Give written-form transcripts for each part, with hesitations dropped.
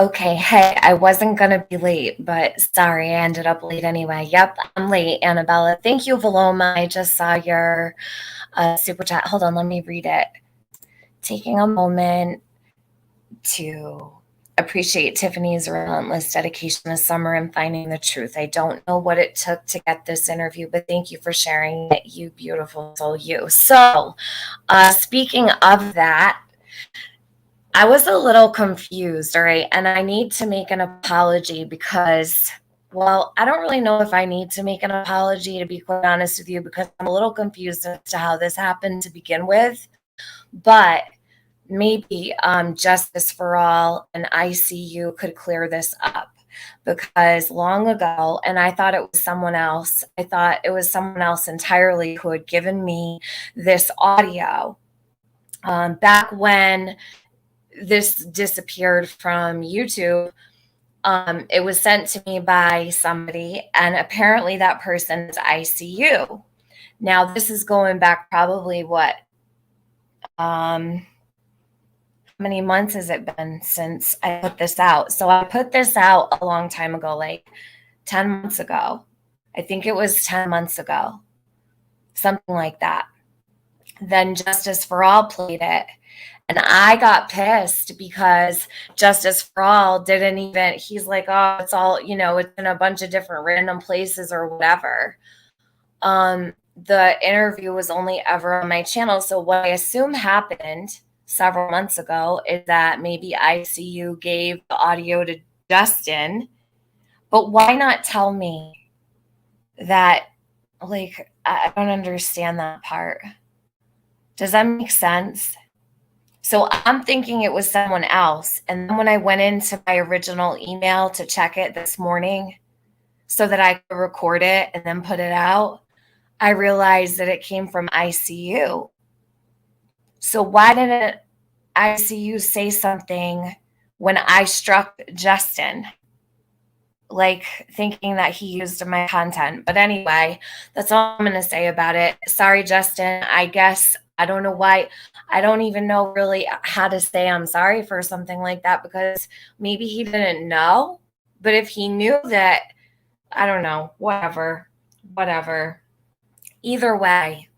Okay, hey, I wasn't gonna be late, but sorry, I ended up late anyway. Yep, I'm late, Annabella. Thank you, Valoma. I just saw your super chat. Hold on, let me read it. Taking a moment to appreciate Tiffany's relentless dedication this summer and finding the truth. I don't know what it took to get this interview, but thank you for sharing it, you beautiful soul, you. So, speaking of that, I was a little confused, all right, and I need to make an apology because, well, I don't really know if I need to make an apology, to be quite honest with you, because I'm a little confused as to how this happened to begin with. But maybe Justice for All and ICU could clear this up, because long ago, and I thought it was someone else, I thought it was someone else entirely who had given me this audio back when this disappeared from YouTube. It was sent to me by somebody, and apparently that person is ICU. Now, this is going back probably what? How many months has it been since I put this out? So I put this out a long time ago, like 10 months ago. I think it was 10 months ago, something like that. Then Justice for All played it. And I got pissed because Justice for All didn't even, he's like, oh, it's all, it's in a bunch of different random places or whatever. The interview was only ever on my channel. So what I assume happened several months ago is that maybe ICU gave the audio to Justin. But why not tell me that? Like, I don't understand that part. Does that make sense? So I'm thinking it was someone else. And then when I went into my original email to check it this morning so that I could record it and then put it out, I realized that it came from ICU. So why didn't ICU say something when I struck Justin? Like, thinking that he used my content. But anyway, that's all I'm going to say about it. Sorry, Justin. I guess I don't know why. I don't even know really how to say I'm sorry for something like that, because maybe he didn't know. But if he knew that, I don't know, whatever. Either way,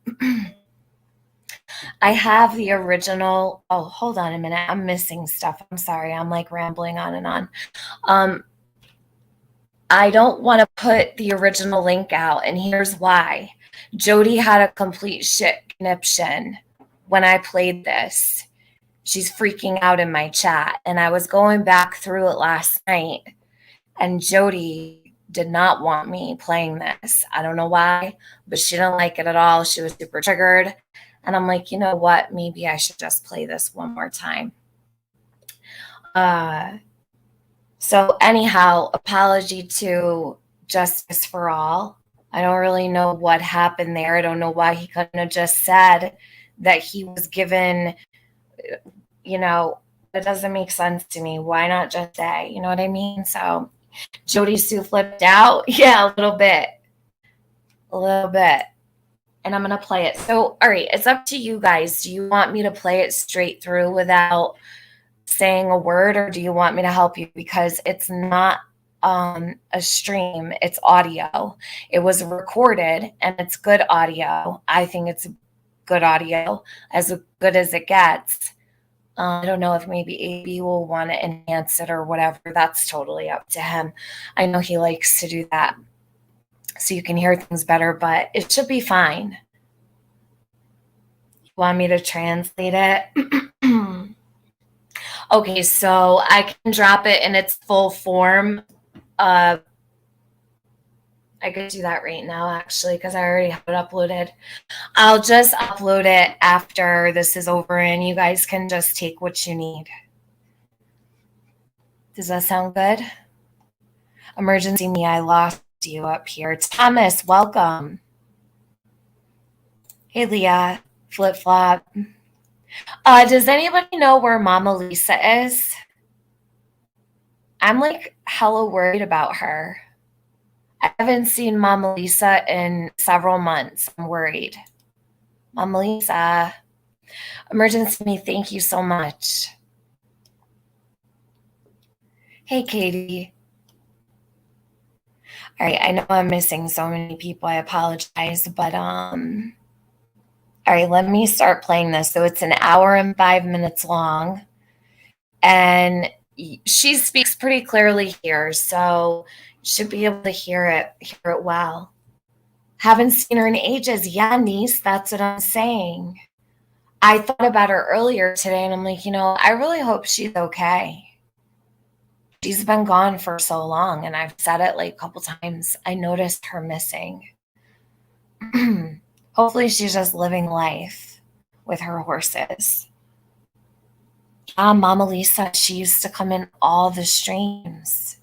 I have the original. Oh, hold on a minute. I'm missing stuff. I'm sorry. I'm like rambling on and on. I don't want to put the original link out, and here's why. Jody had a complete shit conniption when I played this. She's freaking out in my chat, and I was going back through it last night, and Jody did not want me playing this. I don't know why, but she didn't like it at all. She was super triggered, and I'm like, you know what? Maybe I should just play this one more time. So anyhow, apology to Justice for All. I don't really know what happened there. I don't know why he couldn't have just said that he was given, it doesn't make sense to me. Why not just say, you know what I mean? So Jody Sue flipped out. Yeah, a little bit. And I'm going to play it. So, all right, it's up to you guys. Do you want me to play it straight through without saying a word, or do you want me to help you? Because it's not a stream, it's audio. It was recorded and it's good audio. I think it's good audio, as good as it gets. I don't know if maybe AB will want to enhance it or whatever. That's totally up to him. I know he likes to do that so you can hear things better, but it should be fine. You want me to translate it? Okay, so I can drop it in its full form. I could do that right now, actually, because I already have it uploaded. I'll just upload it after this is over, and you guys can just take what you need. Does that sound good? Emergency me, I lost you up here. Thomas, welcome. Hey, Leah, flip-flop. Does anybody know where Mama Lisa is? I'm like hella worried about her. I haven't seen Mama Lisa in several months. I'm worried. Mama Lisa. Emergency me, thank you so much. Hey, Katie. All right, I know I'm missing so many people. I apologize, but all right, let me start playing this. So it's an hour and 5 minutes long, and she speaks pretty clearly here, so you should be able to hear it well. Haven't seen her in ages. Yeah, niece, that's what I'm saying. I thought about her earlier today, and I'm like, I really hope she's okay. She's been gone for so long, and I've said it like a couple times. I noticed her missing. Hopefully, she's just living life with her horses. Mama Lisa, she used to come in all the streams.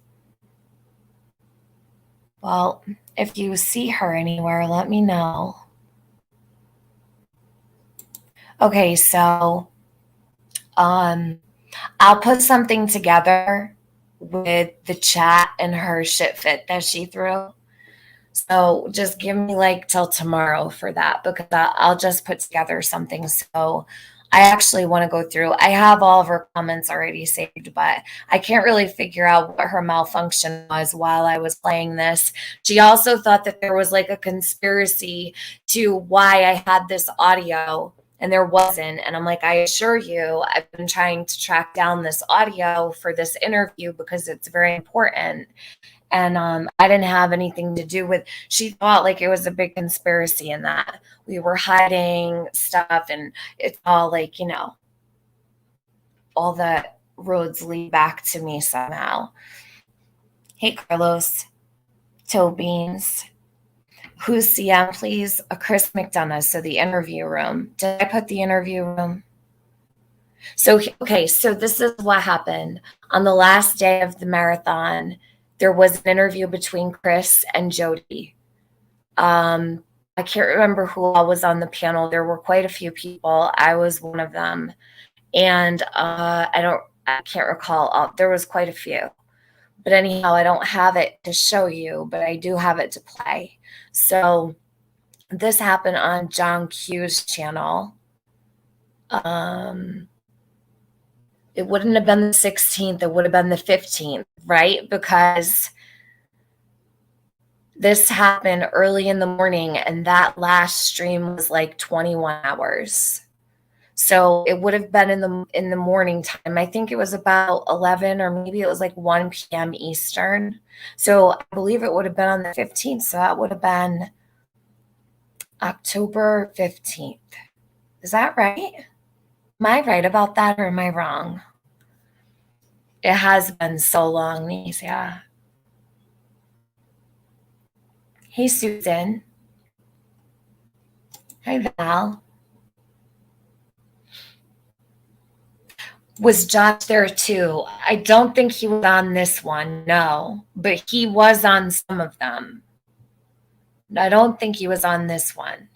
Well, if you see her anywhere, let me know. Okay, so I'll put something together with the chat and her shit fit that she threw. So just give me like till tomorrow for that, because I'll just put together something. So I actually want to go through. I have all of her comments already saved, but I can't really figure out what her malfunction was while I was playing this. She also thought that there was like a conspiracy to why I had this audio, and there wasn't. And I'm like, I assure you, I've been trying to track down this audio for this interview because it's very important. And I didn't have anything to do with. She thought like it was a big conspiracy in that we were hiding stuff, and it's all like, all the roads lead back to me somehow. Hey, Carlos, Toe Beans. Who's CM, please? Chris McDonough. So the interview room. Did I put the interview room? So, okay, so this is what happened. On the last day of the marathon, there was an interview between Chris and Jody. I can't remember who all was on the panel. There were quite a few people. I was one of them. And I can't recall. There was quite a few. But anyhow, I don't have it to show you, but I do have it to play. So this happened on John Q's channel. It wouldn't have been the 16th. It would have been the 15th, right? Because this happened early in the morning, and that last stream was like 21 hours. So it would have been in the morning time. I think it was about 11, or maybe it was like 1 p.m. Eastern. So I believe it would have been on the 15th. So that would have been October 15th. Is that right? Am I right about that, or am I wrong? It has been so long, niece. Yeah. Hey, Susan. Hi, Val. Was Josh there too? I don't think he was on this one, no, but he was on some of them. I don't think he was on this one.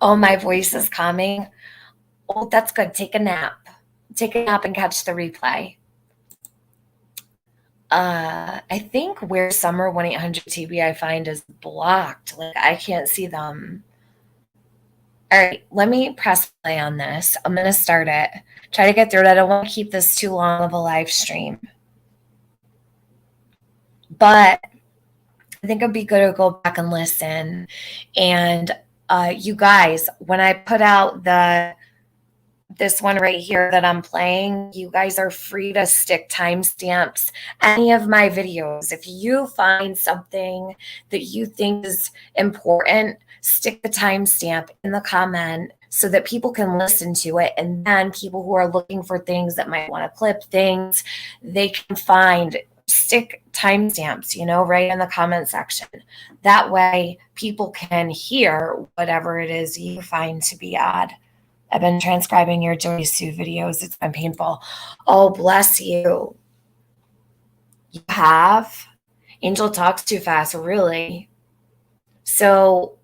Oh, my voice is calming. Oh, that's good. Take a nap. Take a nap and catch the replay. I think where Summer 1-800-TB I find is blocked. Like, I can't see them. All right, let me press play on this. I'm going to start it. Try to get through it. I don't want to keep this too long of a live stream. But I think it'd be good to go back and listen. And you guys, when I put out this one right here that I'm playing, you guys are free to stick timestamps any of my videos. If you find something that you think is important, stick the timestamp in the comment so that people can listen to it. And then people who are looking for things that might want to clip things, they can find, stick timestamps, right in the comment section. That way people can hear whatever it is you find to be odd. I've been transcribing your Jody Sue videos. It's been painful. Oh, bless you. You have? Angel talks too fast, really? So,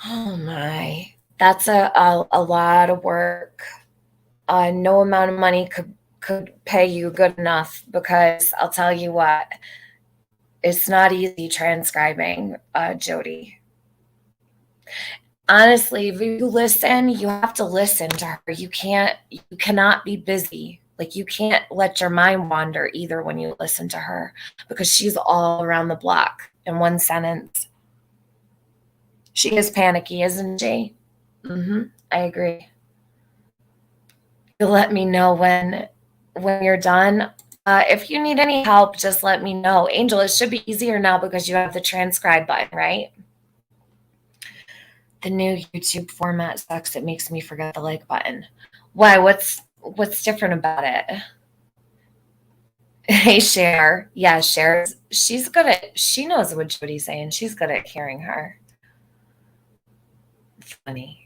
oh my, that's a lot of work. No amount of money could pay you good enough, because I'll tell you what, it's not easy transcribing, Jody. honestly, if you listen, you have to listen to her. You cannot be busy. Like, you can't let your mind wander either when you listen to her, because she's all around the block in one sentence. She is panicky, isn't she? I agree. You'll let me know when you're done. If you need any help, just let me know. Angel, it should be easier now because you have the transcribe button, right? The new YouTube format sucks. It makes me forget the like button. Why? What's different about it? Hey, Cher. Yeah, Cher. She's good at. She knows what Jody's saying. She's good at hearing her. Funny.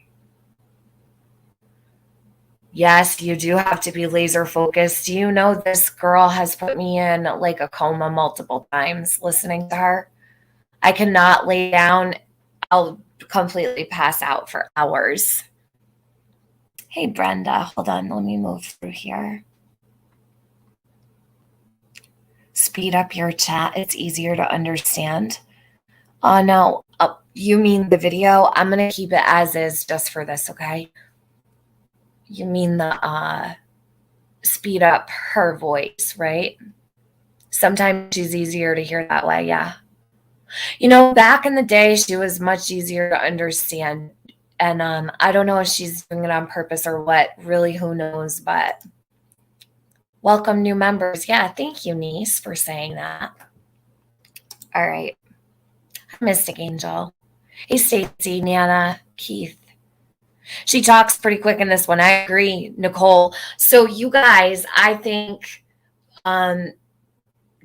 Yes, you do have to be laser focused. You know, this girl has put me in like a coma multiple times listening to her. I cannot lay down. I'll completely pass out for hours. Hey, Brenda, hold on. Let me move through here. Speed up your chat. It's easier to understand. Oh, no. You mean the video? I'm going to keep it as is just for this, okay? You mean the speed up her voice, right? Sometimes she's easier to hear that way, yeah. You know, back in the day, she was much easier to understand. And I don't know if she's doing it on purpose or what. Really, who knows? But welcome new members. Yeah, thank you, niece, for saying that. All right. Mystic Angel. Hey, Stacy, Nana, Keith. She talks pretty quick in this one. I agree, Nicole. So you guys, I think,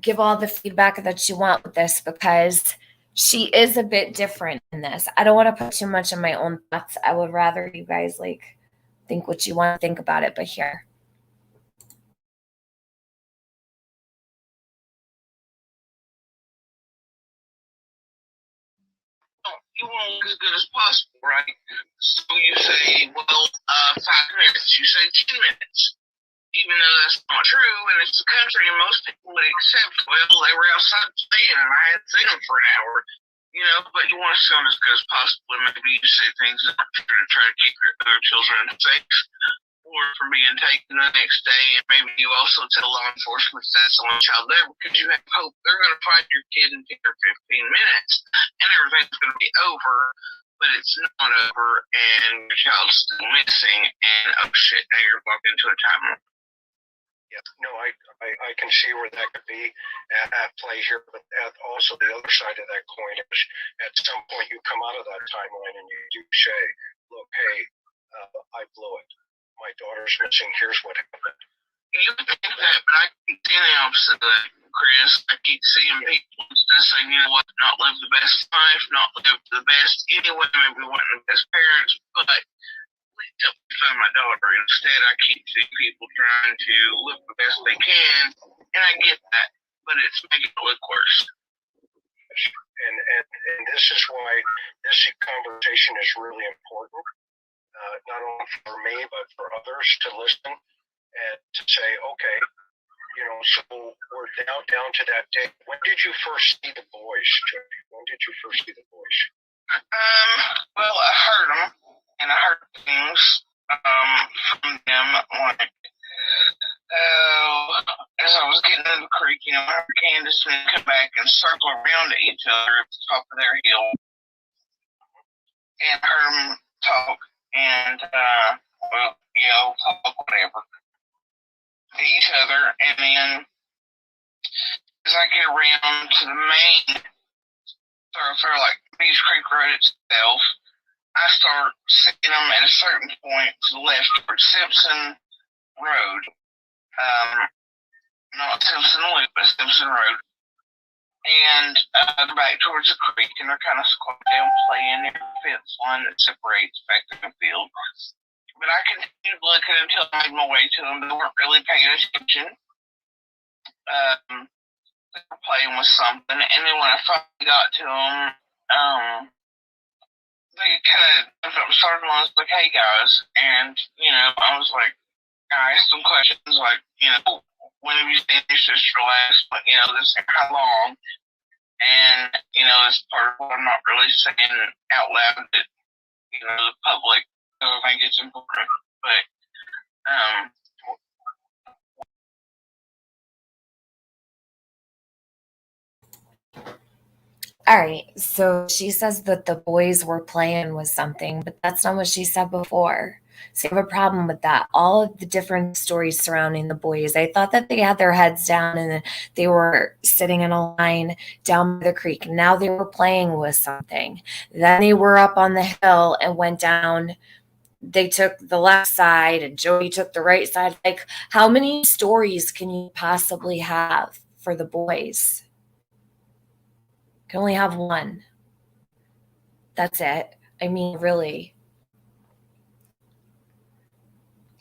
give all the feedback that you want with this, because she is a bit different in this. I don't want to put too much of my own thoughts. I would rather you guys like think what you want to think about it, but here. You want to look as good as possible, right? So you say, well, 5 minutes. You say 10 minutes. Even though that's not true, and it's the country, and most people would accept, well, they were outside playing, and I had to see them for an hour. You know, but you want to sound as good as possible, and maybe you say things that are true to try to keep your other children safe, or from being taken the next day. And maybe you also tell law enforcement that's the only child there, because you have hope they're going to find your kid in 10 or 15 minutes and everything's going to be over. But it's not over, and your child's still missing, and oh shit, now you're walking into a timeline. Yeah, no, I can see where that could be at play here, but also the other side of that coin is at some point you come out of that timeline and you do say, look, hey, I blew it. My daughter's missing. Here's what happened. You think that, but I keep seeing the opposite of that, Chris. I keep seeing people that say, you know what, not live the best life, not live the best anyway, maybe we weren't the best parents, but please help me find my daughter. Instead, I keep seeing people trying to look the best they can, and I get that, but it's making it look worse. And this is why this conversation is really important, not only for me, but for others to listen and to say, okay, you know, so we're down to that day. When did you first see the boys, Jody? When did you first see the boys? Well, I heard them, and I heard things from them, like, as I was getting in the creek, you know, I heard Candace and come back and circle around to each other at the top of their hill, and I heard them talk, and, well, yell, talk, whatever, to each other, and then as I get around to the main thoroughfare, like Beach Creek Road itself, I start seeing them at a certain point to the left towards Simpson Road. Not Simpson Loop, but Simpson Road. And they're back towards the creek, and they're kind of squatted down playing near the fence line that separates back to the field. But I continued looking until I made my way to them. They weren't really paying attention. They were playing with something, and then when I finally got to them, they kind of started on us like, hey guys, and, you know, I was like, I asked them questions like, you know, when have you seen your sister last? But, you know, this how long? And, you know, this part of what I'm not really saying out loud that the public. So I think it's important. But all right, so she says that the boys were playing with something, but that's not what she said before. So I have a problem with that. All of the different stories surrounding the boys, I thought that they had their heads down and they were sitting in a line down by the creek. Now they were playing with something. Then they were up on the hill and went down. They took the left side and Jody took the right side. Like, how many stories can you possibly have for the boys? Can only have one. That's it. I mean, really.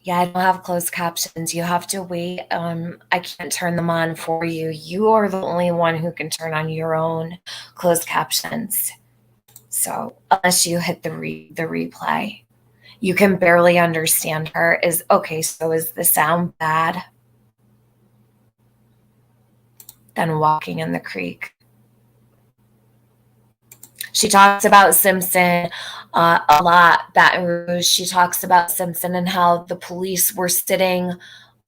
Yeah, I don't have closed captions. You have to wait. I can't turn them on for you. You are the only one who can turn on your own closed captions. So unless you hit the replay, you can barely understand her. Is okay. So is the sound bad? Then walking in the creek. She talks about Simpson a lot, Baton Rouge. She talks about Simpson and how the police were sitting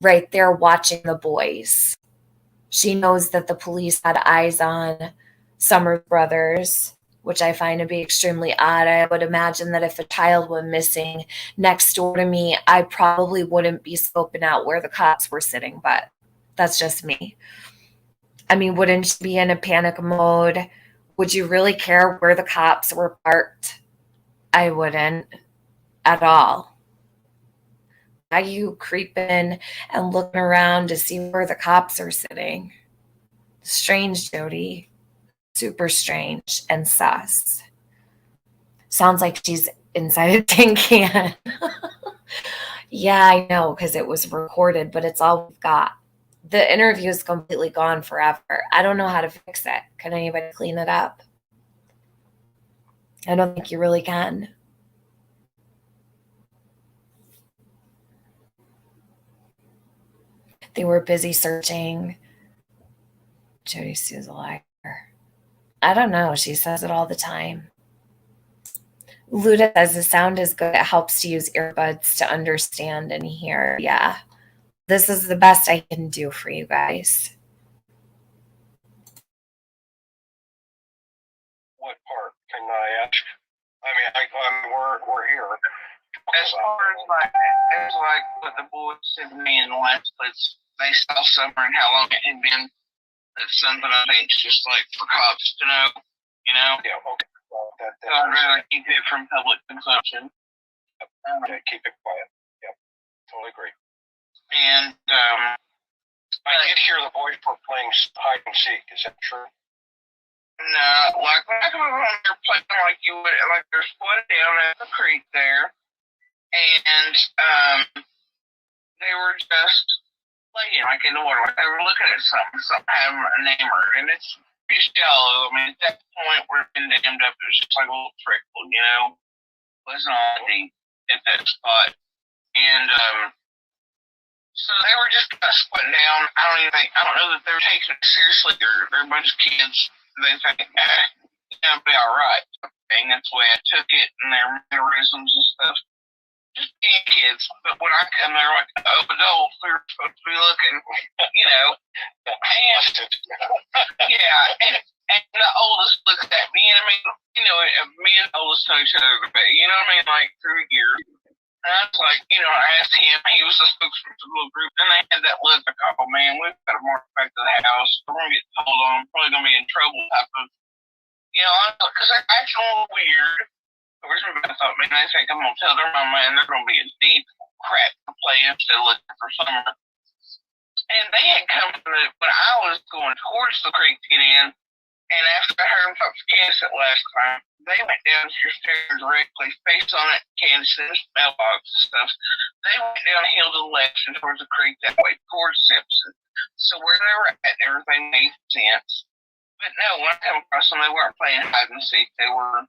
right there watching the boys. She knows that the police had eyes on Summers Brothers, which I find to be extremely odd. I would imagine that if a child went missing next door to me, I probably wouldn't be scoping out where the cops were sitting, but that's just me. I mean, wouldn't you be in a panic mode? Would you really care where the cops were parked? I wouldn't at all. Why are you creeping and looking around to see where the cops are sitting? Strange, Jody. Super strange and sus. Sounds like she's inside a tin can. Yeah, I know, because it was recorded, but it's all we've got. The interview is completely gone forever. I don't know how to fix it. Can anybody clean it up? I don't think you really can. They were busy searching. Jody Sue's a liar. I don't know. She says it all the time. Luda says the sound is good. It helps to use earbuds to understand and hear. Yeah. This is the best I can do for you guys. What part? Can I ask? I mean, we're here. As far as like what the boys said to me in the last place, they saw Summer and how long it had been. That's something I think is just like for cops to know, Yeah, okay. Well, so I'd rather keep it from public consumption. Okay, keep it quiet. Yep, totally agree. And I did hear the boys were playing hide and seek. Is that true? No, like when I come over on there playing like you would, like they're split down at the creek there, and they were just playing like in the water, like they were looking at something having a namer, and it's pretty shallow. I mean, at that point where it's been dammed up, it was just like a little trickle, it was not deep at that spot, and so they were just kind of splitting down. I don't know that they're taking it seriously. They're a bunch of kids. They think, it's gonna be all right. And that's the way I took it, and their mannerisms and stuff. Just being kids. But when I come there, like, oh, adults, we're supposed to be looking, and yeah, and the oldest looks at me, and I mean, me and the oldest know each other a bit, you know what I mean, like through the years. And I was like, I asked him, he was the spokesman for the little group, and they had that look like, oh man, we've got to mark back to the house. We're going to get told on, probably going to be in trouble type of, because they're acting a little weird. Originally, I thought, man, they think I'm going to tell their mama, and they're going to be in deep crap to play instead of looking for Summer. And they had come to the, when I was going towards the creek to get in, and after I heard them talk to Candace last time, they went down your stairs directly, face on it, Candace's mailbox and stuff. They went down the hill to the left and towards the creek that way, towards Simpson. So where they were at, everything made sense. But no, when I come across them, they weren't playing hide and seek. They were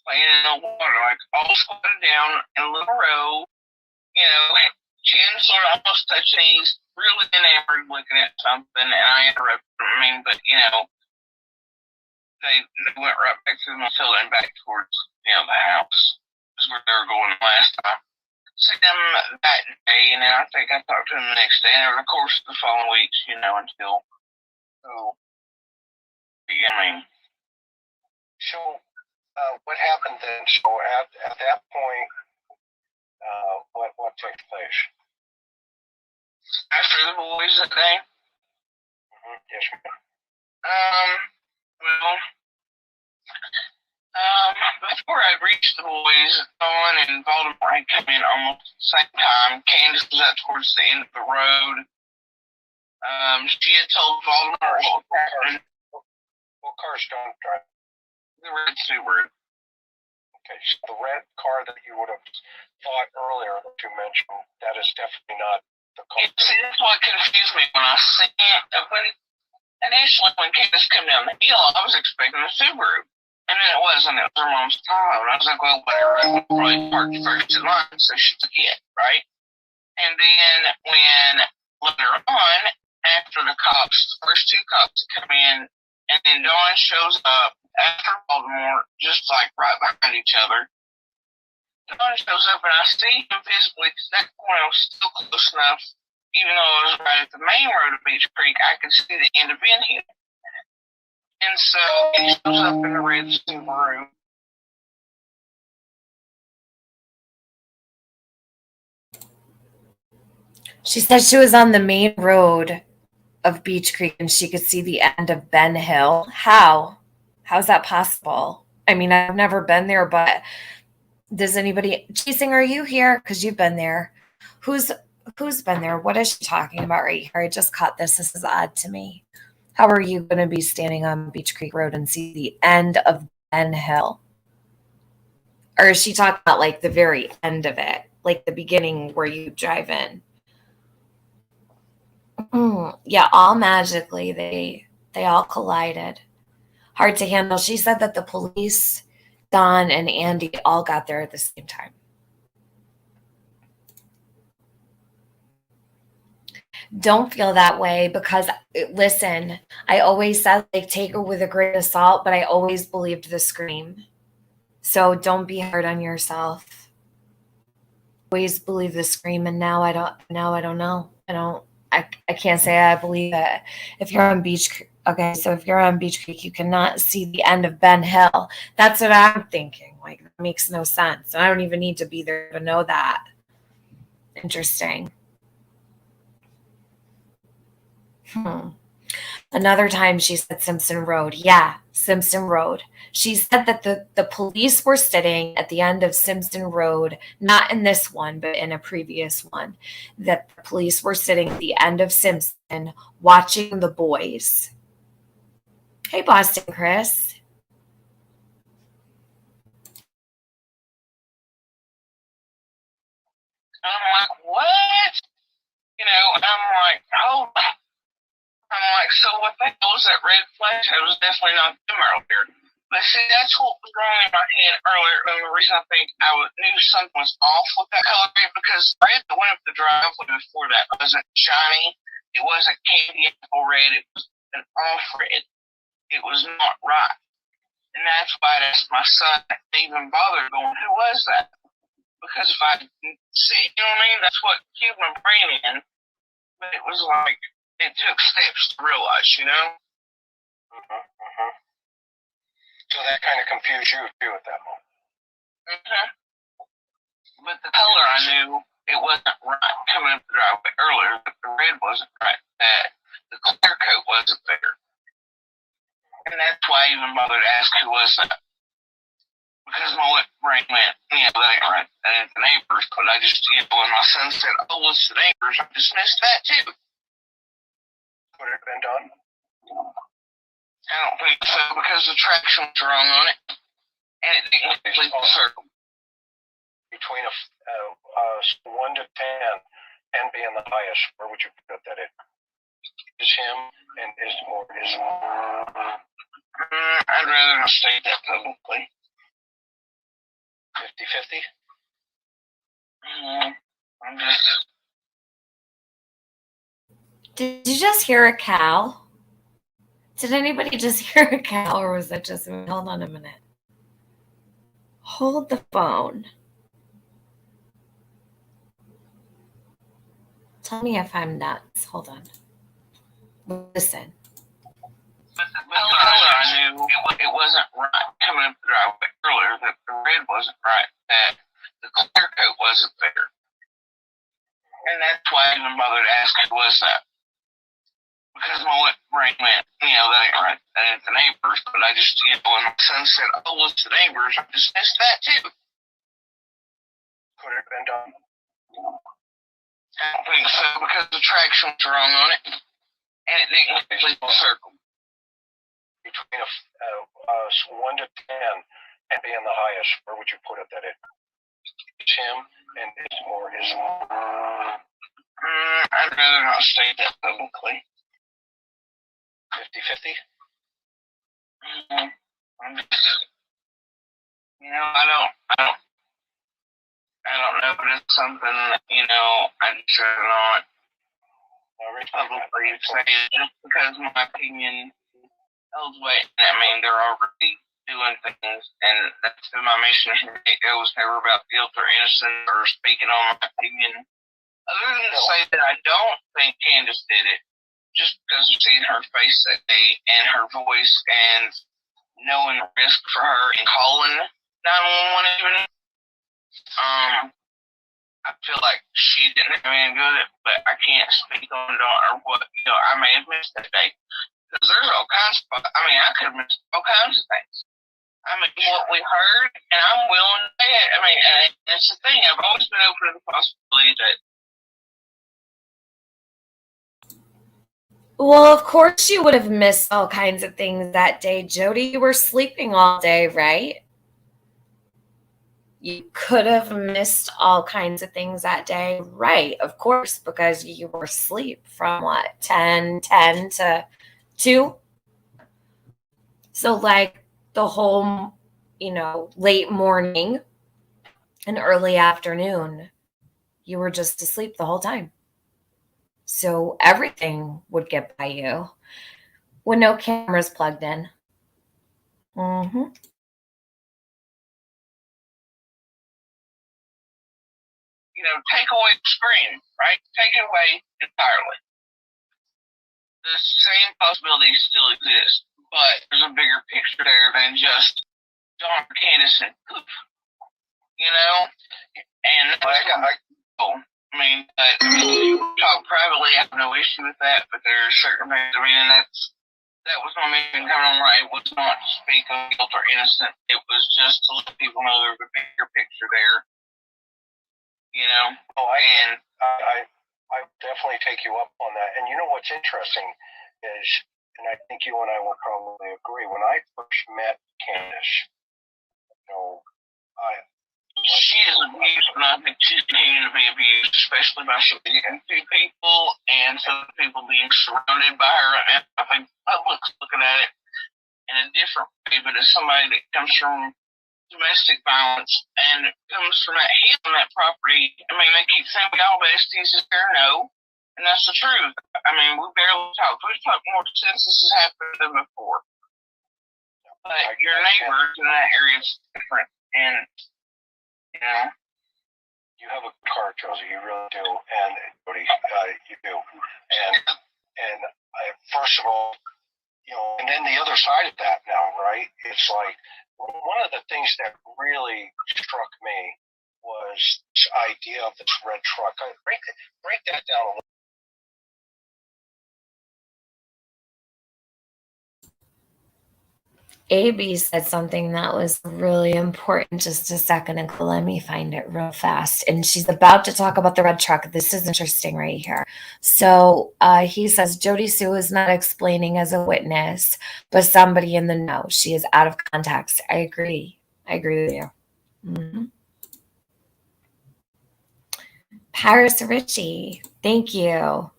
playing in the water, like all squatted down in a little row. Chin sort of almost touching. He's really enamored looking at something, and I interrupted him. I mean, but they went right back to the motel and back towards, the house. Is where they were going last time. See them that day, and then I think I talked to them the next day, and over the course of the following weeks, until, so, So, what happened then? So at that point, what took place? After the boys that day, Yes, ma'am. well, before I reached the boys, Dawn and Voldemort had come in almost at the same time. Candace was out towards the end of the road. She had told Voldemort what was happening. What car's Dawn driving? The red Subaru. Okay, so the red car that you would have thought earlier that you mentioned, that is definitely not the car. See, that's what confused me when I seen it. Initially, when Candace came down the hill, I was expecting a Subaru. And then it wasn't. It was her mom's Tahoe. And I was like, well, whatever. I probably parked first in line, so she's a kid, right? And then when later on, after the first two cops come in, and then Dawn shows up after Voldemort, just like right behind each other. Dawn shows up, and I see him visibly. At that point, I was still close enough, even though I was right at the main road of Beach Creek, I could see the end of Ben Hill. And so he shows up in the red Subaru. She said she was on the main road of Beach Creek and she could see the end of Ben Hill. How? How's that possible? I mean, I've never been there, but does anybody... Chasing, are you here? Because you've been there. Who's been there? What is she talking about right here? I just caught this. This is odd to me. How are you going to be standing on Beach Creek Road and see the end of Ben Hill? Or is she talking about like the very end of it? Like the beginning where you drive in? Yeah, all magically they all collided. Hard to handle. She said that the police, Don and Andy, all got there at the same time. Don't feel that way because, listen, I always said like take it with a grain of salt, but I always believed the scream. So don't be hard on yourself. Always believe the scream, and now I don't know. I can't say I believe it. If you're on Beach Creek, you cannot see the end of Ben Hill. That's what I'm thinking. Like, that makes no sense. And I don't even need to be there to know that. Interesting. Another time she said Simpson Road. Yeah, Simpson Road. She said that the police were sitting at the end of Simpson Road, not in this one, but in a previous one, that the police were sitting at the end of Simpson watching the boys. Hey, Boston Chris. I'm like, what? I'm like, oh. I'm like, so what the hell was that red flag? It was definitely not them earlier. But see, that's what was wrong in my head earlier. And the reason I think I knew something was off with that color because red that went up the driveway before that wasn't shiny. It wasn't candy apple red. It was an off red. It was not right. And that's why I asked my son to even bother going, who was that? Because if I didn't see, what I mean? That's what cued my brain in. But it was like, it took steps to realize, So that kind of confused you too at that moment. But the color, I knew it wasn't right coming up the driveway earlier, but the red wasn't right. The clear coat wasn't there. And that's why I even bothered to ask who was that. Because my brain went, that ain't right. That ain't the neighbors. But I just, when my son said, oh, it's the neighbors, I dismissed that too. Would it have been done? I don't think so, because the traction was wrong on it. And it didn't complete the circle. Between a 1 to 10, 10 being the highest, where would you put that in? Is him and is more is? I'd rather not state that publicly. 50-50? I'm just... Did you just hear a cow? Did anybody just hear a cow, or was that just me? Hold on a minute. Hold the phone. Tell me if I'm nuts. Hold on. Listen. But the color I knew it wasn't right coming up the driveway earlier, that the red wasn't right, that the clear coat wasn't there. And that's why I even bothered to ask who was that. Because my brain went, that ain't right. That ain't the neighbors. But I just, when my son said, oh, it's the neighbors, I dismissed that too. Could it have been done? I don't think so, because the traction was wrong on it. And it didn't complete the circle. Between a 1 to 10 and being the highest, where would you put it that it's him and it's more his? I'd rather not state that publicly. 50-50? I'm just, I don't know, but it's something that, I just rather not publicly say it just because my opinion holds weight. I mean, they're already doing things, and that's been my mission here. It was never about guilt or innocence or speaking on my opinion. Other than to say that I don't think Candace did it, just because of seeing her face that day and her voice and knowing the risk for her and calling 911 even. I feel like she didn't have anything to do with it, but I can't speak on it or what, I may have missed that day. Because there's all kinds of, I could have missed all kinds of things. What we heard, and I'm willing to say it. And it's the thing, I've always been open to the possibility that. Well, of course you would have missed all kinds of things that day, Jody. You were sleeping all day, right? You could have missed all kinds of things that day, right? Of course, because you were asleep from what, 10 to 2? So like the whole, late morning and early afternoon, you were just asleep the whole time. So everything would get by you with no cameras plugged in. Mm-hmm. Take away the screen, right? Take it away entirely. The same possibilities still exist, but there's a bigger picture there than just John Candace and poof. And talk privately, I have no issue with that, but there are certain things, and that was my mission coming on right. It was not to speak of guilt or innocent. It was just to let people know there's a bigger picture there. I definitely take you up on that. And what's interesting is, and I think you and I will probably agree, when I first met Candace, she is abused, and I think she's continuing to be abused, especially by shooting two people and some people being surrounded by her. And I think public's looking at it in a different way, but as somebody that comes from domestic violence and comes from that heat on that property, they keep saying we all besties. Is there? No. And that's the truth. We barely talk. We've talked more since this has happened than before. But your neighbors in that area is different. And, you have a good heart, Josie. You really do. And, Jody, you do. And first of all, and then the other side of that now, right? It's like, one of the things that really struck me was this idea of this red truck. Break that down a little. AB said something that was really important just a second ago. Let me find it real fast. And she's about to talk about the red truck. This is interesting right here. So he says, Jody Sue is not explaining as a witness, but somebody in the know. She is out of context. I agree. I agree with you. Mm-hmm. Paris Ritchie, thank you.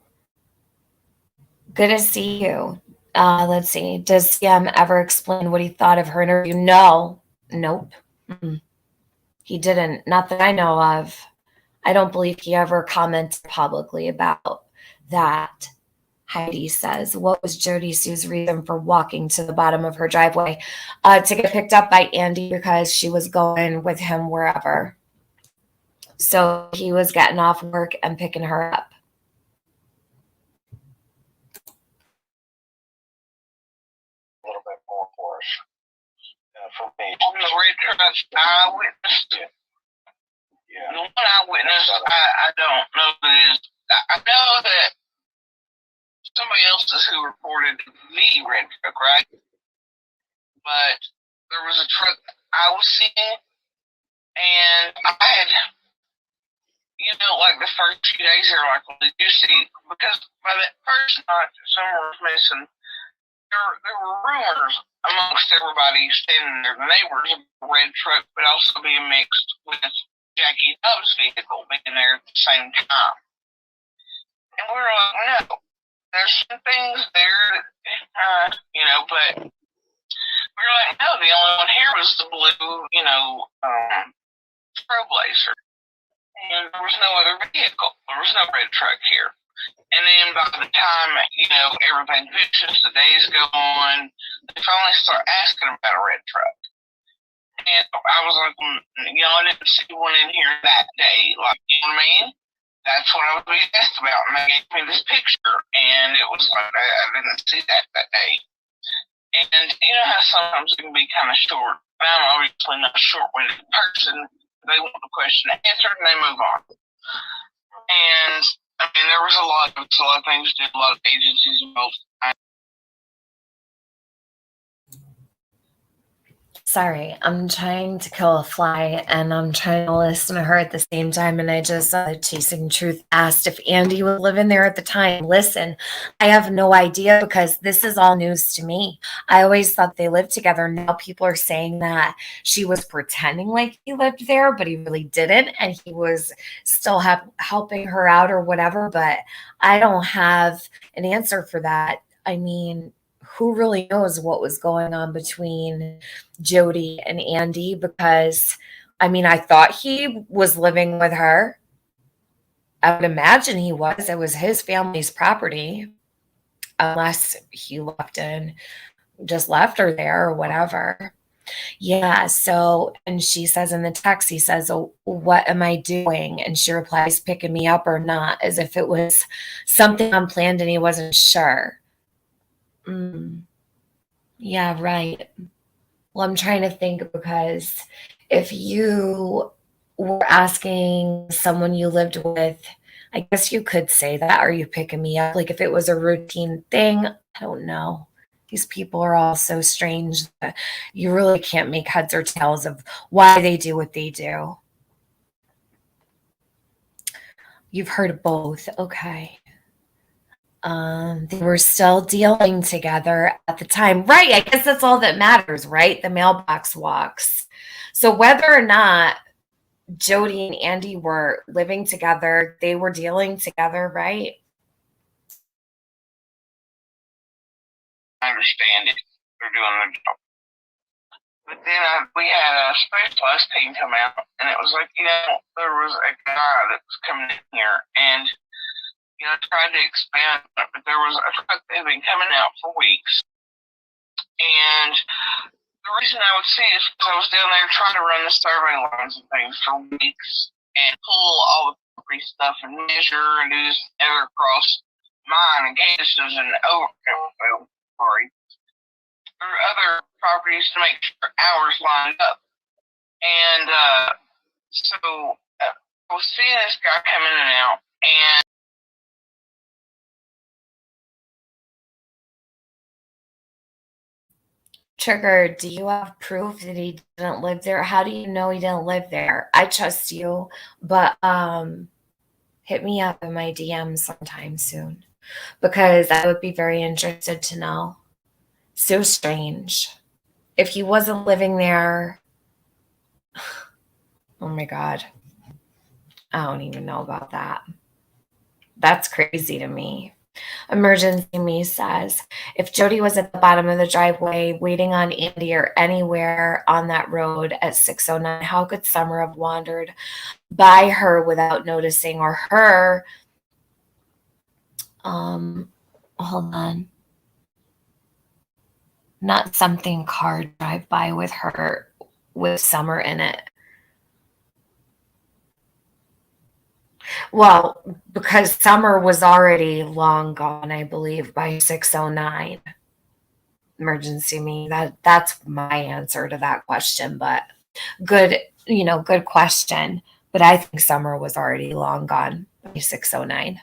Good to see you. Let's see. Does CM ever explain what he thought of her interview? No. Nope. Mm-mm. He didn't. Not that I know of. I don't believe he ever commented publicly about that. Heidi says, what was Jody Sue's reason for walking to the bottom of her driveway? To get picked up by Andy because she was going with him wherever. So he was getting off work and picking her up. A little bit more for us. For me. On the red truck, I witnessed it. Yeah. The one I witnessed, I don't know that is. I know that somebody else is who reported the red truck, right? But there was a truck I was seeing, and I had, like the first few days here, like, well, did you see? Because by that first night that summer was missing, there were rumors amongst everybody standing there, the neighbors, of the red truck, but also being mixed with Jackie Dove's vehicle being there at the same time. And we were like, no, there's some things there that, but we were like, no, the only one here was the blue, Trailblazer. And there was no other vehicle. There was no red truck here. And then by the time, everything pitches, the days go on, they finally start asking about a red truck. And I was like, I didn't see one in here that day. Like, you know what I mean? That's what I was being asked about. And they gave me this picture. And it was like, I didn't see that day. And you know how sometimes it can be kind of short. I'm obviously not a short-winded person. They want the question answered and they move on. And there was a lot of things to do, a lot of agencies involved. Sorry, I'm trying to kill a fly and I'm trying to listen to her at the same time. And I just saw Chasing Truth asked if Andy was living there at the time. Listen, I have no idea because this is all news to me. I always thought they lived together. Now people are saying that she was pretending like he lived there, but he really didn't. And he was still helping her out or whatever. But I don't have an answer for that. I mean, who really knows what was going on between Jody and Andy? Because, I thought he was living with her. I would imagine he was. It was his family's property, unless he left and just left her there or whatever. Yeah, so, and she says in the text, he says, oh, what am I doing? And she replies, picking me up or not, as if it was something unplanned and he wasn't sure. Yeah, right. Well, I'm trying to think because if you were asking someone you lived with, I guess you could say that, are you picking me up? Like if it was a routine thing, I don't know. These people are all so strange that you really can't make heads or tails of why they do what they do. You've heard both. Okay. They were still dealing together at the time. Right. I guess that's all that matters, right? The mailbox walks. So whether or not Jody and Andy were living together, they were dealing together, right? I understand it. They're doing their job. But then we had a specialist team come out, and it was like, there was a guy that was coming in here, and tried to expand, but there was a truck that had been coming out for weeks. And the reason I would see is because I was down there trying to run the survey lines and things for weeks and pull all the property stuff and measure and do this other across mine and Gatis's and there were other properties to make sure hours lined up. And so I was seeing this guy come in and out, and Trigger, do you have proof that he didn't live there? How do you know he didn't live there? I trust you, but hit me up in my DM sometime soon because I would be very interested to know. So strange. If he wasn't living there, oh my God. I don't even know about that. That's crazy to me. Emergency Me says, if Jody was at the bottom of the driveway waiting on Andy or anywhere on that road at 6:09, how could Summer have wandered by her without noticing, or her Hold on. Not something car drive by with her with Summer in it. Well, because Summer was already long gone, I believe, by 6:09. Emergency me. That's my answer to that question, but good, good question. But I think Summer was already long gone by 6:09.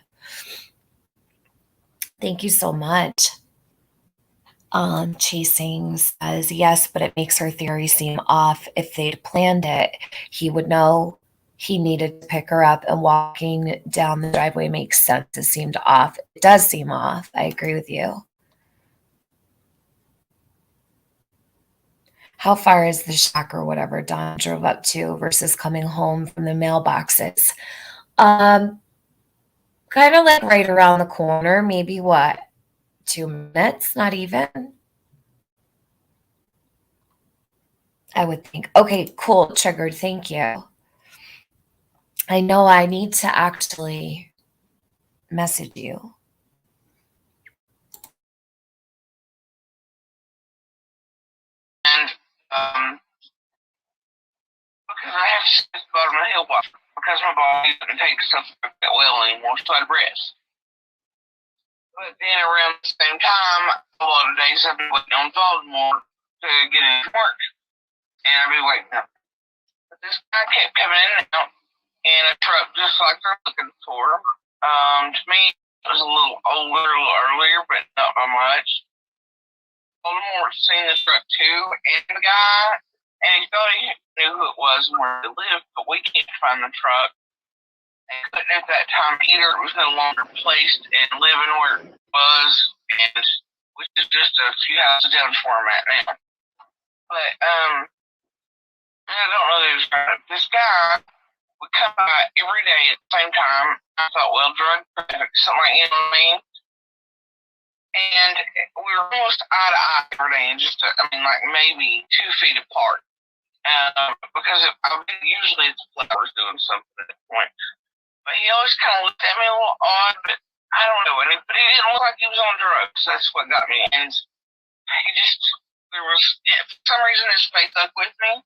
Thank you so much. Chasing says yes, but it makes her theory seem off. If they'd planned it, he would know he needed to pick her up, and walking down the driveway makes sense. It seemed off. It does seem off. I agree with you. How far is the shack or whatever Don drove up to versus coming home from the mailboxes? Kind of like right around the corner, maybe what, 2 minutes? Not even. I would think. Okay, cool. Triggered. Thank you. I know I need to actually message you. And because I have to sit at the bottom of the hill bar because my body doesn't take stuff that well anymore, so I'd rest. But then around the same time, a lot of days I've been waiting on Baltimore to get into work. And I'd be waiting up. But this guy kept coming in and out in a truck just like they're looking for. To me, it was a little older, a little earlier, but not by much. Baltimore seen the truck too, and the guy, and he thought he knew who it was and where they lived, but we can't find the truck. And couldn't at that time either. It was no longer placed and living where it was, and which is just a few houses down from where I'm at now. But I don't know this guy would come by every day at the same time. I thought, well, drug traffic, something like that on me. And we were almost eye to eye every day, and just, like maybe 2 feet apart. Because I've been usually at the flowers doing something at that point. But he always kind of looked at me a little odd, but I don't know. But he didn't look like he was on drugs. That's what got me. And he just, for some reason, his face stuck with me.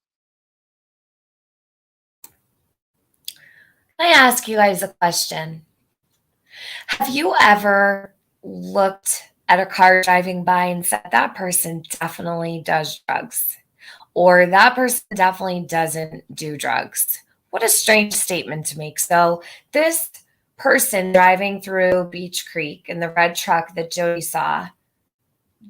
Let me ask you guys a question. Have you ever looked at a car driving by and said, that person definitely does drugs, or that person definitely doesn't do drugs? What a strange statement to make. So this person driving through Beach Creek in the red truck that Jody saw,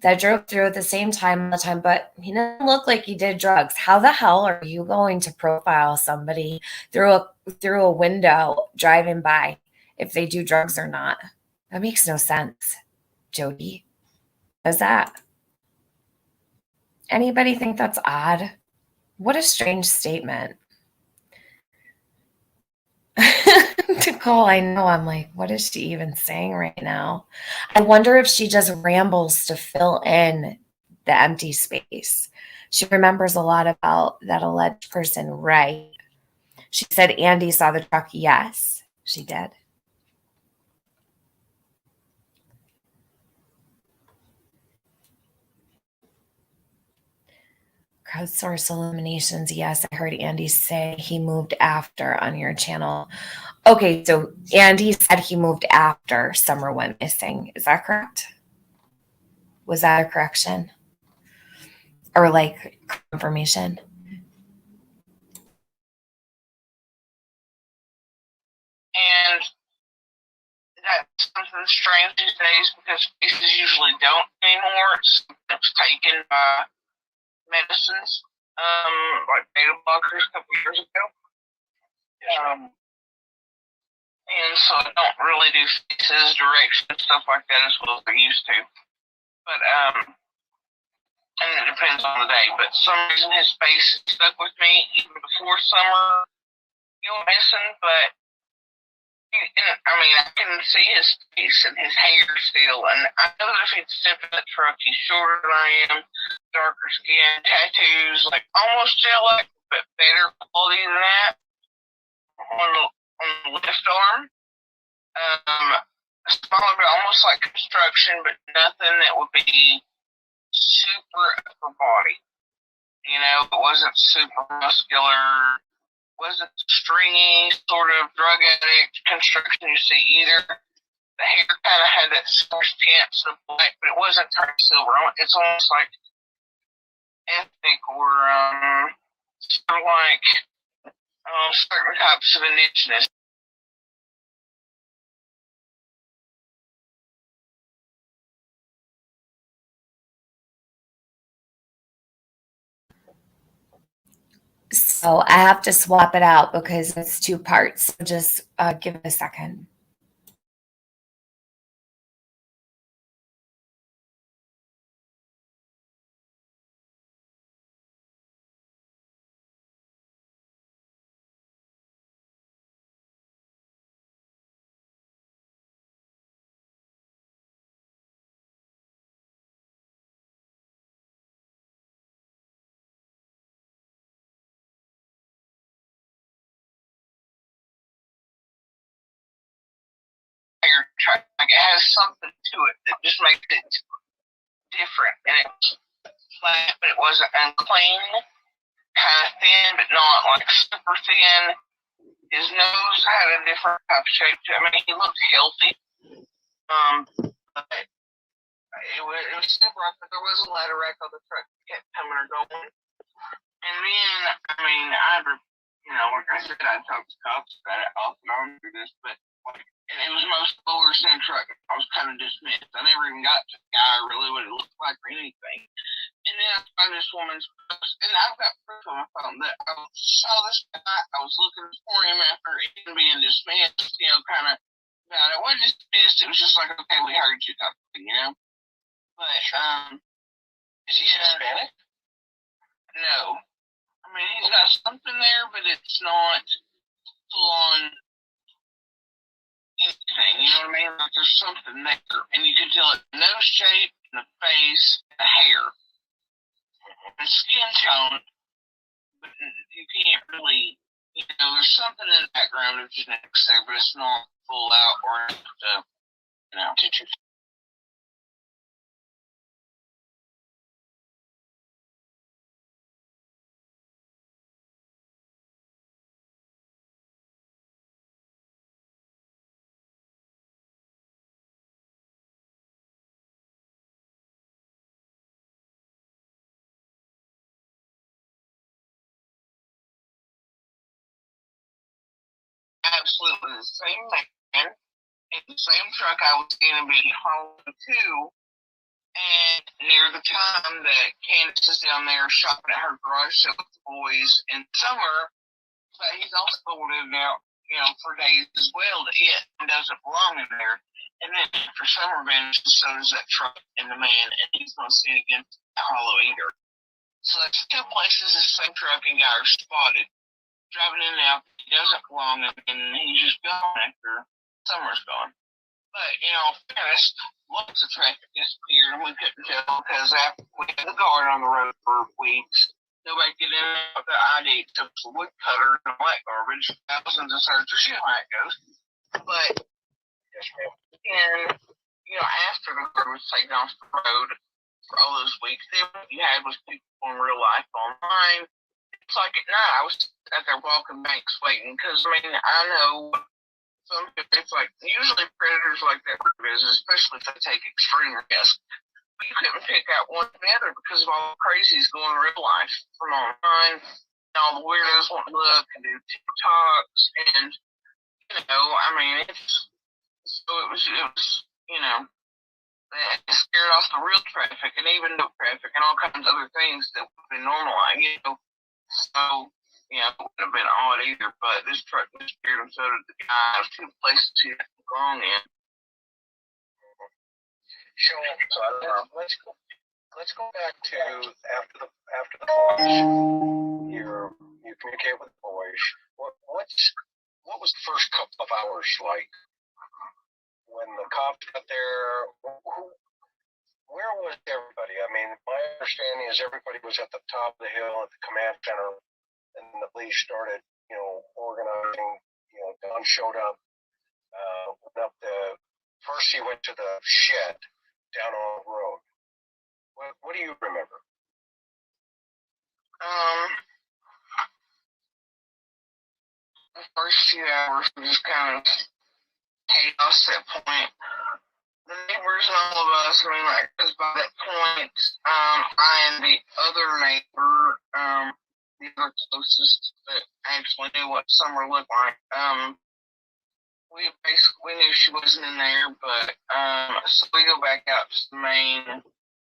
that drove through at the same time all the time, but he didn't look like he did drugs. How the hell are you going to profile somebody through a window driving by if they do drugs or not? That makes no sense. Jody, does that? Anybody think that's odd? What a strange statement. Nicole, I know. I'm like, what is she even saying right now? I wonder if she just rambles to fill in the empty space. She remembers a lot about that alleged person, right? She said Andy saw the truck. Yes, she did. Crowdsource eliminations. Yes, I heard Andy say he moved after on your channel. Okay, so Andy said he moved after Summer went missing. Is that correct? Was that a correction? Or like confirmation? And that's something strange these days because faces usually don't anymore. It's taken by medicines, like beta blockers a couple years ago. And so I don't really do faces, directions, stuff like that as well as I used to. But and it depends on the day. But for some reason his face stuck with me even before Summer missing. But I can see his face and his hair still. And I know that if he'd stepped in the truck, he's shorter than I am, darker skin, tattoos, like almost gel-like, but better quality than that on the left arm. smaller, but almost like construction, but nothing that would be super upper body. You know, it wasn't super muscular, wasn't stringy sort of drug addict construction you see either. The hair kind of had that silver tint of black, but it wasn't turned silver. It's almost like ethnic or sort of like certain types of indigenous. So I have to swap it out because it's two parts. So just give it a second. Like it has something to it that just makes it different, and it's flat, but it wasn't unclean. Kind of thin, but not like super thin. His nose had a different type of shape to it. I mean, he looked healthy. But it was super rough, but there was a ladder rack on the truck that kept coming or going. And then, I mean, like I said, I talked to cops about it off and on through this, but and it was most lowers in the truck. I was kind of dismissed. I never even got to the guy really what it looked like or anything. And then I found this woman's post, and I've got proof on my phone that I saw this guy. I was looking for him after him being dismissed, kind of about it. It wasn't dismissed. It was just like, okay, we heard you type of thing, But, is he Hispanic? No. I mean, he's got something there, but it's not full on anything, you know what I mean? Like there's something there, and you can tell it the nose shape, the face, the hair, the skin tone, but you can't really, there's something in the background of genetics there, but it's not full out or teach you. Absolutely the same man in the same truck I was going to be home to, and near the time that Candace is down there shopping at her garage sale with the boys in summer, but he's also lived out, for days as well that it doesn't belong in there. And then for summer vanishes, so does that truck and the man, and he's not seen again at Hollow either. So that's two places the same truck and guy are spotted driving in and out. He doesn't belong, and he's just gone after summer's gone. But, fairness, lots of traffic disappeared, and we couldn't tell because after we had the guard on the road for weeks, nobody could get in and out the ID except for woodcutter and white garbage, thousands of searchers, you know how it goes. But, after the guard was taken off the road for all those weeks, then what you had was people in real life online. It's like at night, I was at their walking banks waiting, because, I know it's like, usually predators like that for business, especially if they take extreme risks. But you couldn't pick out one from the other because of all the crazies going in real life from online, and all the weirdos want to look and do TikToks, and, it scared off the real traffic and even no traffic and all kinds of other things that would be normal, So, it wouldn't have been odd either, but this truck disappeared and so did the guy. There's two places he had gone in. So let's go back to after the boys. You communicate with the boys. What was the first couple of hours like when the cops got there? Where was everybody? My understanding is everybody was at the top of the hill at the command center, and the police started, organizing. Don showed up, went up the first you went to the shed down on the road. What do you remember? The first few hours was just kind of chaos at that point. The neighbors and all of us, I mean, like, because by that point, I and the other neighbor, the other closest that actually knew what summer looked like, we knew she wasn't in there, but, so we go back out to the main.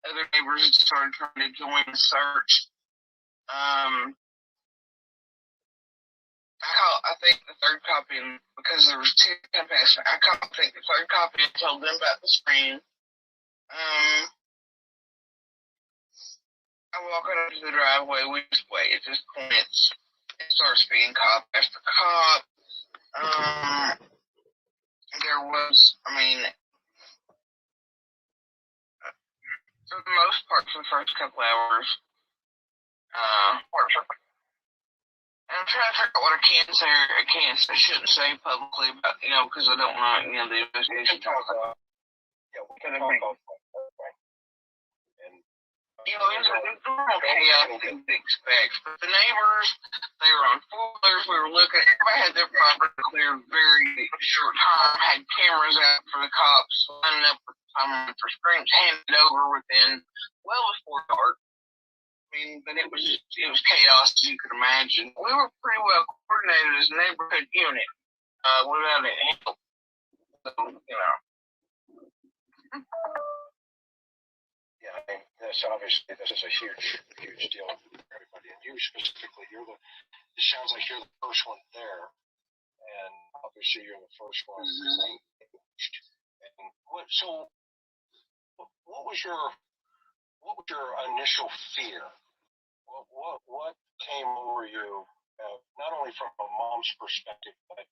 Other neighbors had started trying to join the search. I think the third copy, because there was two campaigns, I think the third copy and told them about the screen. I walk out into the driveway, we just wait. At this point, it starts being cop after cop. There was, I mean, for the most part, for the first couple hours, I'm trying to figure out what I can say or I shouldn't say publicly about, because I don't want, the investigation to talk about. Yeah, we can talk about that. And, it's normal chaos things to expect. But the neighbors, they were on four-wheelers, we were looking, everybody had their property cleared very short time, had cameras out for the cops, lining up with someone for screens, handed over within well before dark. I mean, but it was chaos, as you could imagine. We were pretty well coordinated as a neighborhood unit, without any help. So, Yeah, I mean, this is a huge deal for everybody, and you specifically, it sounds like you're the first one there, and obviously you're the first one. And what was your initial fear? What came over you, not only from a mom's perspective, but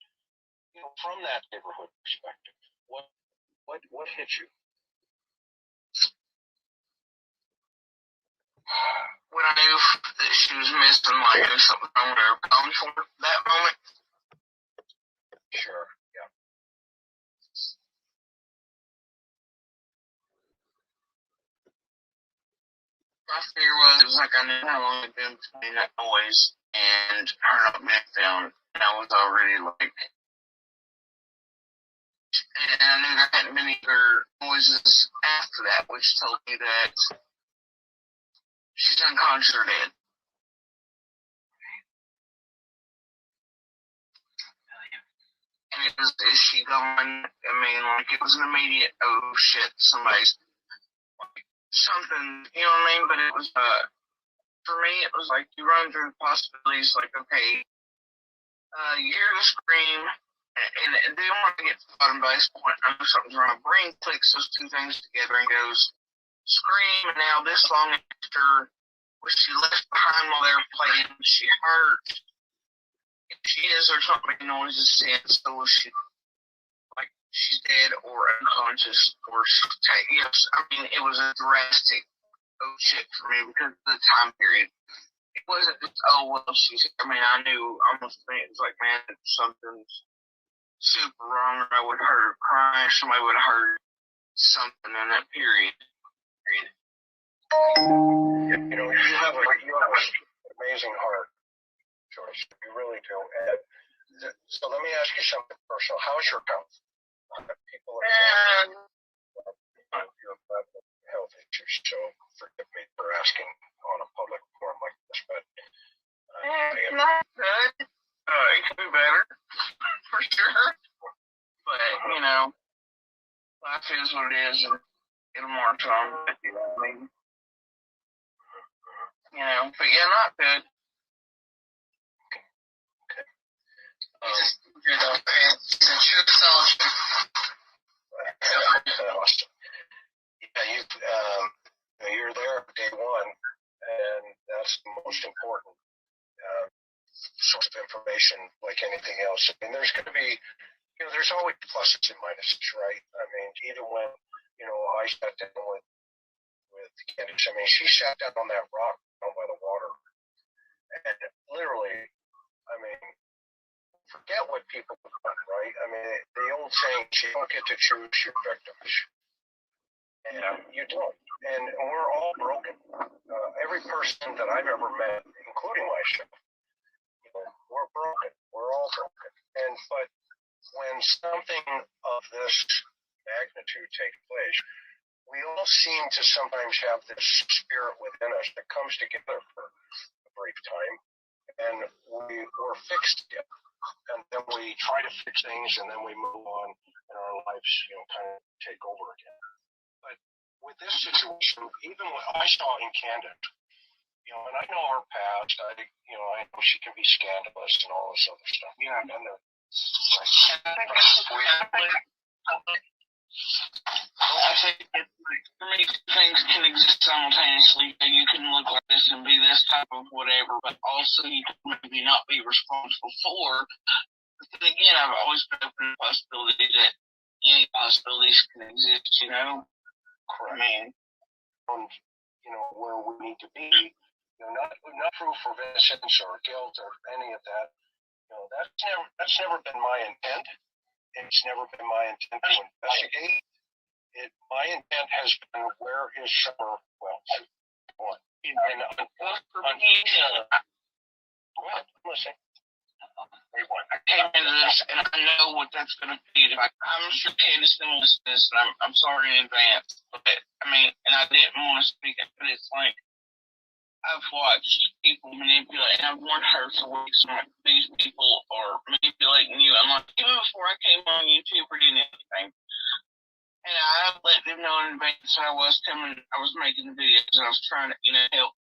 from that neighborhood perspective? What hit you? When I knew that she was missing, like there was something wrong with her phone for that moment. Sure, yeah. My fear was like I knew how long it had been between that noise and her not being found, and I was already like, and I knew there hadn't been other noises after that, which told me that she's unconscious or dead. And it was, is she gone? I mean, like, it was an immediate, oh shit, somebody's, like, something, you know what I mean? But it was, for me, it was like, you run through the possibilities, like, okay, you hear the scream, and then when I get to the bottom by this point, I know something's wrong. My brain clicks those two things together and goes, scream, and now this long after, was she left behind while they were playing? Was she hurt? If she is, there's not making noises since, so was she, like, she's dead or unconscious, or yes, I mean, it was a drastic oh shit for me because of the time period. It wasn't just, oh, well, I mean, I knew almost, it was like, man, something's super wrong, or I would have heard her crying, or somebody would have heard something in that period. You have an amazing heart, Joyce. You really do. And so let me ask you something personal. How's your health? People have your health issues, so forgive me for asking on a public forum like this, but it's not good. It could be better, for sure. But, life is what it is, and it'll march on. But, but yeah, not good. He's a true soldier. Awesome. Yeah, you're there day one, and that's the most important source of information, like anything else. I mean, there's going to be, there's always pluses and minuses, right? I mean, even when, I sat down with Candace, I mean, she sat down on that rock down by the water, and literally, I mean, forget what people have done, right? I mean, the old saying, you don't get to choose your victims. And you don't. And we're all broken. Every person that I've ever met, including myself, we're broken. We're all broken. But when something of this magnitude takes place, we all seem to sometimes have this spirit within us that comes together for a brief time, and we're fixed again. And then we try to fix things, and then we move on, and our lives, kind of take over again. But with this situation, even what I saw in Canada, and I know her past, I know she can be scandalous and all this other stuff. Yeah, and then I think for me, things can exist simultaneously. You can look like this and be this type of whatever, but also you can maybe not be responsible for. But then again, I've always been open to the possibility that any possibilities can exist, Correct. I mean, where we need to be, not proof of innocence or guilt or any of that. That's never been my intent. It's never been my intent to investigate. My intent has been, where is Summer? Well, what? And go ahead, I'm listening. I came into this, and I know what that's going to be. I'm sure Candace can listen to this, and I'm sorry in advance. But, and I didn't want to speak, but it's like, I've watched people manipulate, and I've warned her for weeks, like, these people are manipulating you. I'm like, even before I came on YouTube or did anything, and I let them know in advance that I was making the videos, and I was trying to, help.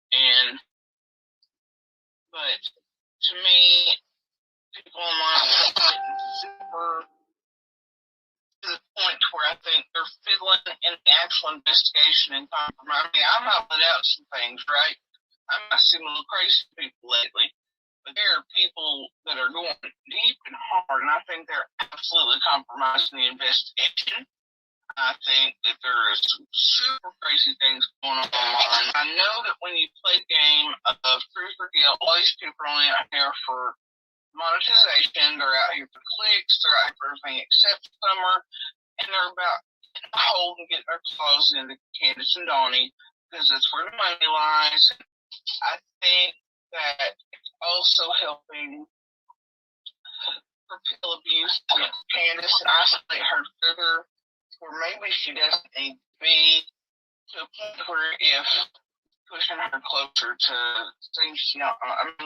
But to me, people online are getting super to the point where I think they're fiddling in the actual investigation and compromise. I might let out some things, right? I might seem a little crazy to people lately, but there are people that are going deep and hard, and I think they're absolutely compromising the investigation. I think that there is some super crazy things going on online. I know that when you play the game of truth or guilt, all these people are only out here for monetization. They're out here for clicks. They're out for everything except Summer, and they're about getting a hold and getting their claws into Candace and Donnie because that's where the money lies. I think that it's also helping propel abuse against Candace and isolate her further, where maybe she doesn't need to be, to a point where if pushing her closer to things she don't, and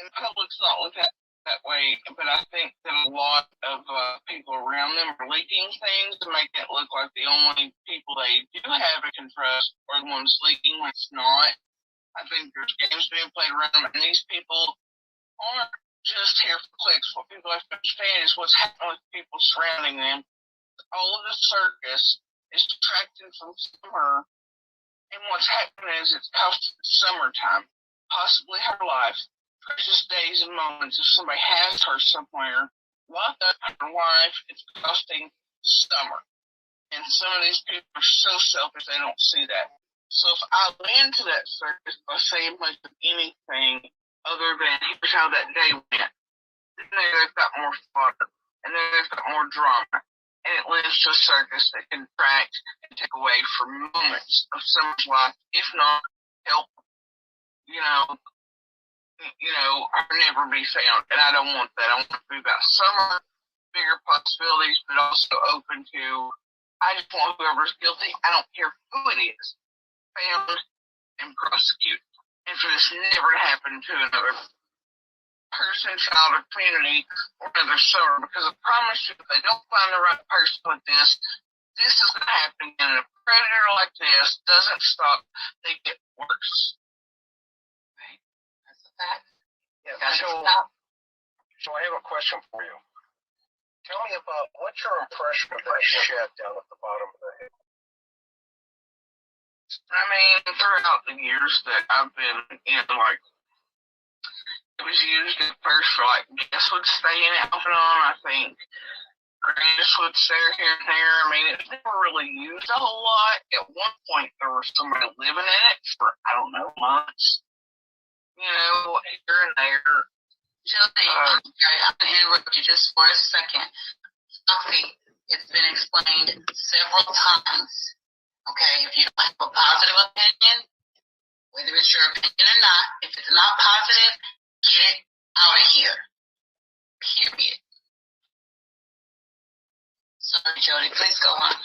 the public's not looked at that way, but I think that a lot of people around them are leaking things to make it look like the only people they do have and can trust are the ones leaking when it's not. I think there's games being played around them, and these people aren't just here for clicks. What people have to understand is what's happening with people surrounding them. All of the circus is detracting from Summer, and what's happening is it's costing summertime, possibly her life, precious days and moments. If somebody has her somewhere, locked up her life, it's costing Summer. And some of these people are so selfish they don't see that. So if I went into that circus by saying much of anything other than here's how that day went, then they've got more fodder, and then they've got more drama, and it leads to a circus that can detract and take away from moments of Summer's life, if not help, or never be found. And I don't want that. I want it to be about Summer, bigger possibilities, but also open to, I just want whoever's guilty, I don't care who it is, found and prosecuted. And for this never to happen to another person, child, or community, or another Summer, because I promise you, if they don't find the right person with this is going to happen. And a predator like this doesn't stop, they get worse. Right? That's a fact. Yeah, so I have a question for you. Tell me about, what's your impression of that shed down at the bottom of the hill? Throughout the years that I've been in, it was used at first for, guests would stay in it off and on. I think Grandis would stay here and there. It was never really used a whole lot. At one point, there was somebody living in it for, months. Here and there. Jody, I'm going to interrupt you just for a second. Foxy, it's been explained several times. Okay, if you don't have a positive opinion, whether it's your opinion or not, if it's not positive, get it out of here. Period. Sorry, Jody, please go on.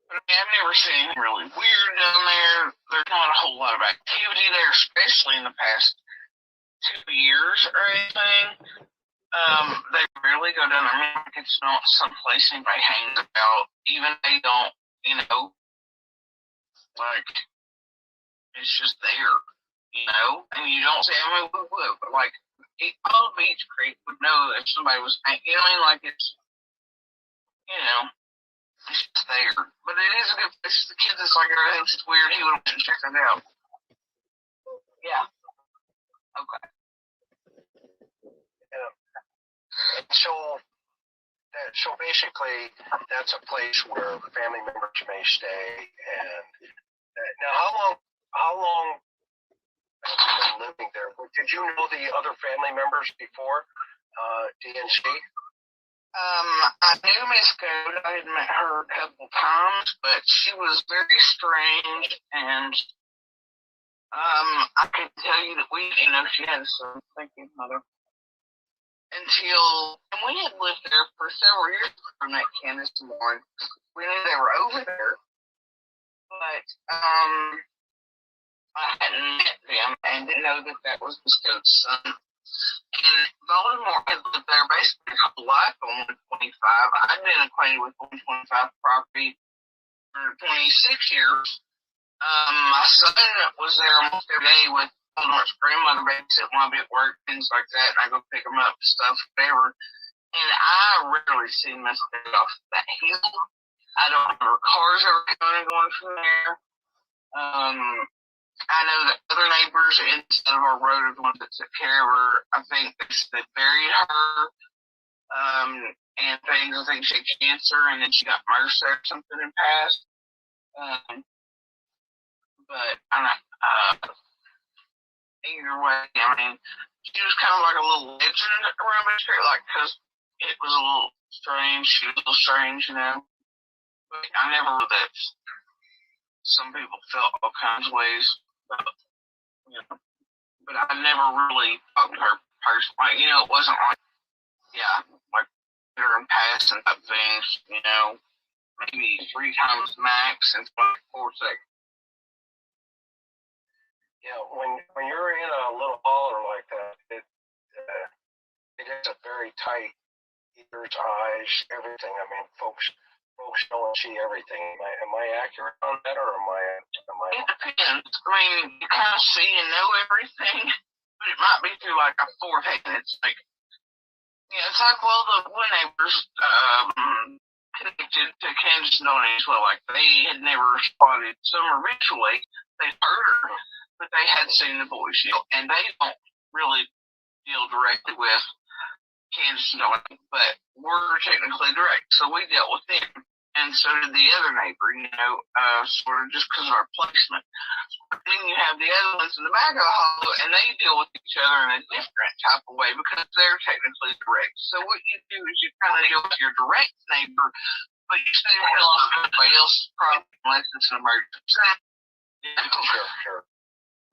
I mean, I've never seen anything really weird down there. There's not a whole lot of activity there, especially in the past 2 years or anything. They rarely go down there. I mean, it's not someplace anybody hangs about. Even they don't, like, it's just there, And you don't say, I mean, but like, all Beach Creek would know if somebody was hanging, like it's, it's just there. But it is a good place. The kids, it's like everything's just weird. He would have checked it out. Yeah. Okay. Yeah. So basically, that's a place where family members may stay. And now, how long have you been living there? Did you know the other family members before DNC? I knew Miss Gold. I had met her a couple times, but she was very strange, and I could tell you that we didn't know she had a son. Thank you, Mother. And we had lived there for several years before I met Candace and Lauren. We knew they were over there, but I hadn't met them and didn't know that was Miss Gold's son. And Baltimore had lived there basically her whole life on 125. I'd been acquainted with 125 property for 26 years. My son was there almost every day with Baltimore's grandmother babysitting while I'd be at work, things like that, and I go pick them up and stuff, whatever. And I rarely see Miss Gold off that hill. I don't remember cars ever coming and going from there. I know that other neighbors instead of our road are the ones that took care of her. I think they buried her and things. I think she had cancer and then she got MRSA or something and passed. But either way, I mean, she was kind of like a little legend around the street, like, because it was a little strange. She was a little strange, But I never knew that some people felt all kinds of ways. But I never really talked to her personally. It wasn't like, like her and passing type things, maybe 3 times max in 24 seconds. Yeah, when you're in a little holler like that, it is a very tight ears, eyes, everything. I mean, folks don't see everything. Am I accurate on that, or am I? It depends. I mean, you kind of see and know everything, but it might be through like a forehead. It's like, it's like, well, the one neighbors connected to Candace and Donnie as well. Like, they had never spotted Summer visually. They heard her, but they had seen the boys, and they don't really deal directly with Candace and Donnie, but we're technically direct, so we dealt with them. And so did the other neighbor, sort of just because of our placement. Then you have the other ones in the back of the hollow, and they deal with each other in a different type of way because they're technically direct. So what you do is you kind of deal with your direct neighbor, but you stay the hell off everybody else's problem unless it's an emergency. Sure.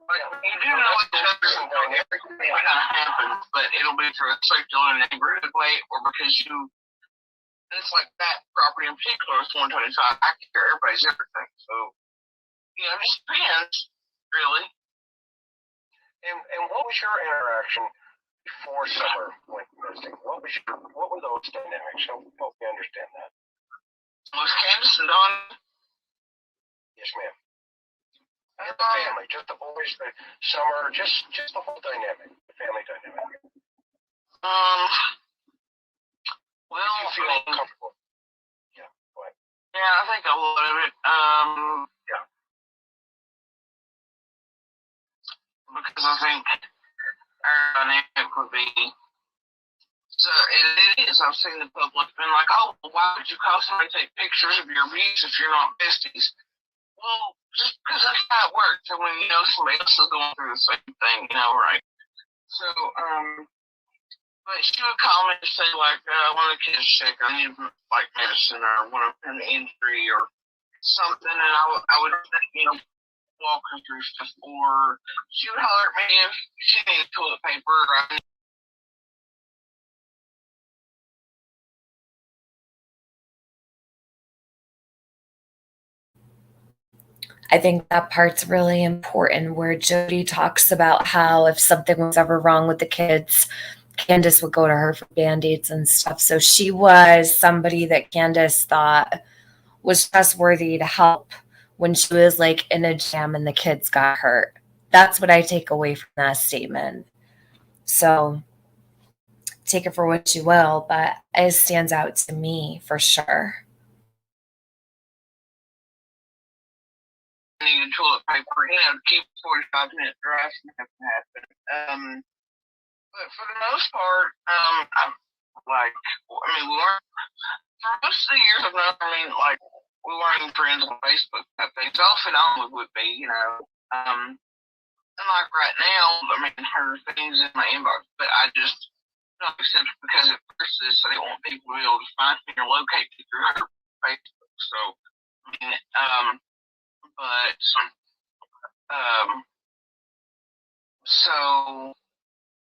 You do know each other and everything kind of happens, but it'll be through a circular neighborhood way or because it's like that property in particular is 125. I can hear everybody's everything. So, it just depends, really. And what was your interaction before Summer went missing? What were those dynamics? Help me understand that. Was Candace and Donnie? Yes, ma'am. And the family, just the boys, the Summer, just the whole dynamic, the family dynamic. Well, you feel comfortable. Yeah, go ahead. Yeah, I think a lot of it. Yeah. Because I think our dynamic would be. So it is. I've seen the public been like, "Oh, why would you call somebody to take pictures of your abuse if you're not besties?" Well, just because that's how it works. And when somebody else is going through the same thing, right? So, but she would call me and say, like, one of the kids is sick, I need, like, medicine, or one of an injury, or something, and I would, walk her through stuff, or she would holler at me if she needed toilet paper, or I think that part's really important where Jody talks about how if something was ever wrong with the kids, Candace would go to her for band-aids and stuff. So she was somebody that Candace thought was trustworthy to help when she was like in a jam and the kids got hurt. That's what I take away from that statement. So take it for what you will, but it stands out to me for sure. needed toilet paper, keep 45-minute drive from having to happen. But for the most part, I'm like, we weren't, for most of the years I've known, like, we weren't even friends on Facebook type things. Off and on we would be, and like right now, her things in my inbox, but I just don't accept it because at first so they want people to be able to find me or locate me through her Facebook. So, so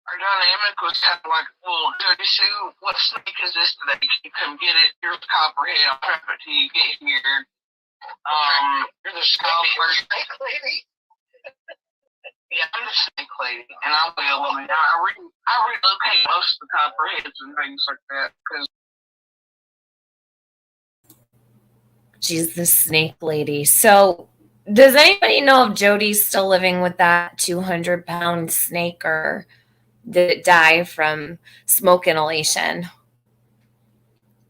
our dynamic was kind of like, well, Jody Sue, what snake is this today? Can you come get it? Here's a copperhead. I'll trap it till you get here. You're the snake lady. Yeah, I'm the snake lady, and I will. I relocate most of the copperheads and things like that because she's the snake lady. So, does anybody know if Jody's still living with that 200-pound snake, or did it die from smoke inhalation?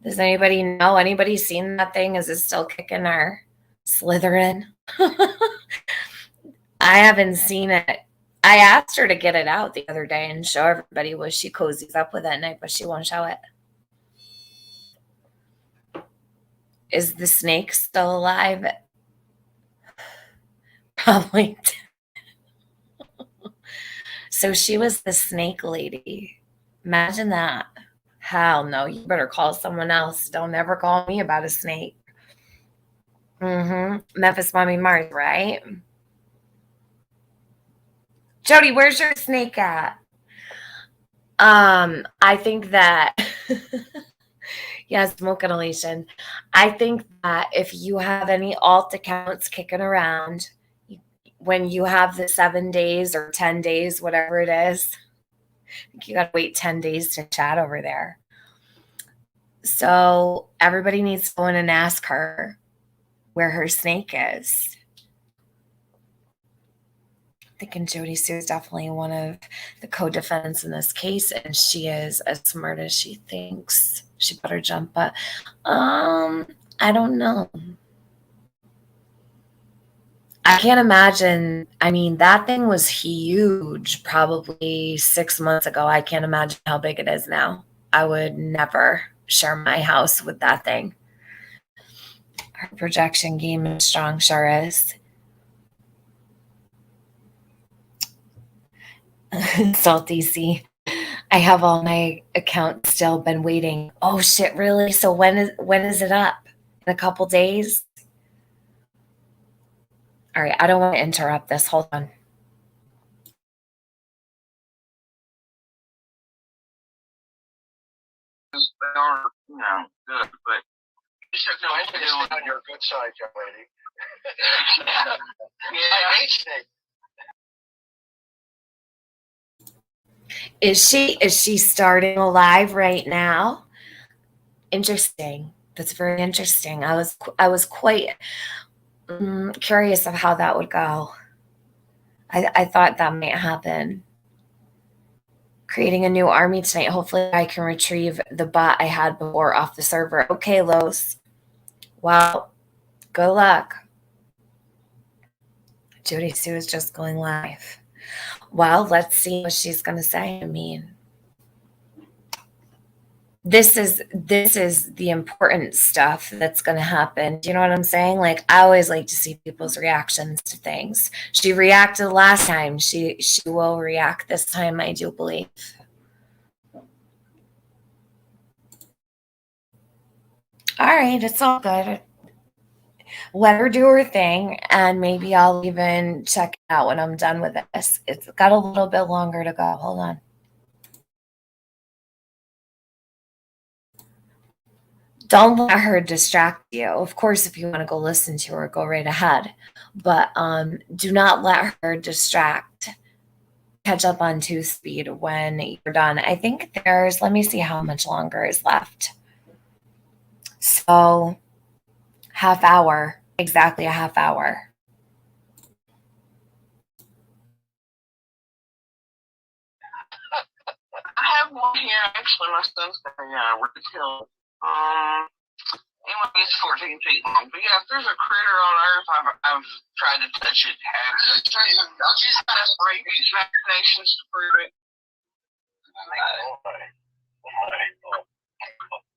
Does anybody know? Anybody seen that thing? Is it still kicking or slithering? I haven't seen it. I asked her to get it out the other day and show everybody what she cozies up with at night, but she won't show it. Is the snake still alive? Probably. So she was the snake lady. Imagine that. Hell no, you better call someone else. Don't ever call me about a snake. Memphis Mommy Mars, right? Jody, where's your snake at? I think that yeah, smoke inhalation. I think that if you have any alt accounts kicking around, when you have the 7 days or 10 days, whatever it is, you got to wait 10 days to chat over there. So everybody needs to go in and ask her where her snake is. I'm thinking Jody Sue is definitely one of the co-defendants in this case, and she is as smart as she thinks. She better jump, but I don't know. I can't imagine. That thing was huge probably 6 months ago. I can't imagine how big it is now. I would never share my house with that thing. Her projection game is strong, sure is. Salty C. I have all my accounts still been waiting. Oh shit, really? So when is it up? In a couple days? All right, I don't want to interrupt this. Hold on. they are, good, but you should know I'm on your good side, young lady. yeah. I hate snakes. Is she starting a live right now? Interesting. That's very interesting. I was quite curious of how that would go. I thought that might happen. Creating a new army tonight. Hopefully I can retrieve the bot I had before off the server. Okay, Los. Well, good luck. Jody Sue is just going live. Well, let's see what she's going to say. this is the important stuff that's going to happen. Do you know what I'm saying? Like, I always like to see people's reactions to things. She reacted last time. She will react this time, I do believe. All right, it's all good. Let her do her thing, and maybe I'll even check it out when I'm done with this. It's got a little bit longer to go. Hold on. Don't let her distract you. Of course, if you want to go listen to her, go right ahead. But do not let her distract. Catch up on 2-speed when you're done. I think let me see how much longer is left. So, half hour, exactly a half hour. I have one here. Actually, my son's got a retail. Anyway, it's 14 feet long. But yeah, if there's a critter on Earth, I've tried to touch it. I've just got to break these vaccinations to prove it.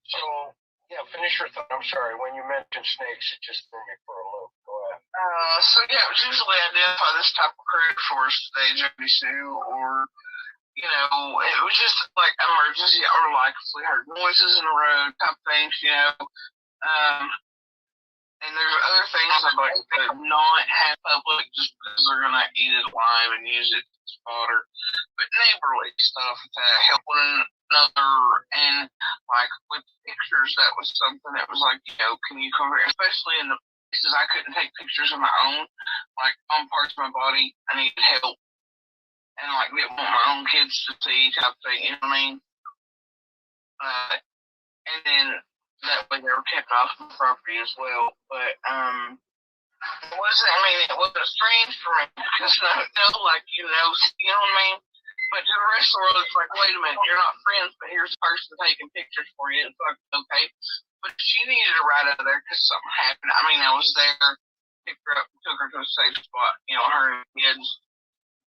So, yeah, finish your thought. I'm sorry. When you mentioned snakes, it just threw me for a loop. Go ahead. So yeah, it was usually identify this type of critter for us today, Jody Sue, or it was just like emergency, or like if we heard noises in the road, type things, and there's other things I'd like to not have public just because they're gonna eat it live and use it as fodder, but neighborly stuff that help one another, and like with pictures, that was something that was like, can you come here, especially in the places I couldn't take pictures of my own, like on parts of my body, I needed help. And like didn't want my own kids to see type thing, you know what I mean? And then that way they were kept off the property as well. But it wasn't strange for me because like you know what I mean? But to the rest of the world, it's like, wait a minute, you're not friends, but here's a person taking pictures for you. It's like, okay. But she needed a ride out of there because something happened. I mean, I was there, picked her up, took her to a safe spot, her and kids.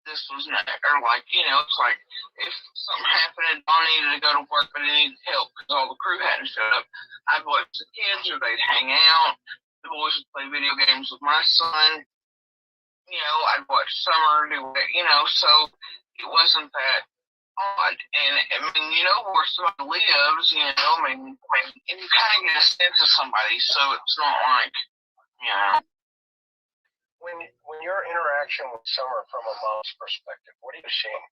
This was not, or like, it's like if something happened and Don needed to go to work but he needed help because all the crew hadn't showed up, I'd watch the kids or they'd hang out. The boys would play video games with my son. I'd watch Summer do it, so it wasn't that odd. And I mean, where somebody lives, and you kind of get a sense of somebody, so it's not like, When your interaction with Summer from a mom's perspective, what are you seeing?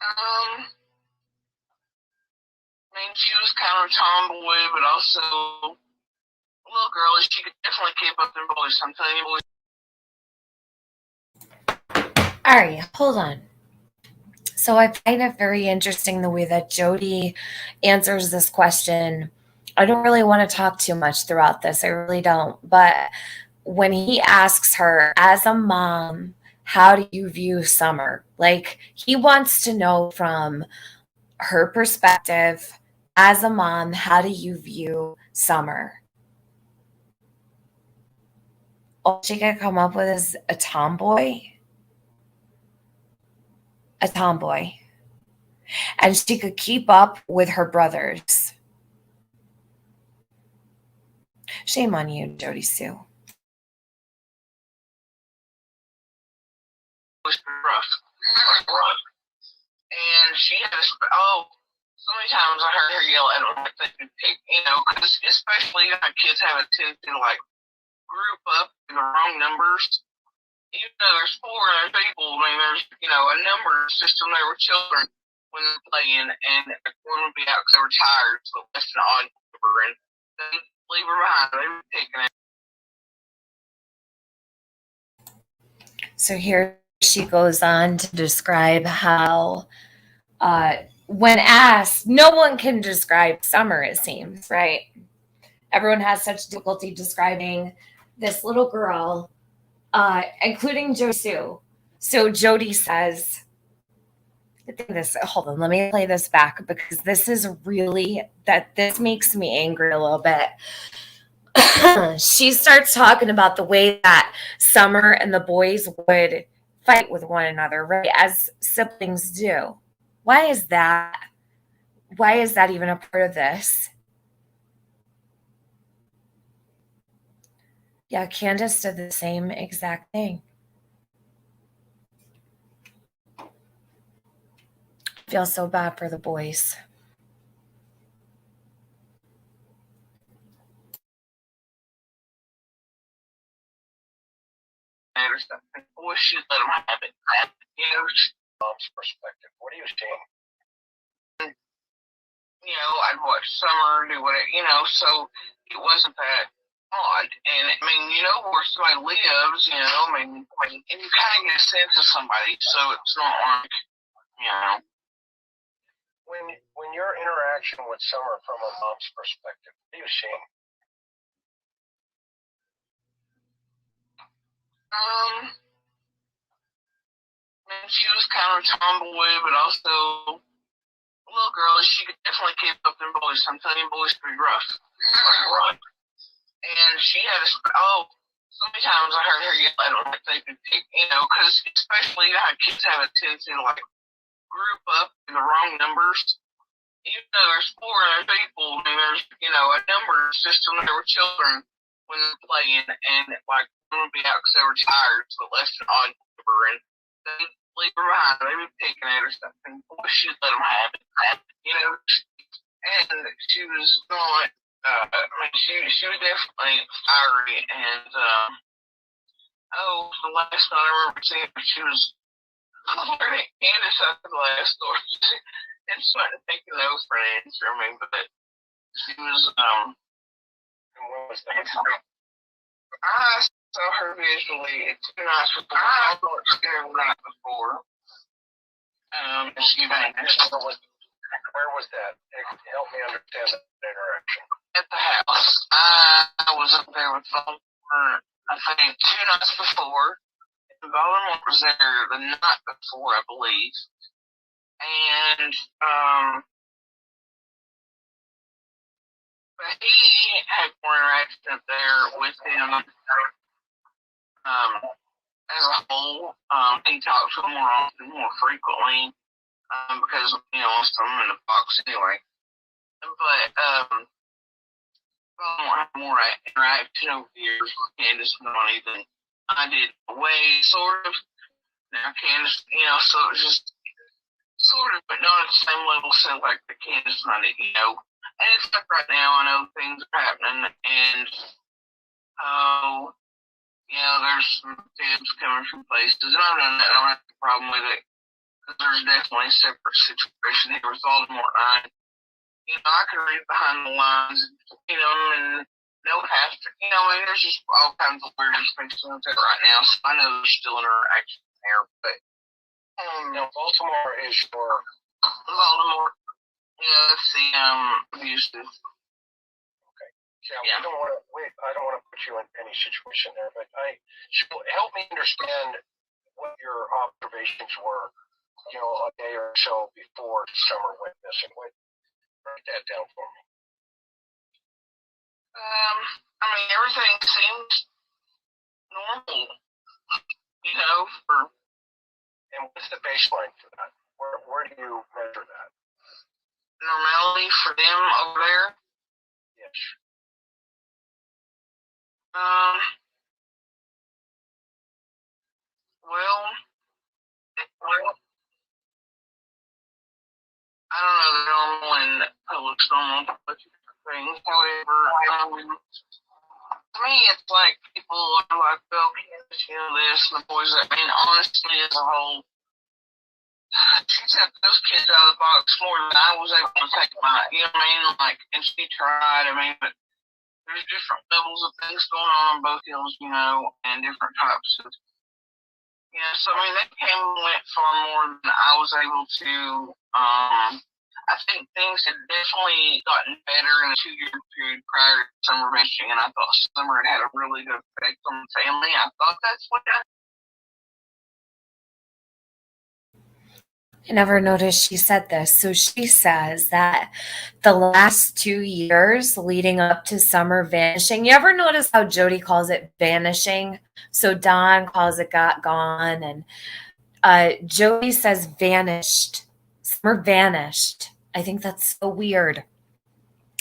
I mean, she was kind of a tomboy, but also a little girl. She could definitely keep up them boys. I'm telling you, boys. All right, hold on. So I find it very interesting the way that Jody answers this question. I don't really want to talk too much throughout this. I really don't. But when he asks her, as a mom, how do you view Summer? Like, he wants to know from her perspective, as a mom, how do you view Summer? All she could come up with is a tomboy. A tomboy. And she could keep up with her brothers. Shame on you, Jody Sue. It was rough. And she had so many times I heard her yell at them like they could pick, because especially kids have a tendency to like group up in the wrong numbers. Even though there's 400 people, I mean, there's, a number system. There were children when they're playing, and one would be out because they were tired, so it left an odd number, and they leave her behind. They were taking it. So here she goes on to describe how, when asked, no one can describe Summer, it seems, right? Everyone has such difficulty describing this little girl, including Jody Sue. So Jody says, hold on, let me play this back because this makes me angry a little bit. She starts talking about the way that Summer and the boys would fight with one another, right? As siblings do. Why is that? Why is that even a part of this? Yeah, Candace did the same exact thing. I feel so bad for the boys. Boy, she let them have it. You know, Mom's perspective. What are you seeing? you know, I'd watch Summer do whatever, you know, so it wasn't that odd. And I mean, you know where somebody lives, you know, I mean, and you kind of get a sense of somebody, so it's not like, you know. When your interaction with Summer from a mom's perspective, what are you seeing? And she was kind of a tomboy, but also a little girl. She could definitely keep up them boys. I'm telling you, boys can be rough. And she had a, so many times I heard her yell at them like they could pick, you know, because especially how kids have a tendency to like group up in the wrong numbers. Even though there's 400 people, and there's, you know, a number system, there were children when they're playing, and like, I'm going to be out because they were tired, so less than odd number, and they leave her behind, they be picking at her stuff, and boy, she'd let them have it, you know, and she was not, I mean, she was definitely fiery, and, the last night I remember seeing her, she was learning Candace out the last door. And started thinking those friends for me, but she was, and when was that? I saw her visually 2 nights before. I thought she was the night before. She vanished. Where was that? Help me understand that interaction. At the house. I was up there with Voldemort, I think, 2 nights before. And Voldemort was there the night before, I believe. And, but he had more interaction up there with him, as a whole. He talked to him more often, more frequently, because, you know, most of them in the box anyway. But, I have more interaction over the years with Candace and Ronnie than I did away, sort of. Now, Candace, you know, so it was just sort of, but not at the same level, so like the Candace and I did, you know. And it's like right now, I know things are happening, and, you know, there's some kids coming from places, and I don't have a problem with it, because there's definitely a separate situation here with Voldemort and I. You know, I can read behind the lines, you know, and no half, you know, and there's just all kinds of weird things going on right now, so I know there's still interaction there, but, now, Baltimore is your... Voldemort, yeah, that's the, abusive. Okay. Yeah. I don't want to put you in any situation there, but help me understand what your observations were, you know, a day or so before Summer went missing. Write that down for me. I mean, everything seems normal, you know, And what's the baseline for that? Where do you measure that? Normality for them over there? Yes. Well, I don't know, the normal and public's normal, but different things. However, to me, it's like people are like, well, Candace, you know, this, and the boys, I mean, honestly, as a whole, she took those kids out of the box more than I was able to take them out, you know what I mean? Like, and she tried, I mean, but there's different levels of things going on both hills, you know, and different types of, yeah, so I mean, that came and went far more than I was able to, I think things had definitely gotten better in a 2-year period prior to summer fishing, and I thought summer had a really good effect on the family. I thought that's what I never noticed she said this. So she says that the last 2 years leading up to summer vanishing, you ever notice how Jody calls it vanishing? So Dawn calls it got gone, and Jody says vanished Summer vanished. I think that's so weird.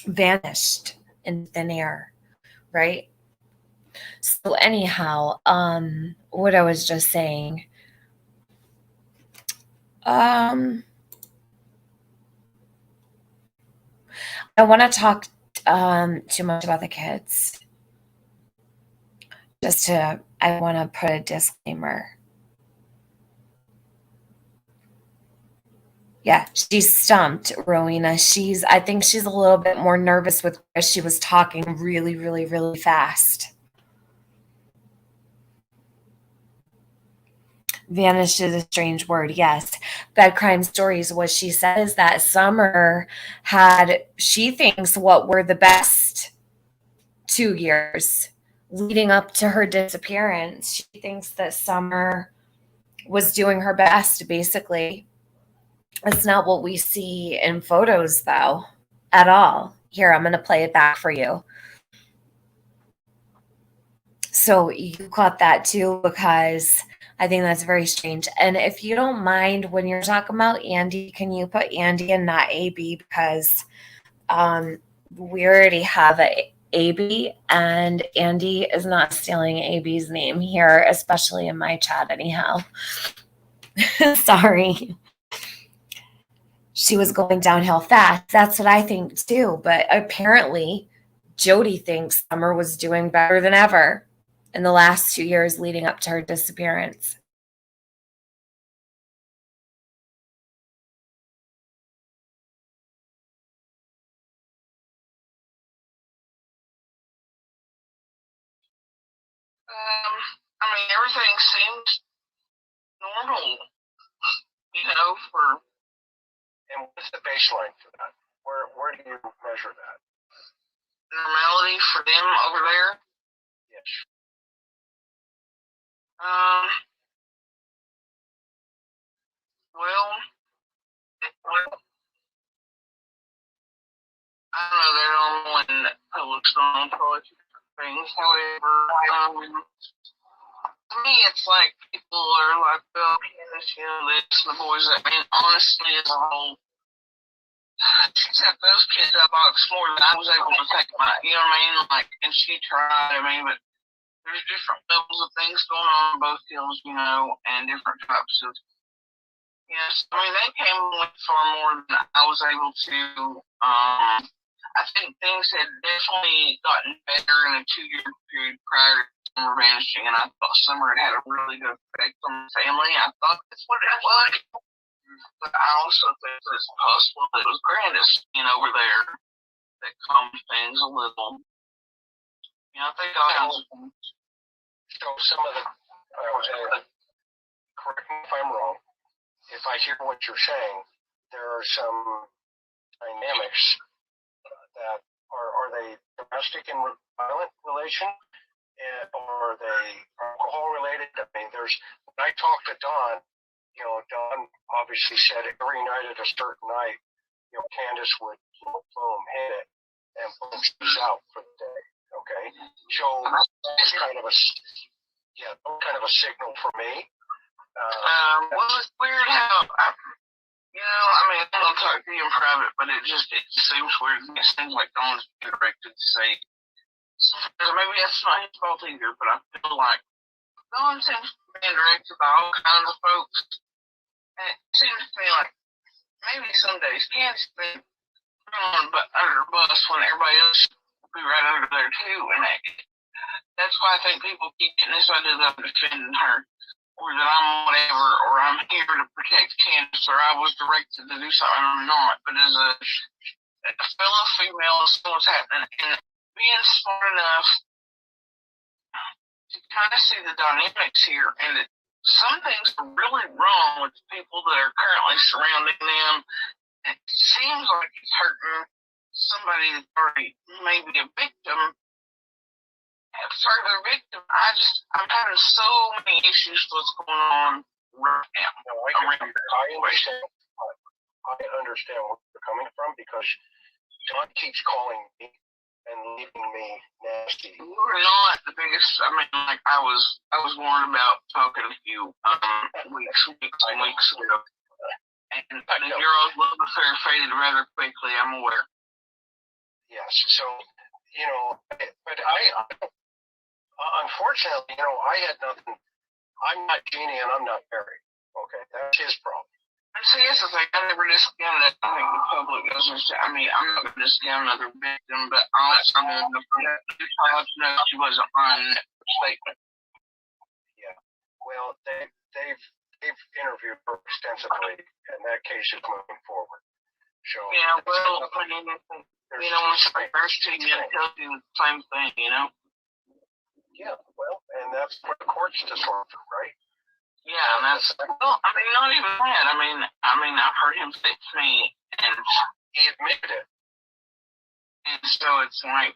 Vanished in thin air, right? So anyhow, what I was just saying, I want to talk too much about the kids. I want to put a disclaimer. Yeah, she's stumped, Rowena. I think she's a little bit more nervous with Chris. She was talking really, really, really fast. Vanished is a strange word, yes. Bad crime stories. What she said is that Summer she thinks, what were the best 2 years leading up to her disappearance. She thinks that Summer was doing her best, basically. It's not what we see in photos, though, at all. Here, I'm going to play it back for you. So you caught that too, because I think that's very strange. And if you don't mind, when you're talking about Andy, can you put Andy and not AB? Because we already have AB, and Andy is not stealing AB's name here, especially in my chat anyhow. Sorry. She was going downhill fast. That's what I think too. But apparently, Jody thinks Summer was doing better than ever in the last 2 years leading up to her disappearance. I mean, everything seems normal, And what's the baseline for that? Where do you measure that? normality for them over there. Yes. Well, I don't know, they're the only one that publics on poetry things. However, to me, it's like people are like, well, this, this, and the boys. I mean, honestly, as a whole, she set those kids up box more than I was able to take my, you know what I mean? Like, and she tried, but there's different levels of things going on both hills, and different types of, yes. I mean, they came with far more than I was able to, I think things had definitely gotten better in a 2-year period prior to Summer vanishing, and I thought Summer had a really good effect on the family. I thought that's what it was. But I also think that it's possible that it was Grandis, over there that calmed things a little. I think So some of the, correct me if I'm wrong, if I hear what you're saying, there are some dynamics that are they domestic and violent relation, or are they alcohol related? I mean, when I talked to Don, Don obviously said every night at a certain night, Candace would, boom, hit it, and boom, she's out for the day. Okay, so it's kind of a signal for me. Well, it's weird how I don't want to talk to you in private, but it just seems weird. It seems like Dawn's being directed to say, maybe that's not his fault either, but I feel like Dawn seems to be being directed by all kinds of folks. And it seems to me like maybe some days Candace been thrown under a bus when everybody else will be right under there too. And that's why I think people keep getting this idea that I'm defending her, or that I'm whatever, or I'm here to protect Candace, or I was directed to do something. I'm not. But as a fellow female, this is what's happening. And being smart enough to kind of see the dynamics here, and that some things are really wrong with the people that are currently surrounding them. It seems like it's hurting somebody that's already maybe a victim. Further victim, I'm having so many issues with what's going on right now. I understand where you're coming from, because John keeps calling me and leaving me nasty. You were not the biggest. I was warned about talking to you weeks ago. And the Euros love affair faded rather quickly, I'm aware. Yes, so, but unfortunately, I had nothing. I'm not Jeannie and I'm not Mary. Okay, that's his problem. And see, that's the thing. I never discounted it. I think the public doesn't. I mean, I'm not going to discount another victim, but also to know she wasn't on that statement. Yeah. Well, they've interviewed her extensively, and that case is moving forward. So yeah. Well, I mean, when somebody hurts you, it tells you the same thing, Yeah. Well, and that's what the courts to sort through, right? Yeah, and that's not even that. I mean, I've heard him say to me, and he admitted it. And so it's like,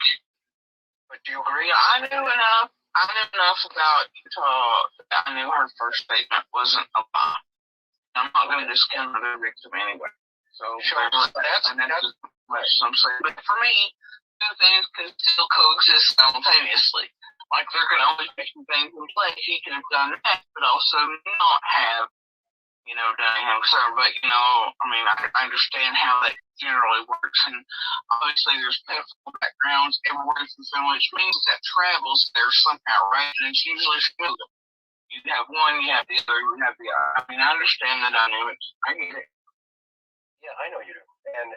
but do you agree? Yeah, I knew enough about Utah that I knew her first statement wasn't a lie. I'm not going to discount another victim anyway. So sure, that's much some say. But for me, two things can still coexist simultaneously. Like, there can always be some things in place. He could have done that, but also not have, done him so. But, I understand how that generally works. And obviously, there's pedophile backgrounds everywhere in the film, which means that travels there somehow, right? And it's usually smooth. You have one, you have the other, you have the other. I mean, I understand the dynamics. I get it. Yeah, I know you do. And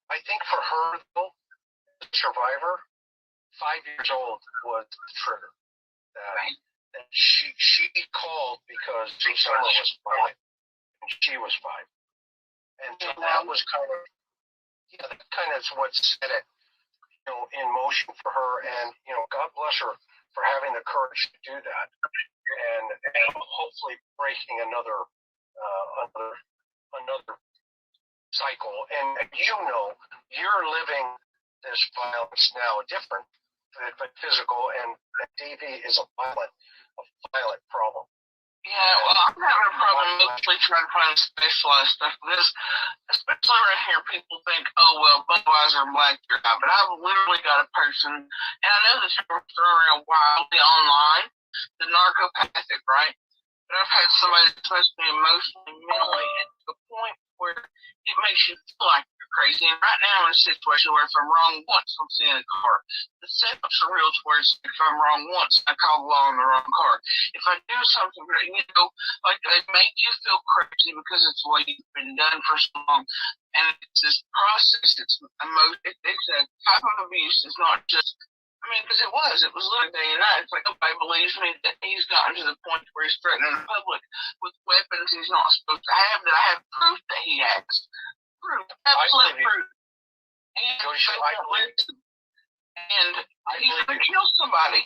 I think for her, though, the survivor, 5 years old was the trigger. That she called because Susanna was 5 and she was 5, and so that was kind of what set it, in motion for her. And God bless her for having the courage to do that, and hopefully breaking another cycle. And you're living this violence now, different but physical, and DV is a violent problem. Yeah, well, I'm having a problem mostly trying to find specialized stuff for this, especially right here. People think, oh, well, Budweiser and Black Beer guy, but I've literally got a person, and I know this is thrown around wildly online, the narcopathic, right? But I've had somebody that touched me emotionally, mentally, and to the point where it makes you feel like you're crazy. And right now I'm in a situation where if I'm wrong once, I'm seeing a car. The setups are real to where if I'm wrong once, I call the law on the wrong car. If I do something, like they make you feel crazy because it's the way you've been done for so long. And it's this process, it's a type of abuse. It's not just, because it was literally day and night. It's like nobody believes me that he's gotten to the point where he's threatening the public with weapons he's not supposed to have, that I have proof that he has. Proof, absolute proof. And he's going to kill somebody.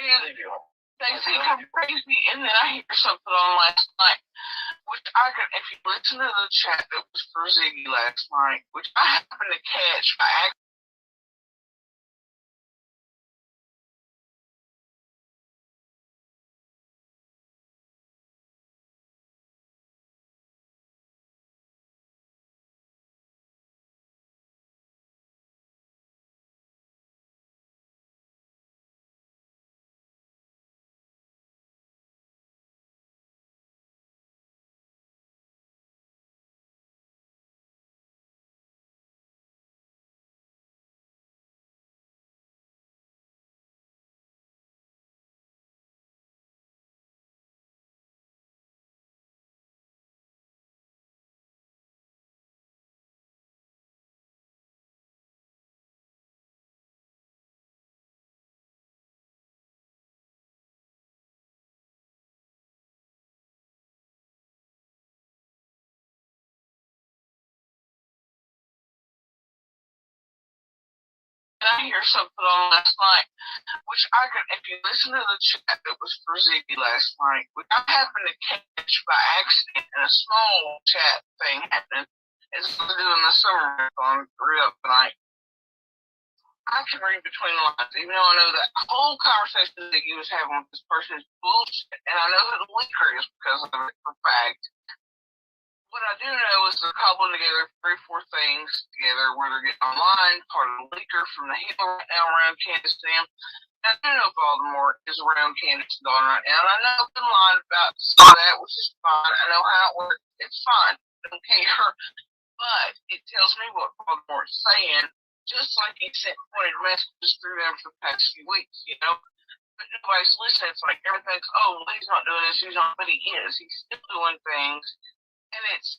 And they think I'm crazy. And then I hear something on last night, which if you listen to the chat that was for Ziggy last night, which I happened to catch by accident. And I hear something on last night, which if you listen to the chat that was for Ziggy last night, which I happened to catch by accident in a small chat thing happening as I was doing the summer marathon up tonight. I can read between the lines, even though I know that whole conversation that he was having with this person is bullshit, and I know who the leaker is because of it for fact. What I do know is they're cobbling together 3 or 4 things together where they're getting online, part of the leaker from the Hill right now around Candace Dam. I do know Baltimore is around Candace Dawn right now, and I know Bin Laden about some of that, which is fine. I know how it works. It's fine. I don't care. But it tells me what Baltimore's saying, just like he sent pointed messages through them for the past few weeks, But nobody's listening. It's like everything's, oh, well, he's not doing this, he's not, but he is. He's still doing things, and it's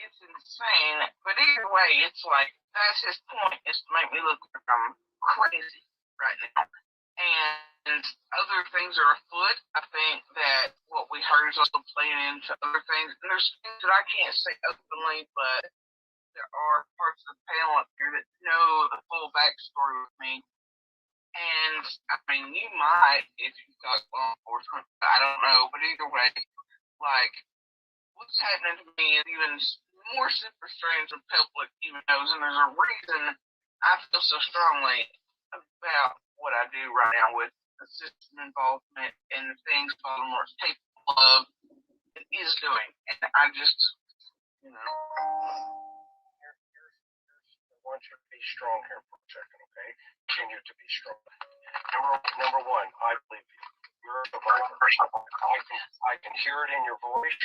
insane. But either way, it's like, that's his point, is to make me look like I'm crazy right now. And other things are afoot. I think that what we heard is also playing into other things. And there's things that I can't say openly, but there are parts of the panel up here that know the full backstory with me. And, I mean, you might, if you've got law enforcement, I don't know. But either way, like, what's happening to me is even more super strange than public even knows. And there's a reason I feel so strongly about what I do right now with the system involvement and the things Baltimore's capable of and is doing. And I just, I want you to be strong here for a second, okay? Continue to be strong. Number one, I believe you. You're a survivor. I can hear it in your voice.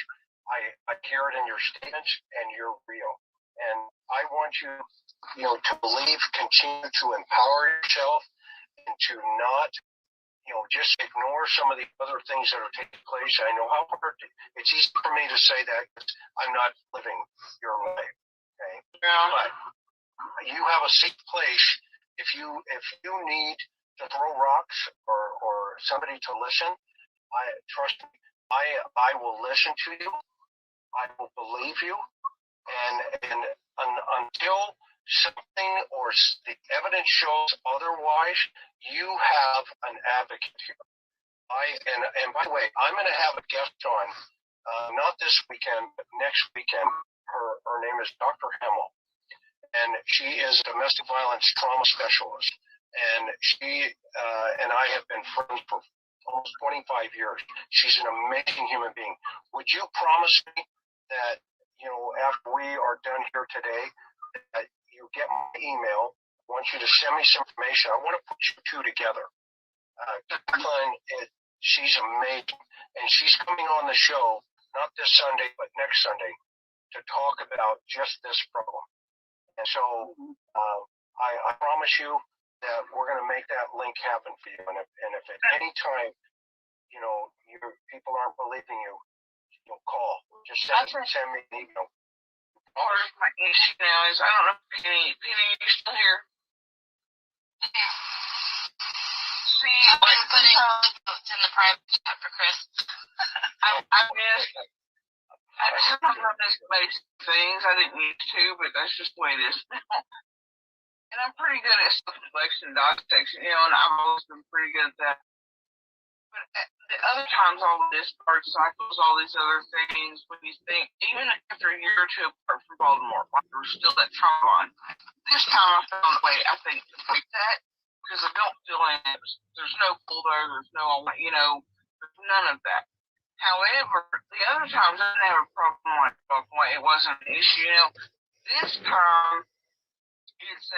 I hear it in your statements, and you're real. And I want you, to believe, continue to empower yourself, and to not, just ignore some of the other things that are taking place. I know how hard it's easy for me to say that because I'm not living your life. Okay, but you have a safe place. If you need to throw rocks or somebody to listen, trust me, I will listen to you. I will believe you, and until something or the evidence shows otherwise, you have an advocate here. And by the way, I'm going to have a guest on, not this weekend, but next weekend. Her name is Dr. Hemmel, and she is a domestic violence trauma specialist. And she and I have been friends for almost 25 years. She's an amazing human being. Would you promise me that, after we are done here today, that you get my email? I want you to send me some information. I want to put you two together. Kathleen, she's amazing. And she's coming on the show, not this Sunday, but next Sunday, to talk about just this problem. And so I promise you that we're going to make that link happen for you. And if at any time, your people aren't believing you, you'll call. Just send me an email. Part of my issue now is, I don't know if Penny, are you still here? See, I've been putting notes in the private chat for Chris. sometimes I miss basic things. I didn't need to, but that's just the way it is now. And I'm pretty good at self-reflection, dog protection, and I've always been pretty good at that. But the other times, all of this art cycles, all these other things, when you think, even after a year or two apart from Baltimore, like there's still that trauma on. This time I found a way, I think, to break that, because I don't feel any, there's no pull there, there's no, there's none of that. However, the other times I didn't have a problem like Baltimore, it wasn't an issue, This time, it's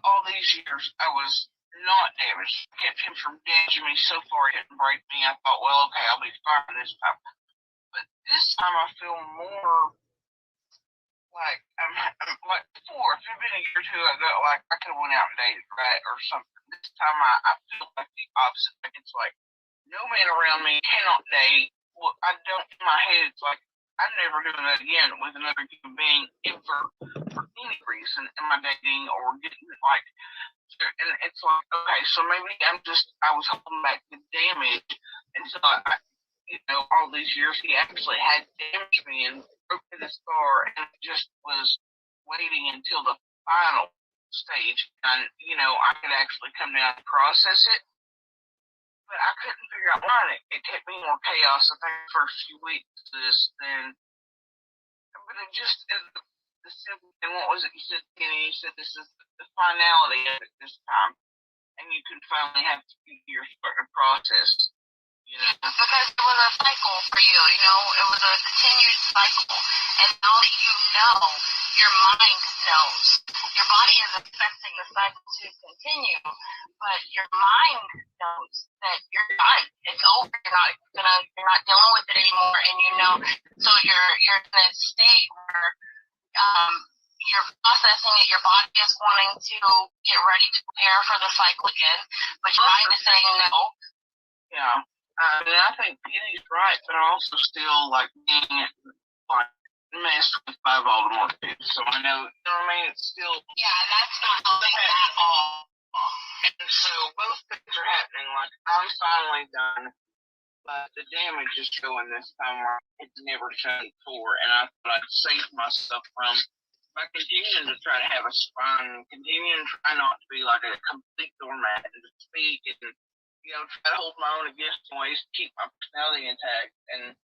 all these years I was not damaged. Kept him from damaging me so far it didn't break me. I thought, well, okay, I'll be fine this time. But this time I feel more like I'm like before. If it had been a year or two ago, like I could have went out and dated, right, or something. This time I feel like the opposite. It's like no man around me cannot date. Well, I don't, in my head, it's like I'm never doing that again with another human being ever for any reason. Am I dating or getting like? And it's like, okay, so maybe I was holding back the damage until all these years he actually had damaged me and broken the scar, and just was waiting until the final stage, and I could actually come down and process it. But I couldn't figure out why. It kept me more chaos, I think, the first few weeks of this but it just is the simple, and what was it you said, Kenny? You said this is the finality of it this time, and you can finally have your starting process. Because it was a cycle for you, it was a continued cycle, and now that you know your mind knows. Your body is expecting the cycle to continue, but your mind knows that you're done. It's over. You're not dealing with it anymore, and you know. So you're in a state where you're processing it. Your body is wanting to get ready to prepare for the cycle again, but your mind is saying no. Yeah. I mean, I think Penny's right, but I also still like being like messed with by Voldemort too. So I know, you know what I mean? It's still. Yeah, that's not helping at all. And so both things are happening. Like, I'm finally done, but the damage is showing this time where it's never shown before, and I thought I'd save myself from by continuing to try to have a spine, continuing to try not to be like a complete doormat and to speak and, you know, try to hold my own against ways to keep my personality intact. And,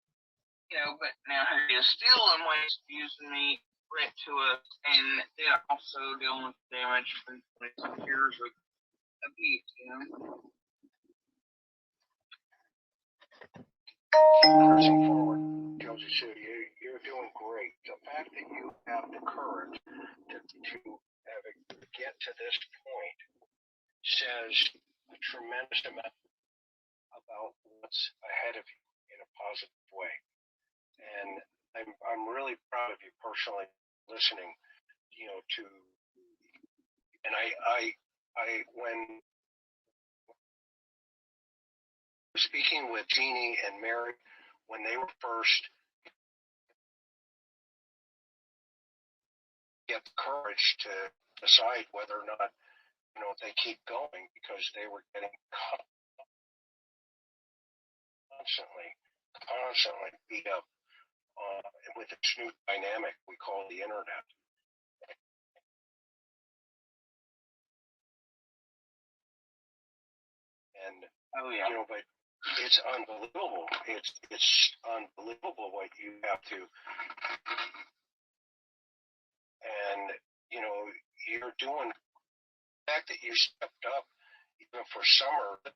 you know, but now he is still in ways using me threat to us, and then also dealing with damage from 20 years of abuse, you know. Pressing forward, Joseph, so you're doing great. The fact that you have the courage to get to this point says a tremendous amount about what's ahead of you in a positive way. And I'm really proud of you personally listening, you know, to, and I when speaking with Jeannie and Mary, when they were first get the courage to decide whether or not, you know, they keep going because they were getting constantly beat up with this new dynamic we call the internet. And you know, but it's unbelievable. It's unbelievable what you have to. And you know, you're doing the fact that you stepped up even for summer. The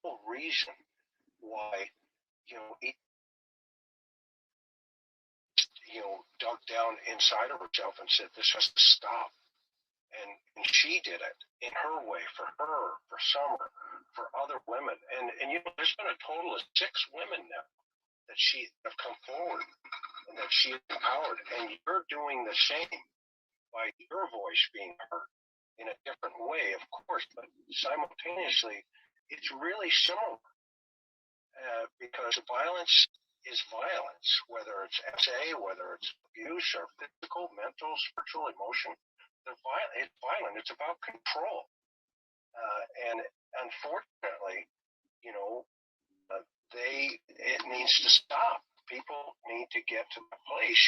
whole reason why, you know, dug down inside of herself and said this has to stop. And she did it in her way, for her, for Summer, for other women. And you know, there's been a total of 6 women now that she have come forward and that she has empowered. And you're doing the same by your voice being heard in a different way, of course, but simultaneously, it's really similar because violence is violence, whether it's SA, whether it's abuse or physical, mental, spiritual, emotion. It's violent. It's about control. And unfortunately, you know, it needs to stop. People need to get to the place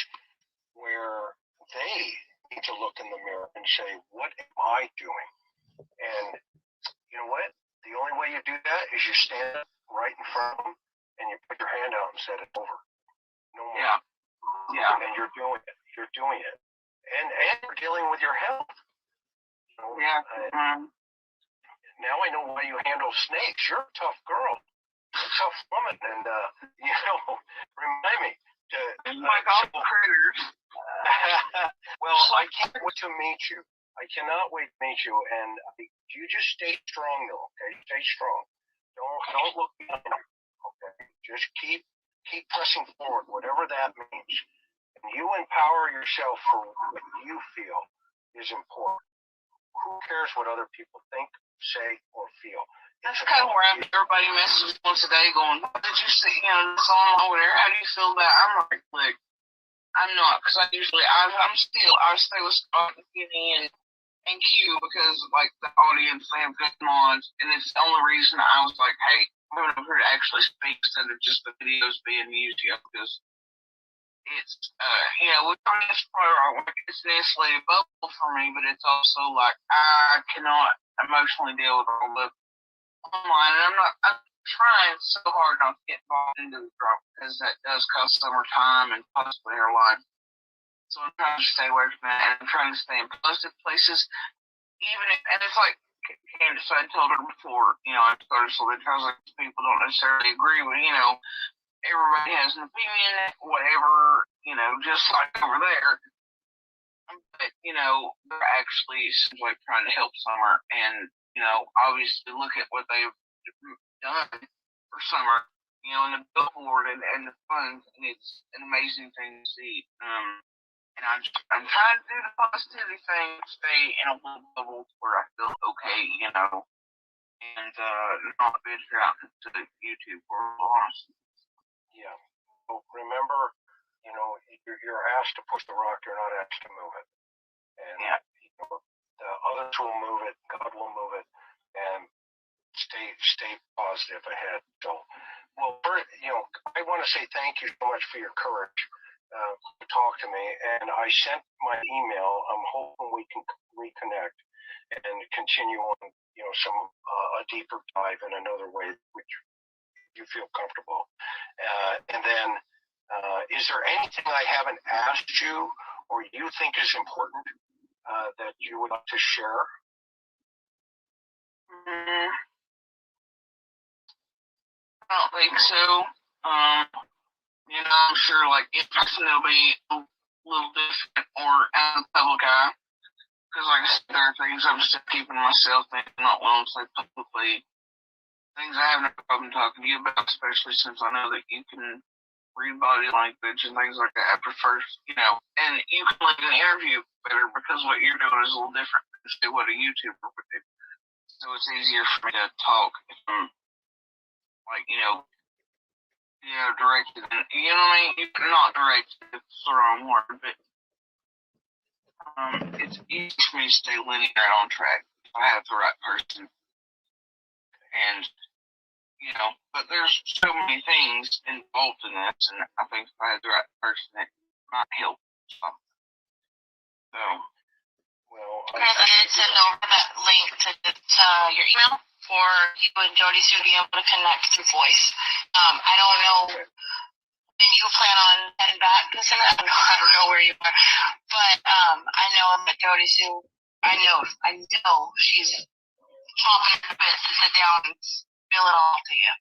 where they need to look in the mirror and say, what am I doing? And you know what? The only way you do that is you stand right in front of them and you put your hand out and say it's over. No more. Yeah. Yeah. And you're doing it. You're doing it. And you're dealing with your health. You know, yeah. Now I know why you handle snakes. You're a tough girl, a tough woman, and you know, remind me to like all the critters. Well, I can't wait to meet you. I cannot wait to meet you, and you just stay strong, though. Okay, stay strong. Don't look behind you. Okay, just keep pressing forward, whatever that means. And you empower yourself for what you feel is important. Who cares what other people think, say, or feel? That's kind of where everybody messages once a day going, what did you see, you know, this song over there? How do you feel about it? I'm like, look, I'm not, because I stay with Scott and Kenny and Q because, like, the audience, they have good minds, and it's the only reason I was like, hey, I'm going over here to actually speak instead of just the videos being used, because it's, we're trying to spiral, like, it's an insulated bubble for me, but it's also, like, I cannot emotionally deal with all the online, and I'm trying so hard not to get involved into the drop, because that does cost Summer time and possibly her life. So I'm trying to stay away from that, and I'm trying to stay in positive places, and it's like Candace, I told her before, you know, I started so that I was like, people don't necessarily agree with, you know, everybody has an opinion, whatever, just like over there. But, they're actually seems like trying to help Summer, and, obviously look at what they've done for Summer, and the billboard and the funds, and it's an amazing thing to see. And I'm trying to do the positivity thing, stay in a little bubble where I feel okay, and not venture out into the YouTube world, honestly. Yeah. Well, remember, you're asked to push the rock, you're not asked to move it. And the others will move it, God will move it, and stay positive ahead. So, well, I want to say thank you so much for your courage to talk to me. And I sent my email. I'm hoping we can reconnect and continue on, a deeper dive in another way, which you feel comfortable. And then, is there anything I haven't asked you or you think is important that you would like to share? I don't think so. I'm sure, in person it'll be a little different or out of the public eye. Because, like I said, there are things I'm still keeping to myself and not willing to say publicly. Things I have no problem talking to you about, especially since I know that you can read body language and things like that. I prefer, and you can lead an interview better because what you're doing is a little different than say what a YouTuber would do. So it's easier for me to talk if I'm directed. And, you know what I mean? Not directed, it's the wrong word, but it's easy for me to stay linear and on track if I have the right person. And, but there's so many things involved in this, and I think if I had the right person, it might help. So, well, I did send over that link to your email for you and Jody to be able to connect through voice. I don't know when you plan on heading back. I don't know where you are, but I know that Jody Sue. I know she's chomping at the bit to sit down and spill it all to you.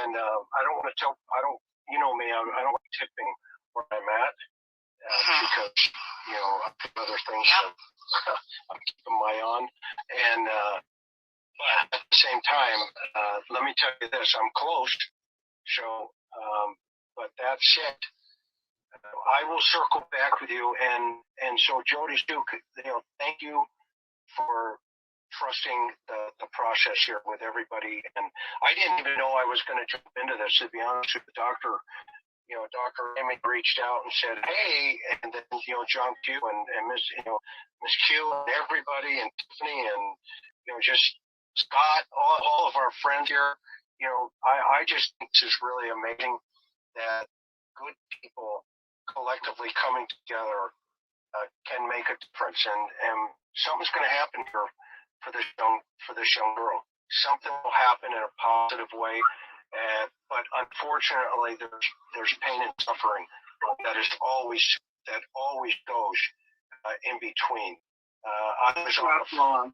And I don't want to tell. I don't. You know me. I don't like tipping where I'm at because I have other things that I'm keeping my on. And but at the same time, let me tell you this: I'm close. So, but that said, I will circle back with you. And so, Jody, thank you for trusting the process here with everybody. And I didn't even know I was going to jump into this, to be honest with the doctor. Dr. Amy reached out and said, hey, and then, John Q and Miss Q and everybody and Tiffany and, just Scott, all of our friends here. I just think this is really amazing that good people collectively coming together can make a difference. And something's going to happen here for this young girl. Something will happen in a positive way. But unfortunately, there's pain and suffering that always goes in between. I was on the phone.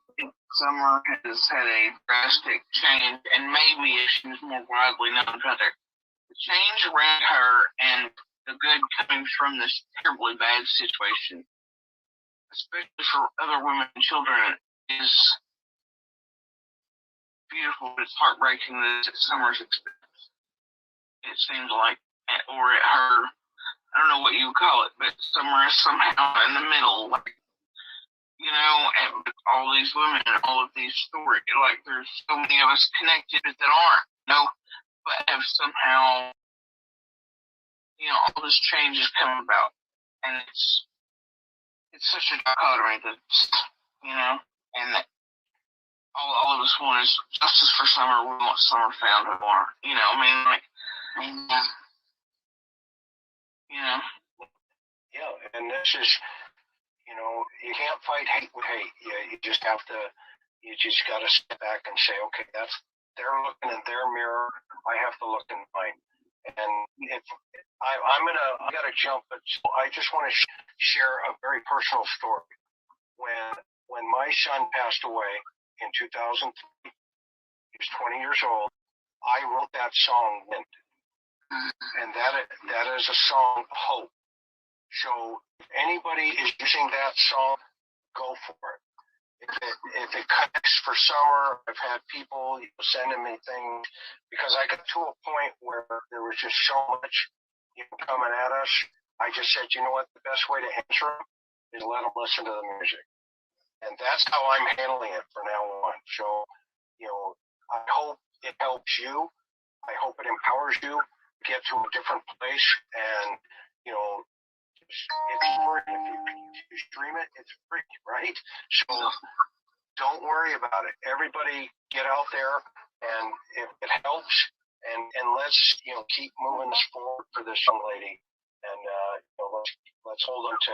Summer has had a drastic change, and maybe if she was more widely known to her, the change around her and the good coming from this terribly bad situation, especially for other women and children, is beautiful, but it's heartbreaking that it's at Summer's expense. It seems like, or at her, I don't know what you would call it, but Summer is somehow in the middle, and all these women and all of these stories, there's so many of us connected that aren't, but have somehow, all this change has come about, and it's such a dichotomy that, and that all of us want is justice for Summer. We want Summer found more. Yeah, and this is, you can't fight hate with hate. You just got to step back and say, okay, they're looking in their mirror. I have to look in mine. And if I got to jump, but I just want to share a very personal story. When my son passed away in 2003, he was 20 years old. I wrote that song, Wind. and that is a song of hope. So if anybody is using that song, go for it. If it connects for summer, I've had people sending me things because I got to a point where there was just so much coming at us. I just said, you know what, the best way to answer them is let them listen to the music. And that's how I'm handling it from now on. So, I hope it helps you. I hope it empowers you to get to a different place. And, it's free. If you stream it, it's free, right? So don't worry about it. Everybody get out there, and if it helps, and let's, keep moving this forward for this young lady. And, let's hold on to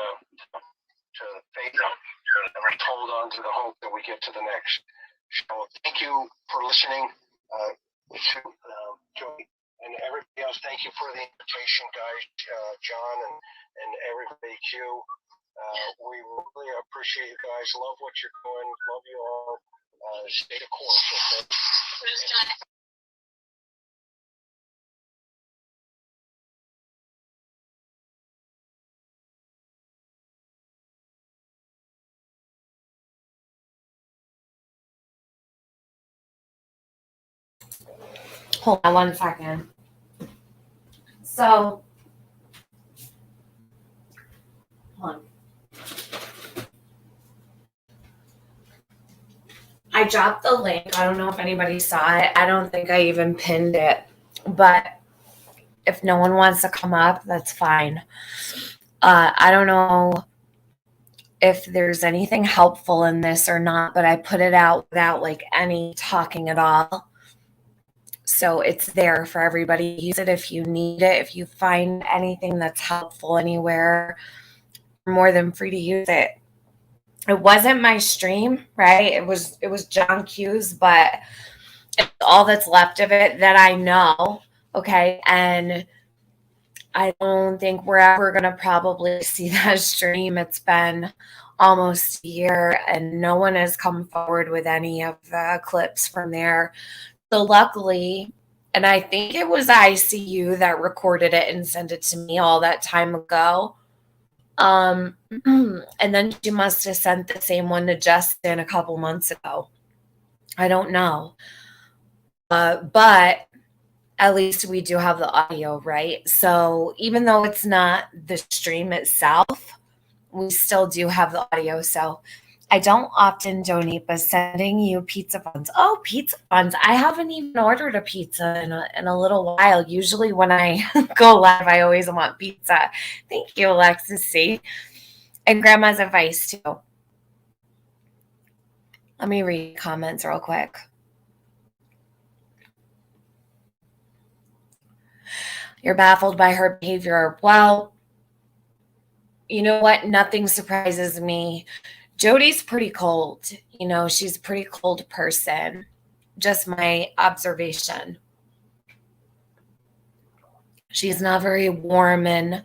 faith, and let's hold on to the hope that we get to the next. So thank you for listening to Jody and everybody else. Thank you for the invitation, guys, John and everybody, Q. We really appreciate you guys. Love what you're doing. Love you all. Stay the course. Okay? Hold on 1 second. So, hold on. I dropped the link. I don't know if anybody saw it. I don't think I even pinned it. But if no one wants to come up, that's fine. I don't know if there's anything helpful in this or not, but I put it out without any talking at all. So it's there for everybody. Use it if you need it. If you find anything that's helpful anywhere, you're more than free to use it. It wasn't my stream, right? It was John Q's, but it's all that's left of it that I know. Okay. And I don't think we're ever going to probably see that stream. It's been almost a year and no one has come forward with any of the clips from there. So luckily, and I think it was ICU that recorded it and sent it to me all that time ago. And then she must have sent the same one to Justin a couple months ago. I don't know. But at least we do have the audio, right? So even though it's not the stream itself, we still do have the audio. So I don't often donate, but sending you pizza funds. Oh, pizza funds. I haven't even ordered a pizza in a little while. Usually when I go live, I always want pizza. Thank you, Alexis C. And Grandma's advice, too. Let me read comments real quick. You're baffled by her behavior. Well, you know what? Nothing surprises me. Jody's pretty cold. She's a pretty cold person. Just my observation. She's not very warm and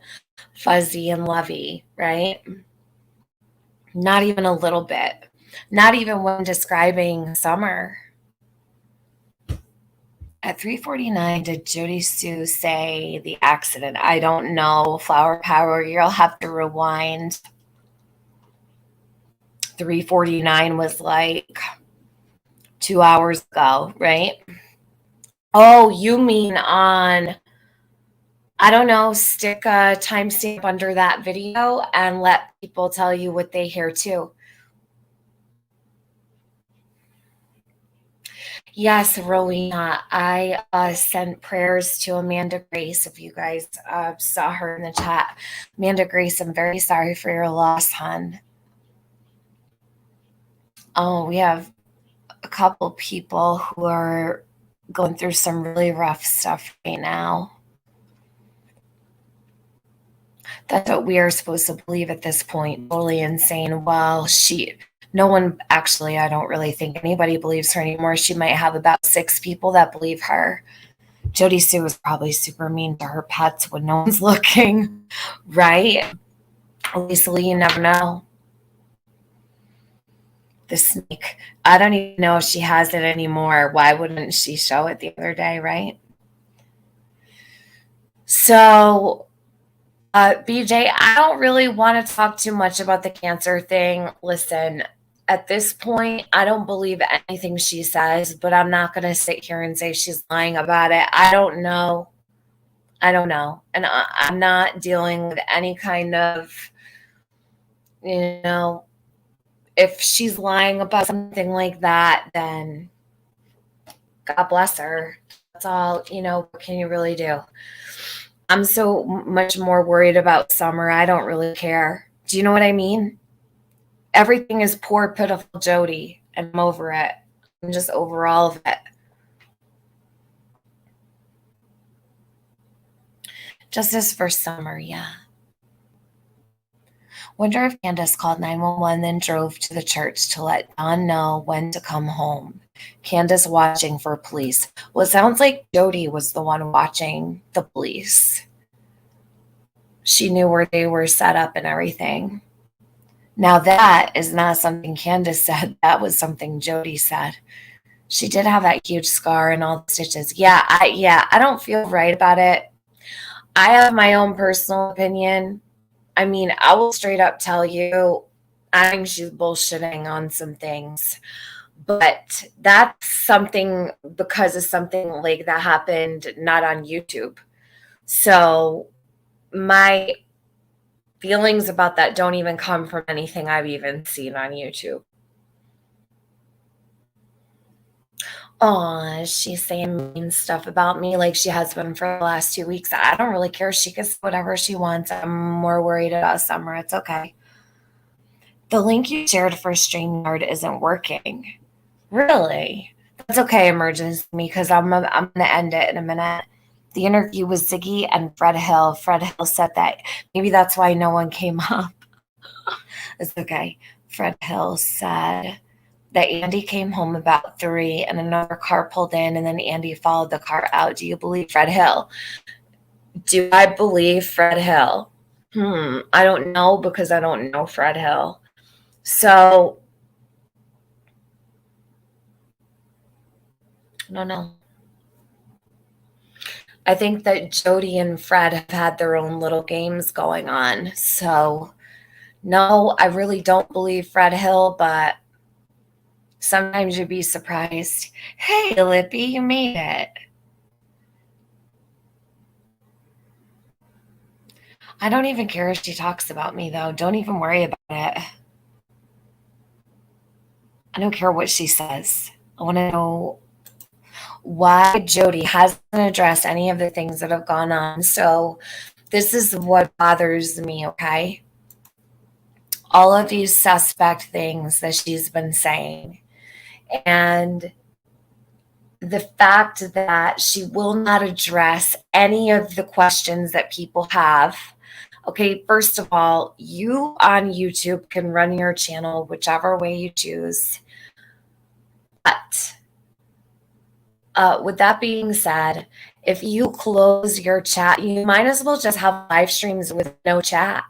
fuzzy and lovey, right? Not even a little bit. Not even when describing summer. At 3:49, did Jody Sue say the accident? I don't know. Flower Power, you'll have to rewind. 3:49 was 2 hours ago, right? Oh, you mean on, I don't know, stick a timestamp under that video and let people tell you what they hear too. Yes, Rowena, I sent prayers to Amanda Grace. If you guys saw her in the chat. Amanda Grace, I'm very sorry for your loss, hon. Oh, we have a couple people who are going through some really rough stuff right now. That's what we are supposed to believe at this point. Totally insane. Well, no one, actually, I don't really think anybody believes her anymore. She might have about 6 people that believe her. Jody Sue was probably super mean to her pets when no one's looking, right? Lisa Lee, you never know. The snake. I don't even know if she has it anymore. Why wouldn't she show it the other day, right? So, BJ, I don't really want to talk too much about the cancer thing. Listen, at this point, I don't believe anything she says, but I'm not going to sit here and say she's lying about it. I don't know. I don't know. And I'm not dealing with any kind of, you know, if she's lying about something like that, then God bless her. That's all, what can you really do? I'm so much more worried about Summer. I don't really care. Do you know what I mean? Everything is poor, pitiful Jody, and I'm over it. I'm just over all of it. Justice for Summer, yeah. Wonder if Candace called 911 then drove to the church to let Don know when to come home. Candace watching for police. Well, it sounds like Jody was the one watching the police. She knew where they were set up and everything. Now that is not something Candace said. That was something Jody said. She did have that huge scar and all the stitches. Yeah, I don't feel right about it. I have my own personal opinion. I mean, I will straight up tell you, I think she's bullshitting on some things. But that's something because of something like that happened not on YouTube. So my feelings about that don't even come from anything I've even seen on YouTube. Oh, she's saying mean stuff about me like she has been for the last 2 weeks. I don't really care. She can say whatever she wants. I'm more worried about Summer. It's okay. The link you shared for StreamYard isn't working. Really? That's okay, Emergency, because I'm going to end it in a minute. The interview with Ziggy and Fred Hill. Fred Hill said that. Maybe that's why no one came up. It's okay. Fred Hill said that Andy came home about 3 and another car pulled in and then Andy followed the car out. Do you believe Fred Hill? Do I believe Fred Hill? I don't know because I don't know Fred Hill. So, I don't know. I think that Jody and Fred have had their own little games going on. So, no, I really don't believe Fred Hill, but sometimes you'd be surprised. Hey, Lippy, you made it. I don't even care if she talks about me, though. Don't even worry about it. I don't care what she says. I want to know why Jody hasn't addressed any of the things that have gone on. So this is what bothers me, okay? All of these suspect things that she's been saying. And the fact that she will not address any of the questions that people have. Okay, first of all, you on YouTube can run your channel whichever way you choose. But with that being said, if you close your chat, you might as well just have live streams with no chat.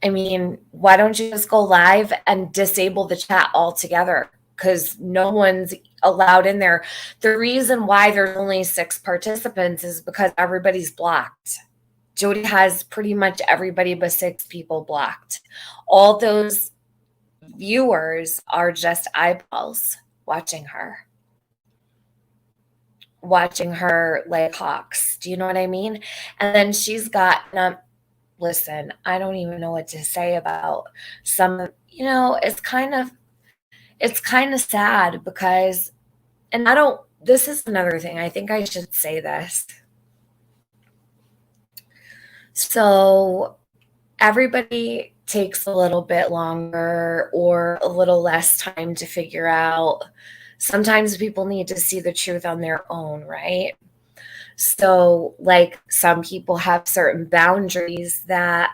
I mean, why don't you just go live and disable the chat altogether? Because no one's allowed in there. The reason why there's only 6 participants is because everybody's blocked. Jody has pretty much everybody but 6 people blocked. All those viewers are just eyeballs watching her like hawks. Do you know what I mean? And then she's got, listen, I don't even know what to say about some, it's kind of sad because, and this is another thing. I think I should say this. So everybody takes a little bit longer or a little less time to figure out. Sometimes people need to see the truth on their own, right? So, like, some people have certain boundaries that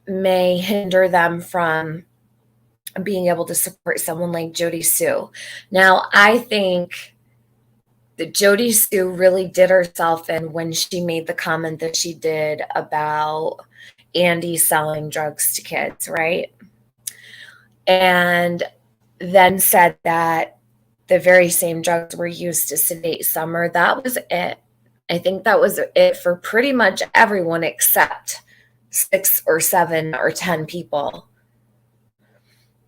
may hinder them from being able to support someone like Jody Sue. Now, I think that Jody Sue really did herself in when she made the comment that she did about Andy selling drugs to kids, right? And then said that the very same drugs were used to sedate Summer. That was it. I think that was it for pretty much everyone except 6 or 7 or 10 people.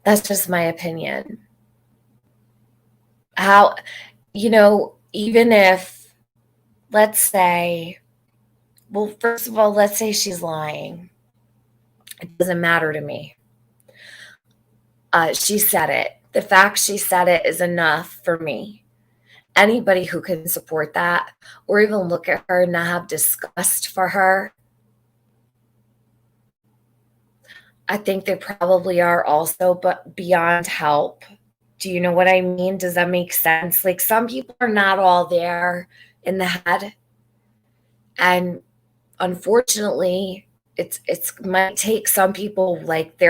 That's just my opinion. How, even if, let's say, well, first of all, let's say she's lying. It doesn't matter to me. She said it. The fact she said it is enough for me. Anybody who can support that or even look at her and not have disgust for her, I think they probably are also, but beyond help. Do you know what I mean? Does that make sense? Like, some people are not all there in the head. And unfortunately, it's might take some people, like,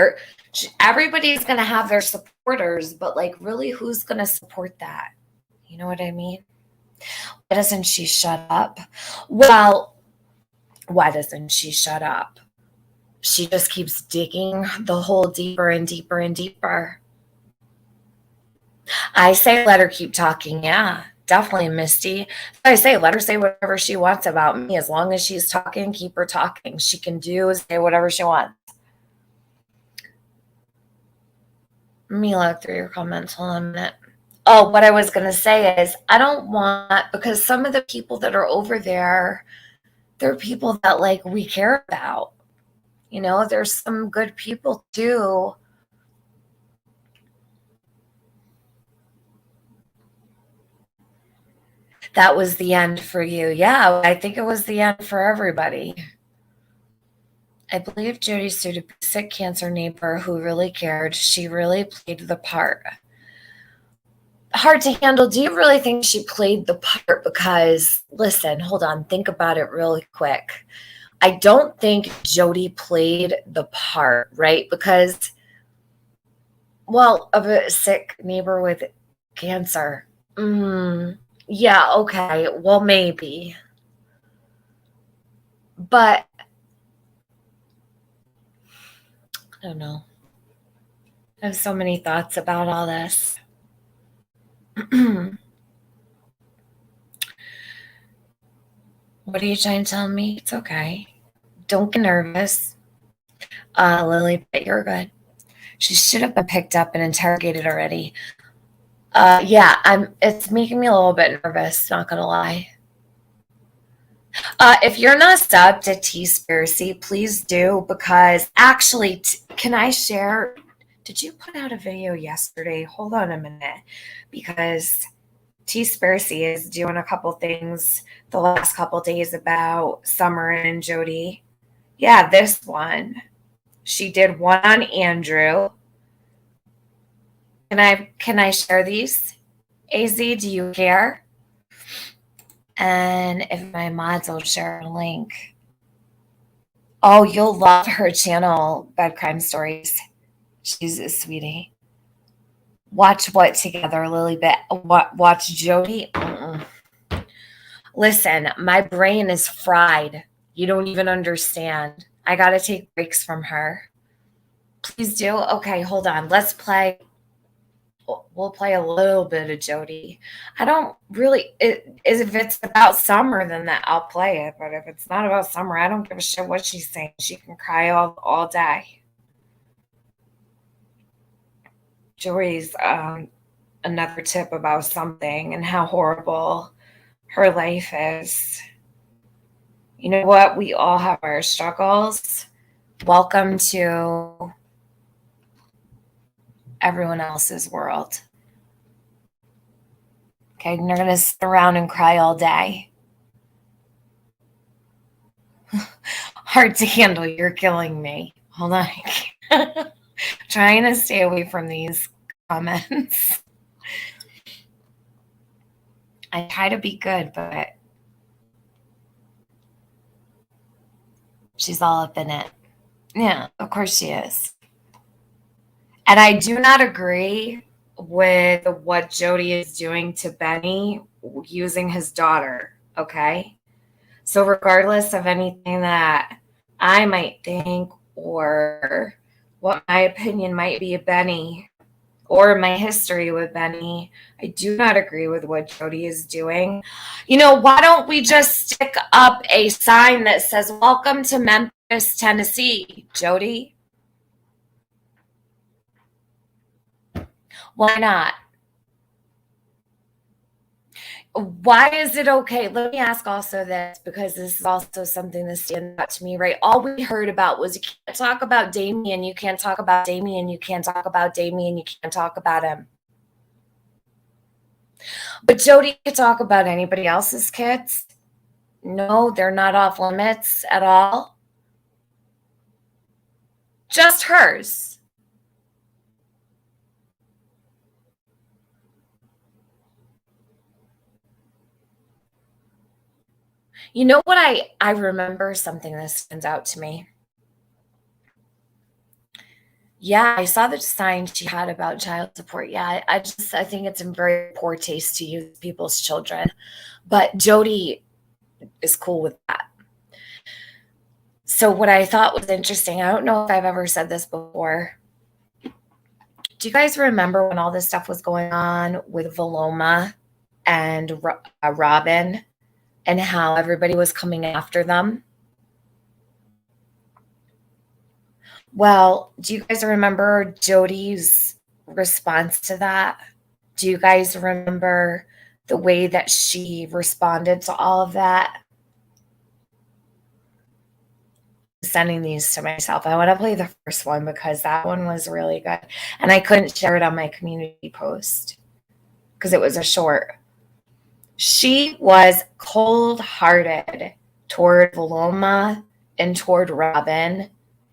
everybody's going to have their supporters, but like, really, who's going to support that? You know what I mean? Why doesn't she shut up? Well, why doesn't she shut up? She just keeps digging the hole deeper and deeper and deeper. I say let her keep talking. Yeah, definitely, Misty. I say let her say whatever she wants about me. As long as she's talking, keep her talking. She can say whatever she wants. Let me look through your comments. Hold on a minute. Oh, what I was going to say is I don't want, because some of the people that are over there, they're people that like we care about. There's some good people too. That was the end for you. Yeah, I think it was the end for everybody. I believe Jody sued a sick cancer neighbor who really cared. She really played the part. Hard to handle. Do you really think she played the part? Because, listen, hold on. Think about it really quick. I don't think Jody played the part, right? Because, well, of a sick neighbor with cancer. Yeah, okay. Well, maybe. But I don't know. I have so many thoughts about all this. What are you trying to tell me? It's okay. Don't get nervous. Lily, but you're good. She should have been picked up and interrogated already. Yeah, it's making me a little bit nervous, not gonna lie. If you're not subbed to T-Spiracy, please do, because actually, can I share? Did you put out a video yesterday? Hold on a minute, because T-Spiracy is doing a couple things the last couple days about Summer and Jody. Yeah, this one. She did one on Andrew. Can I share these? AZ, do you care? And if my mods will share a link. Oh, you'll love her channel, Bed Crime Stories. She's a sweetie. Watch what together, Lily? Watch Jody? Listen, my brain is fried. You don't even understand. I got to take breaks from her. Please do? Okay, hold on. Let's play. We'll play a little bit of Jody. I don't really, if it's about Summer, then I'll play it. But if it's not about Summer, I don't give a shit what she's saying. She can cry all day. Jody's another tip about something and how horrible her life is. You know what? We all have our struggles. Welcome to everyone else's world. Okay, you're going to sit around and cry all day. Hard to handle. You're killing me. Hold on. Trying to stay away from these comments. I try to be good, but she's all up in it. Yeah, of course she is. And I do not agree with what Jody is doing to Benny using his daughter, okay? So regardless of anything that I might think or what my opinion might be of Benny, or my history with Benny, I do not agree with what Jody is doing. You know, why don't we just stick up a sign that says, "Welcome to Memphis, Tennessee," Jody? Why not? Why is it okay? Let me ask also this, because this is also something that stands out to me, right? All we heard about was, you can't talk about Damien, you can't talk about Damien, you can't talk about Damien, you can't talk about him. But Jody could talk about anybody else's kids. No, they're not off limits at all. Just hers. You know what I remember something that stands out to me. Yeah, I saw the sign she had about child support. Yeah, I think it's in very poor taste to use people's children. But Jody is cool with that. So what I thought was interesting, I don't know if I've ever said this before. Do you guys remember when all this stuff was going on with Valoma and Robin, and how everybody was coming after them? Well, do you guys remember Jody's response to that? Do you guys remember the way that she responded to all of that? Sending these to myself. I want to play the first one because that one was really good. And I couldn't share it on my community post because it was a short. She was cold-hearted toward Valoma and toward Robin.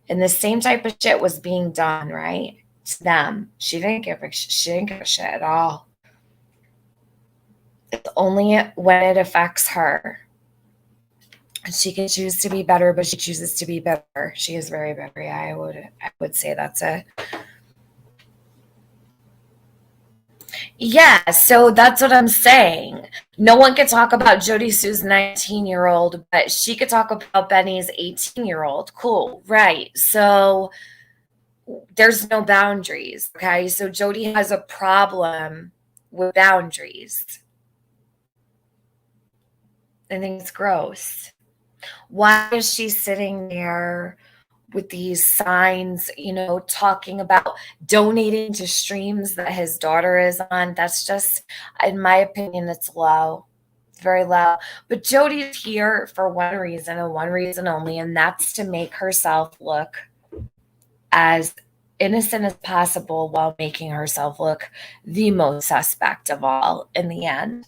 And the same type of shit was being done, right, to them. She didn't give a shit at all. It's only when it affects her. She can choose to be better, but she chooses to be better. She is very better. Yeah, I would say that's it. Yeah, so that's what I'm saying. No one could talk about Jody Sue's 19-year-old, but she could talk about Benny's 18-year-old. Cool, right. So there's no boundaries, okay? So Jody has a problem with boundaries. I think it's gross. Why is she sitting there with these signs, you know, talking about donating to streams that his daughter is on? That's just, in my opinion, it's low. It's very low. But Jody's here for one reason and one reason only, and that's to make herself look as innocent as possible while making herself look the most suspect of all in the end.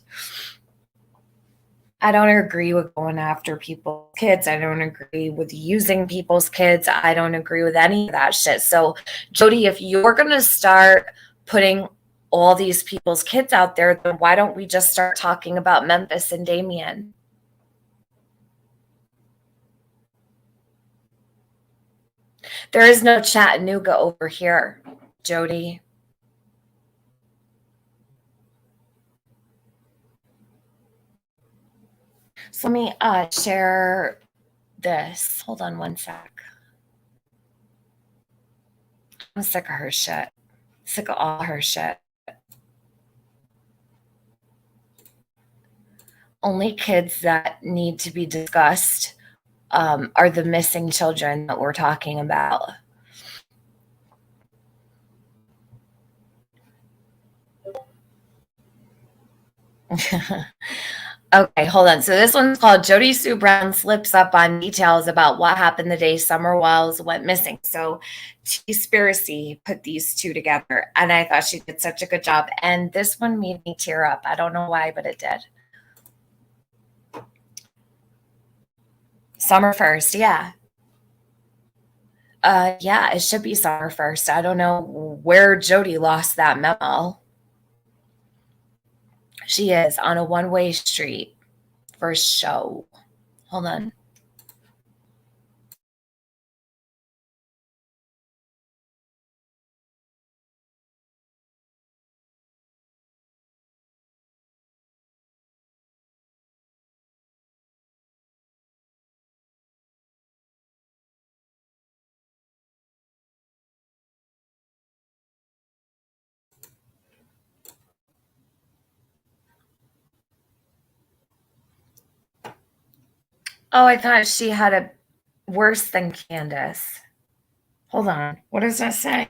I don't agree with going after people's kids. I don't agree with using people's kids. I don't agree with any of that shit. So, Jody, if you're going to start putting all these people's kids out there, then why don't we just start talking about Memphis and Damien? There is no Chattanooga over here, Jody. So let me share this. Hold on one sec. I'm sick of her shit. Sick of all her shit. Only kids that need to be discussed are the missing children that we're talking about. Okay, hold on. So this one's called Jody Sue Brown Slips Up on Details About What Happened the Day Summer Wells Went Missing. So T-Spiracy put these two together, and I thought she did such a good job. And this one made me tear up. I don't know why, but it did. Summer 1st, yeah. Yeah, it should be summer 1st. I don't know where Jody lost that memo. She is on a one-way street for show. Hold on. Oh, I thought she had it worse than Candace. Hold on. What does that say?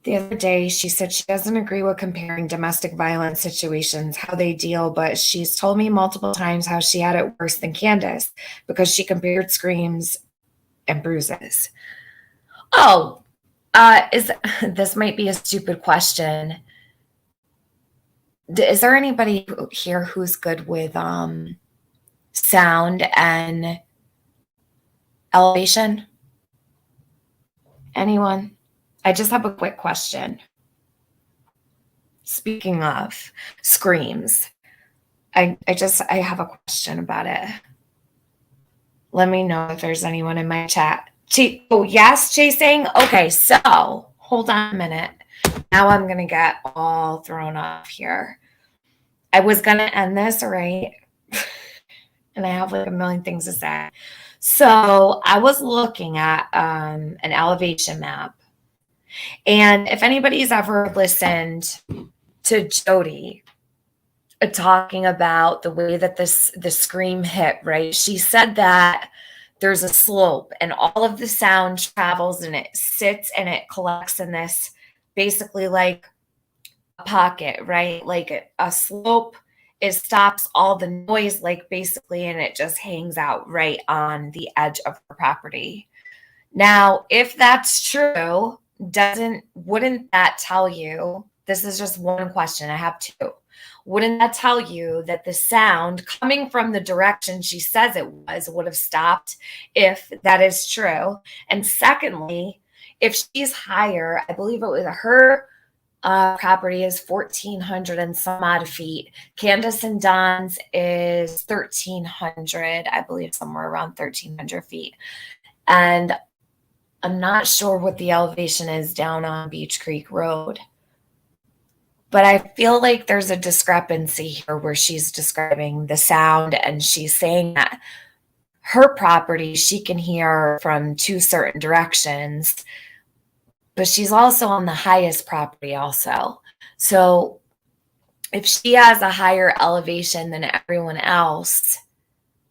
The other day, she said she doesn't agree with comparing domestic violence situations, how they deal, but she's told me multiple times how she had it worse than Candace because she compared screams and bruises. Oh, this might be a stupid question. Is there anybody here who's good with sound and elevation? Anyone? I just have a quick question. Speaking of screams, I have a question about it. Let me know if there's anyone in my chat. Oh, yes, chasing? Okay, so hold on a minute. Now I'm going to get all thrown off here. I was going to end this, right? And I have like a million things to say. So I was looking at an elevation map. And if anybody's ever listened to Jody talking about the way that the scream hit, right? She said that there's a slope and all of the sound travels and it sits and it collects in this basically like a pocket, right? Like a slope, it stops all the noise, like basically, and it just hangs out right on the edge of the property. Now, if that's true, wouldn't that tell you, this is just one question, I have two. Wouldn't that tell you that the sound coming from the direction she says it was would have stopped if that is true? And secondly, if she's higher, I believe it was her property is 1,400 and some odd feet. Candace and Don's is 1,300, I believe somewhere around 1,300 feet. And I'm not sure what the elevation is down on Beach Creek Road. But I feel like there's a discrepancy here where she's describing the sound and she's saying that her property, she can hear from two certain directions, but she's also on the highest property also. So if she has a higher elevation than everyone else,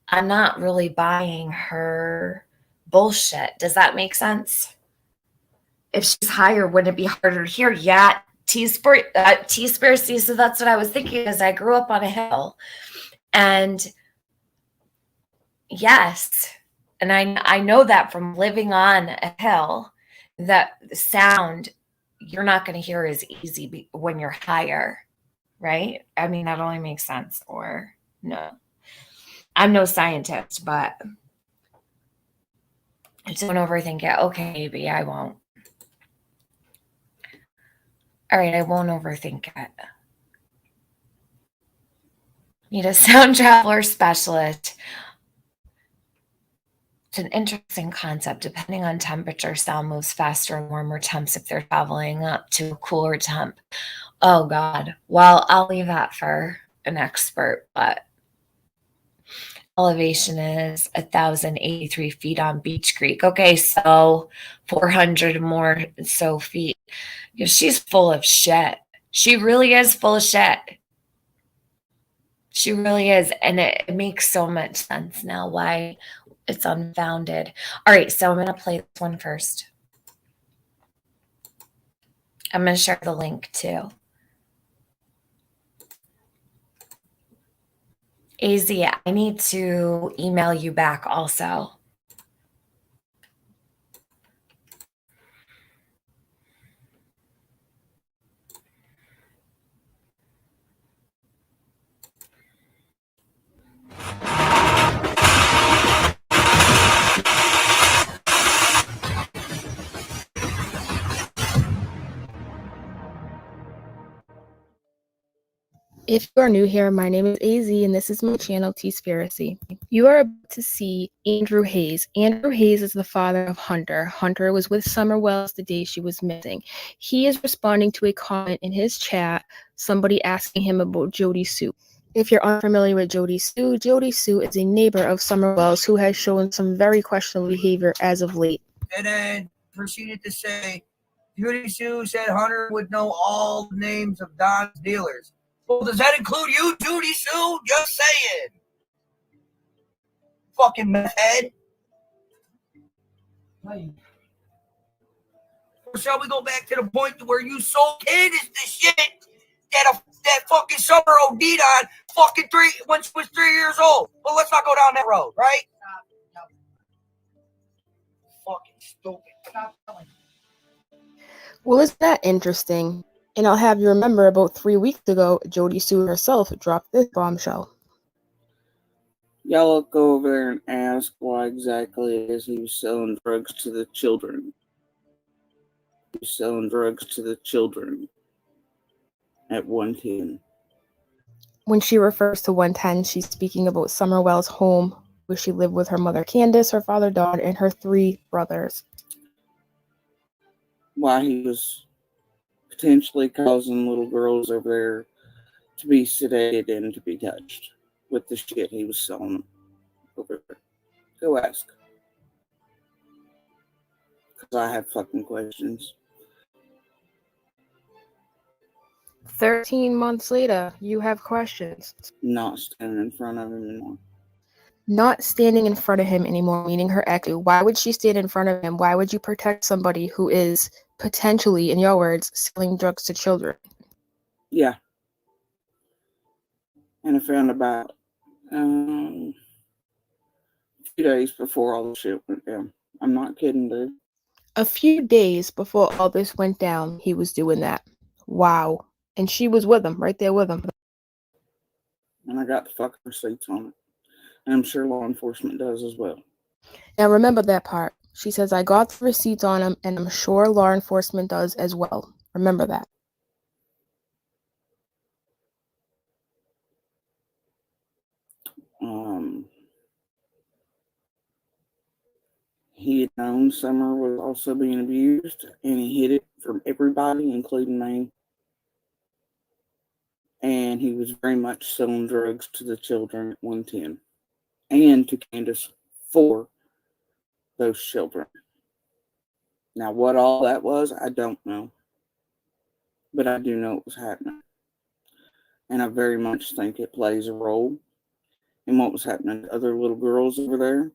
I'm not really buying her bullshit. Does that make sense? If she's higher, wouldn't it be harder to hear? Yeah. T-Spiracy, so that's what I was thinking as I grew up on a hill. And yes, and I know that from living on a hill, that the sound you're not going to hear as easy when you're higher, right? I mean, that only makes sense. Or no, I'm no scientist, but don't overthink it. Okay, maybe I won't. All right, I won't overthink it. Need a sound traveler specialist. It's an interesting concept. Depending on temperature, sound moves faster and warmer temps if they're traveling up to a cooler temp. Oh, God. Well, I'll leave that for an expert, but elevation is 1,083 feet on Beach Creek. Okay, so 400 more so feet. She's full of shit. She really is full of shit. She really is. And it makes so much sense now why it's unfounded. All right, so I'm going to play this one first. I'm going to share the link too. AZ, I need to email you back also. If you are new here, my name is AZ and this is my channel, T-Spiracy. You are about to see Andrew Hayes. Andrew Hayes is the father of Hunter. Hunter was with Summer Wells the day she was missing. He is responding to a comment in his chat, somebody asking him about Jody Sue. If you're unfamiliar with Jody Sue is a neighbor of Summer Wells who has shown some very questionable behavior as of late. And then proceeded to say, Jody Sue said Hunter would know all the names of Don's dealers. Well, does that include you, Judy Sue? Just saying. fucking meth head. Or shall we go back to the point to where you sold Candace the shit that fucking Summer OD'd on when she was 3 years old? Well, let's not go down that road, right? Fucking stupid. Stop telling me. Well, isn't that interesting? And I'll have you remember about 3 weeks ago, Jody Sue herself dropped this bombshell. Y'all look over there and ask why exactly it is he was selling drugs to the children. He was selling drugs to the children at 110. When she refers to 110, she's speaking about Summerwell's home, where she lived with her mother Candace, her father Don, and her 3 brothers. Why he was potentially causing little girls over there to be sedated and to be touched with the shit he was selling them over there. Go ask. Because I have fucking questions. 13 months later, you have questions. Not standing in front of him anymore. Not standing in front of him anymore, meaning her ex. Why would she stand in front of him? Why would you protect somebody who is potentially, in your words, selling drugs to children? Yeah. And I found about a few days before all the shit went down. I'm not kidding, dude. A few days before all this went down, he was doing that. Wow. And she was with him, right there with him. And I got the fucking receipts on it. And I'm sure law enforcement does as well. Now remember that part. She says, I got the receipts on him, and I'm sure law enforcement does as well. Remember that. He had known Summer was also being abused, and he hid it from everybody, including me. And he was very much selling drugs to the children at 110. And to Candace for those children. Now, what all that was, I don't know. But I do know it was happening. And I very much think it plays a role in what was happening to other little girls over there.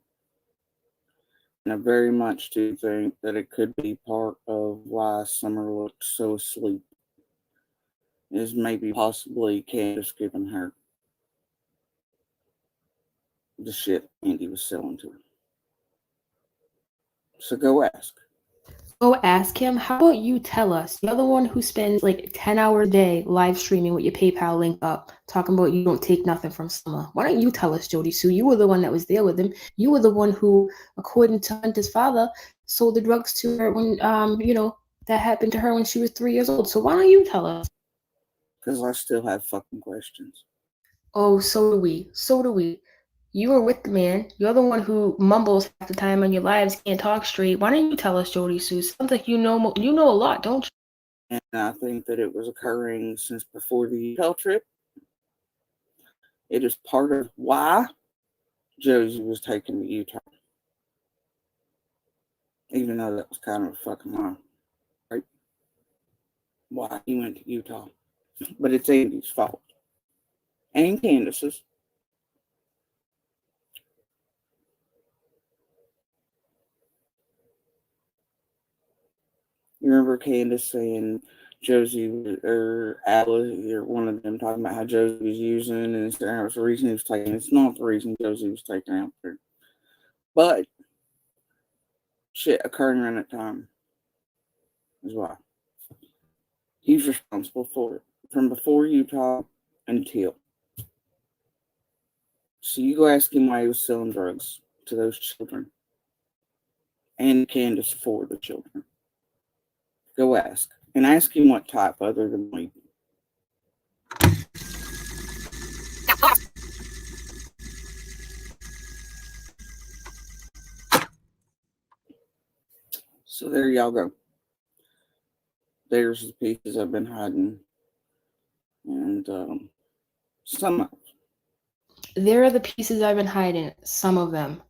And I very much do think that it could be part of why Summer looked so asleep. Is maybe possibly Candace giving her the shit Andy was selling to her. So go ask. Go ask him. How about you tell us? You're the one who spends like 10 hours a day live streaming with your PayPal link up, talking about you don't take nothing from Summer. Why don't you tell us, Jody Sue? You were the one that was there with him. You were the one who, according to Hunter's father, sold the drugs to her when, that happened to her when she was 3 years old. So why don't you tell us? Because I still have fucking questions. Oh, so do we. So do we. You were with the man. You're the one who mumbles half the time on your lives, can't talk straight. Why don't you tell us, Jody Sue? Sounds like you know a lot, don't you? And I think that it was occurring since before the Utah trip. It is part of why Josie was taken to Utah. Even though that was kind of a fucking lie. Right? Why he went to Utah. But it's Andy's fault. And Candace's. You remember Candace saying Josie or Alice or one of them talking about how Josie was using and that was the reason he was taken. It's not the reason Josie was taken out there. But shit occurring around that time is why. He's responsible for it. From before Utah until. So you go ask him why he was selling drugs to those children. And Candace for the children. Go ask. And ask him what type other than weed. So there y'all go. There's the pieces I've been hiding. And some of them. There are the pieces I've been hiding. Some of them.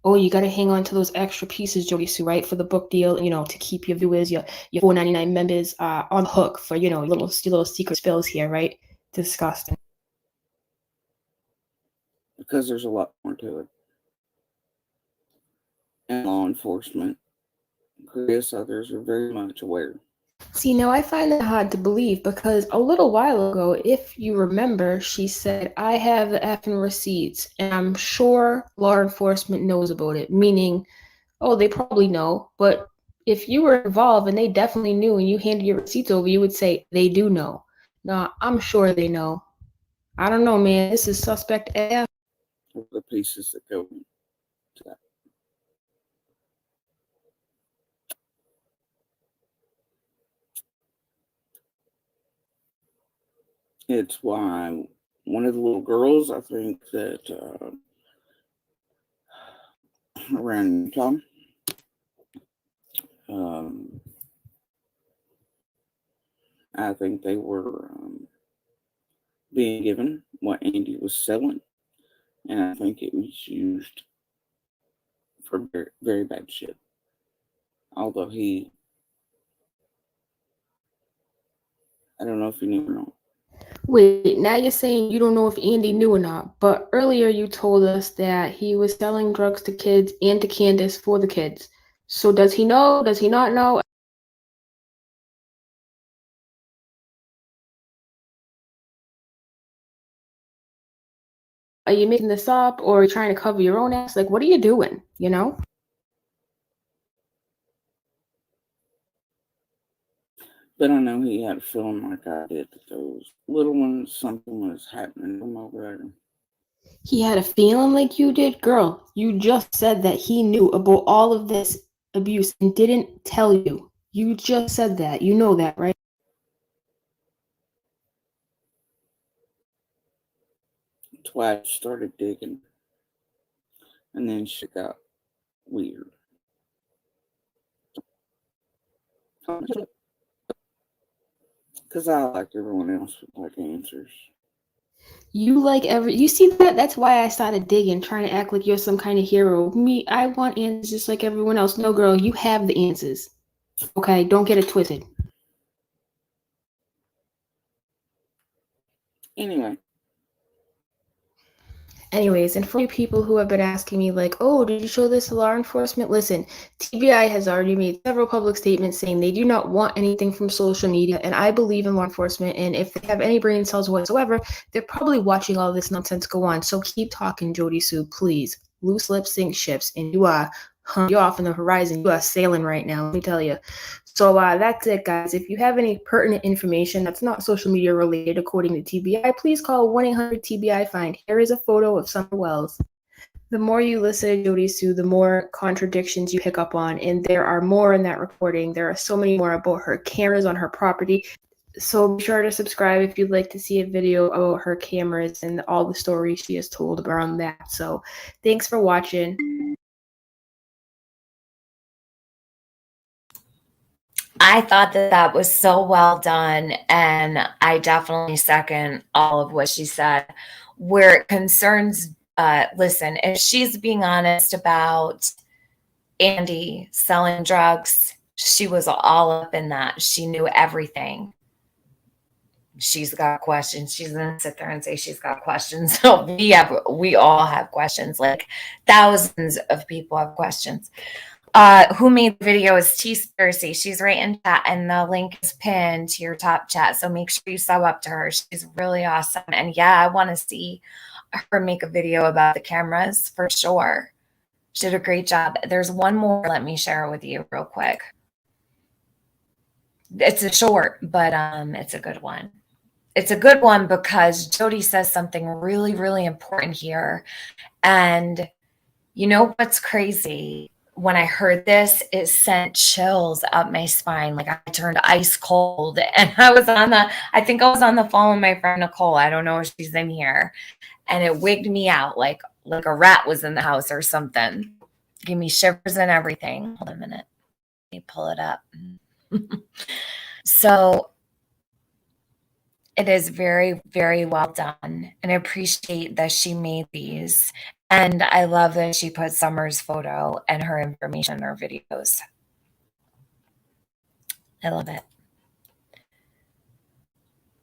Oh, you got to hang on to those extra pieces, Jody Sue, right? For the book deal, to keep your viewers, your $4.99 members on the hook for, little secret spills here, right? Disgusting. because there's a lot more to it. And law enforcement, Chris, others are very much aware. See, now I find that hard to believe because a little while ago, if you remember, she said, I have the effing receipts, and I'm sure law enforcement knows about it, meaning, oh, they probably know, but if you were involved and they definitely knew and you handed your receipts over, you would say, they do know. No, I'm sure they know. I don't know, man. This is suspect AF. The pieces that go into that. It's why one of the little girls, I think that around Utah, I think they were being given what Andy was selling, and I think it was used for very, very bad shit. Although I don't know if he knew or not. Wait, now you're saying you don't know if Andy knew or not, but earlier you told us that he was selling drugs to kids and to Candace for the kids. So does he know? Does he not know? Are you making this up or are you trying to cover your own ass? Like, what are you doing, you know? But I know he had a feeling like I did that those little ones, something was happening to them over there. He had a feeling like you did? Girl, you just said that he knew about all of this abuse and didn't tell you. You just said that. You know that, right? That's why I started digging. And then shit got weird. Because I, like everyone else, would like answers. You see that? That's why I started digging, trying to act like you're some kind of hero. Me, I want answers just like everyone else. No, girl, you have the answers. Okay, don't get it twisted. Anyways, and for you people who have been asking me, like, oh, did you show this to law enforcement? Listen, TBI has already made several public statements saying they do not want anything from social media, and I believe in law enforcement, and if they have any brain cells whatsoever, they're probably watching all this nonsense go on. So keep talking, Jody Sue, please. Loose lips sink ships, and you're off in the horizon. You are sailing right now, let me tell you. So that's it, guys. If you have any pertinent information that's not social media related, according to TBI, please call 1-800-TBI-FIND. Here is a photo of Summer Wells. The more you listen to Jody Sue, the more contradictions you pick up on, and there are more in that recording. There are so many more about her cameras on her property. So be sure to subscribe if you'd like to see a video about her cameras and all the stories she has told around that. So thanks for watching. I thought that was so well done, and I definitely second all of what she said. Where it concerns, listen, if she's being honest about Andy selling drugs, she was all up in that. She knew everything. She's got questions. She's gonna sit there and say she's got questions. So we all have questions. Like thousands of people have questions. Who made the video is T-Spiracy. She's right in chat, and the link is pinned to your top chat. So make sure you sub up to her. She's really awesome. And yeah, I want to see her make a video about the cameras for sure. She did a great job. There's one more. Let me share it with you real quick. It's a short, but it's a good one. It's a good one because Jody says something really, really important here. And you know what's crazy? When I heard this, it sent chills up my spine. Like I turned ice cold. And I think I was on the phone with my friend Nicole. I don't know if she's in here. And it wigged me out like a rat was in the house or something. Give me shivers and everything. Hold on a minute. Let me pull it up. So it is very, very well done. And I appreciate that she made these. And I love that she put Summer's photo and her information in her videos. I love it.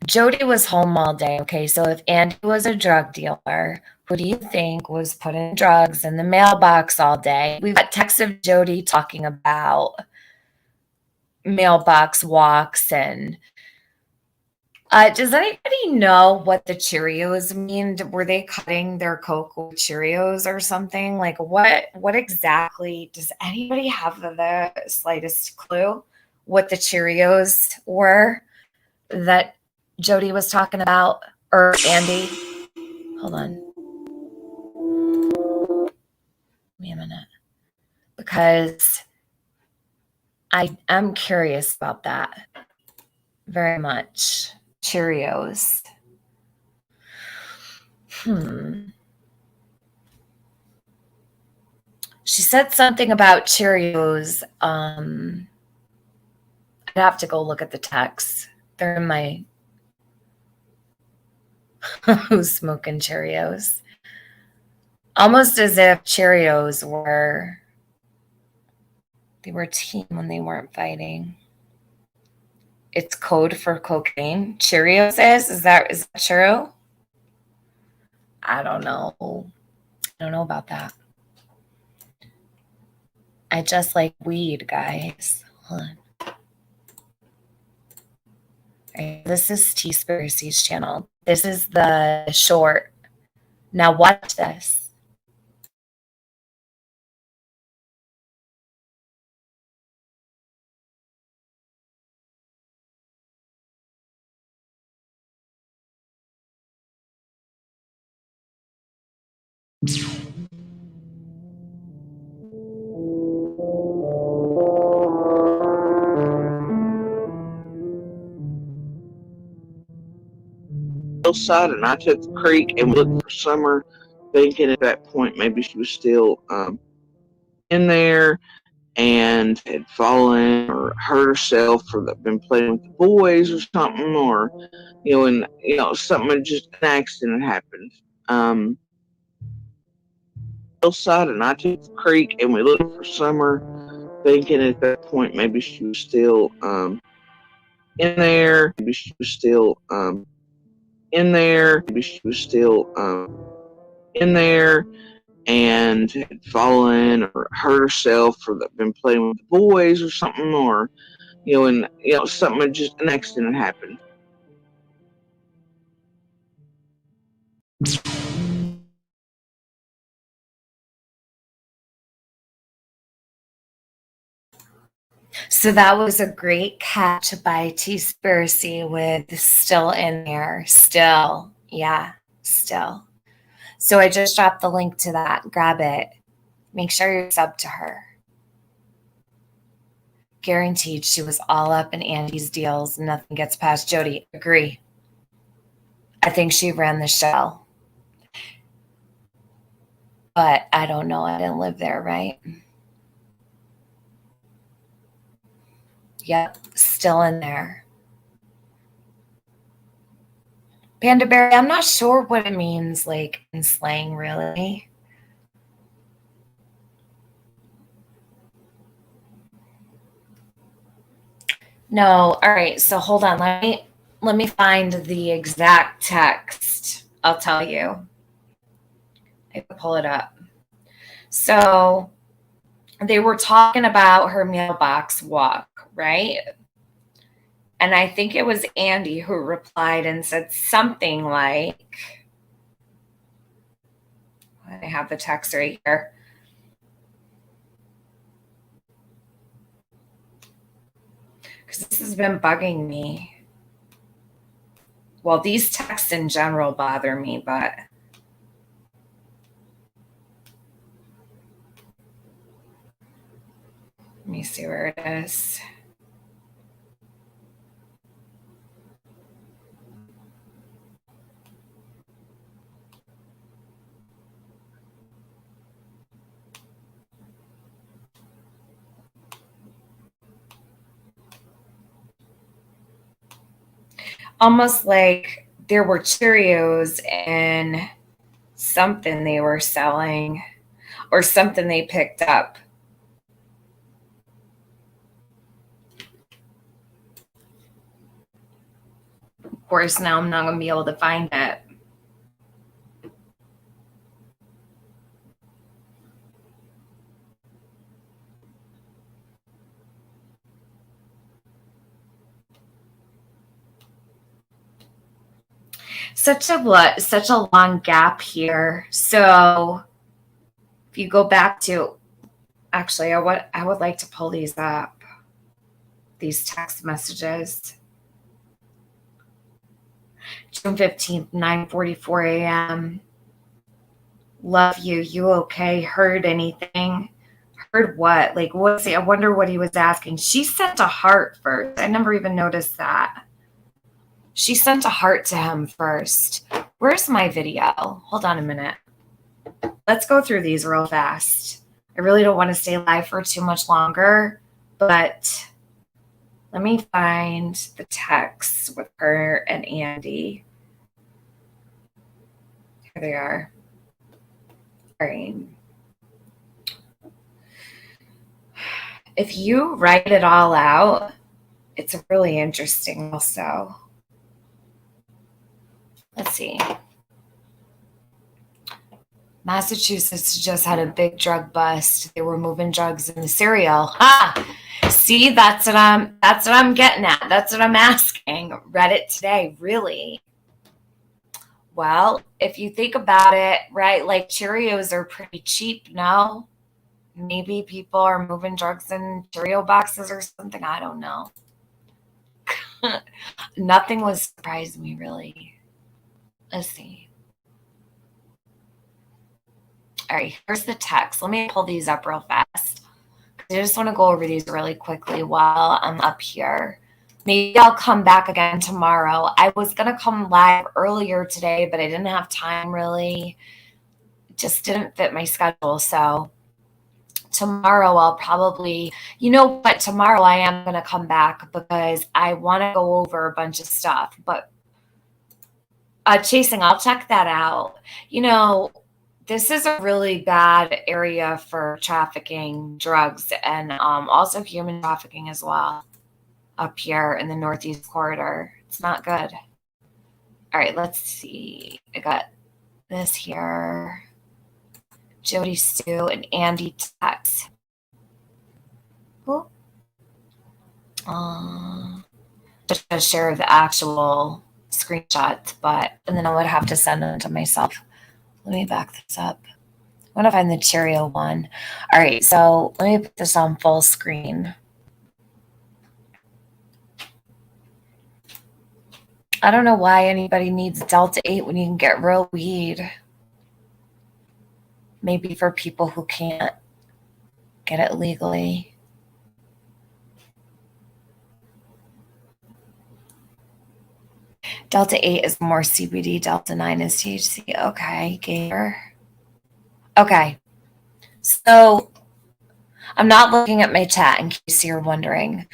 Jody was home all day. Okay, so if Andy was a drug dealer who who do you think was putting drugs in the mailbox all day? We've got texts of Jody talking about mailbox walks. And does anybody know what the Cheerios mean? Were they cutting their Coke with Cheerios or something? Like what exactly, does anybody have the slightest clue what the Cheerios were that Jody was talking about? Or Andy? Hold on. Give me a minute. Because I'm curious about that very much. Cheerios. She said something about Cheerios. I'd have to go look at the text. They're in my who's smoking Cheerios. Almost as if Cheerios were a team when they weren't fighting. It's code for cocaine. Cheerios is that true? I don't know. I don't know about that. I just like weed, guys. Hold on. Right, this is Teaspiracy's channel. This is the short. Now watch this. Hillside, and I took the creek and looked for Summer, thinking at that point maybe she was still in there and had fallen or hurt herself or been playing with the boys or something, or something, just an accident happened. Hillside, and I took the creek and we looked for Summer, thinking at that point maybe she was still in there, maybe she was still in there, maybe she was still in there and had fallen or hurt herself or been playing with the boys or something, or something, just an accident happened. So that was a great catch by Teaspiracy with still in there. Still. Yeah, still. So I just dropped the link to that. Grab it. Make sure you're sub to her. Guaranteed she was all up in Andy's deals. Nothing gets past Jody. Agree. I think she ran the show. But I don't know. I didn't live there, right? Yep, still in there. Panda Bear, I'm not sure what it means, like, in slang, really. No, all right, so hold on. Let me find the exact text. I'll tell you. I can pull it up. So they were talking about her mailbox walk, right? And I think it was Andy who replied and said something like, I have the text right here. Because this has been bugging me. Well, these texts in general bother me, but let me see where it is. Almost like there were Cheerios in something they were selling or something they picked up. Of course, now I'm not going to be able to find it. Such a long gap here. So if you go back to, actually, I would like to pull these up, these text messages. June 15th, 9:44 a.m. Love you. You okay? Heard anything? Heard what? Like, what's he? I wonder what he was asking. She sent a heart first. I never even noticed that. She sent a heart to him first. Where's my video? Hold on a minute. Let's go through these real fast. I really don't want to stay live for too much longer, but let me find the texts with her and Andy. Here they are. All right. If you write it all out, it's really interesting also. Let's see. Massachusetts just had a big drug bust. They were moving drugs in the cereal. Ha! See, that's what I'm getting at. That's what I'm asking. Read it today, really. Well, if you think about it, right, like Cheerios are pretty cheap now. Maybe people are moving drugs in Cheerio boxes or something. I don't know. Nothing was surprised me, really. Let's see. All right, here's the text. Let me pull these up real fast. I just want to go over these really quickly while I'm up here. Maybe I'll come back again tomorrow. I was going to come live earlier today, but I didn't have time really. It just didn't fit my schedule. So tomorrow I'll probably, you know what, tomorrow I am going to come back because I want to go over a bunch of stuff. But Chasing, I'll check that out. You know, this is a really bad area for trafficking drugs and also human trafficking as well up here in the Northeast corridor. It's not good. All right, let's see. I got this here. Jody Sue and Andy text. Just a share of the actual screenshots, and then I would have to send them to myself. Let me back this up. I want to find the Cheerio one. All right, so let me put this on full screen. I don't know why anybody needs Delta 8 when you can get real weed. Maybe for people who can't get it legally. Delta 8 is more CBD. Delta 9 is THC. Okay, Gator. Okay. So I'm not looking at my chat in case you're wondering.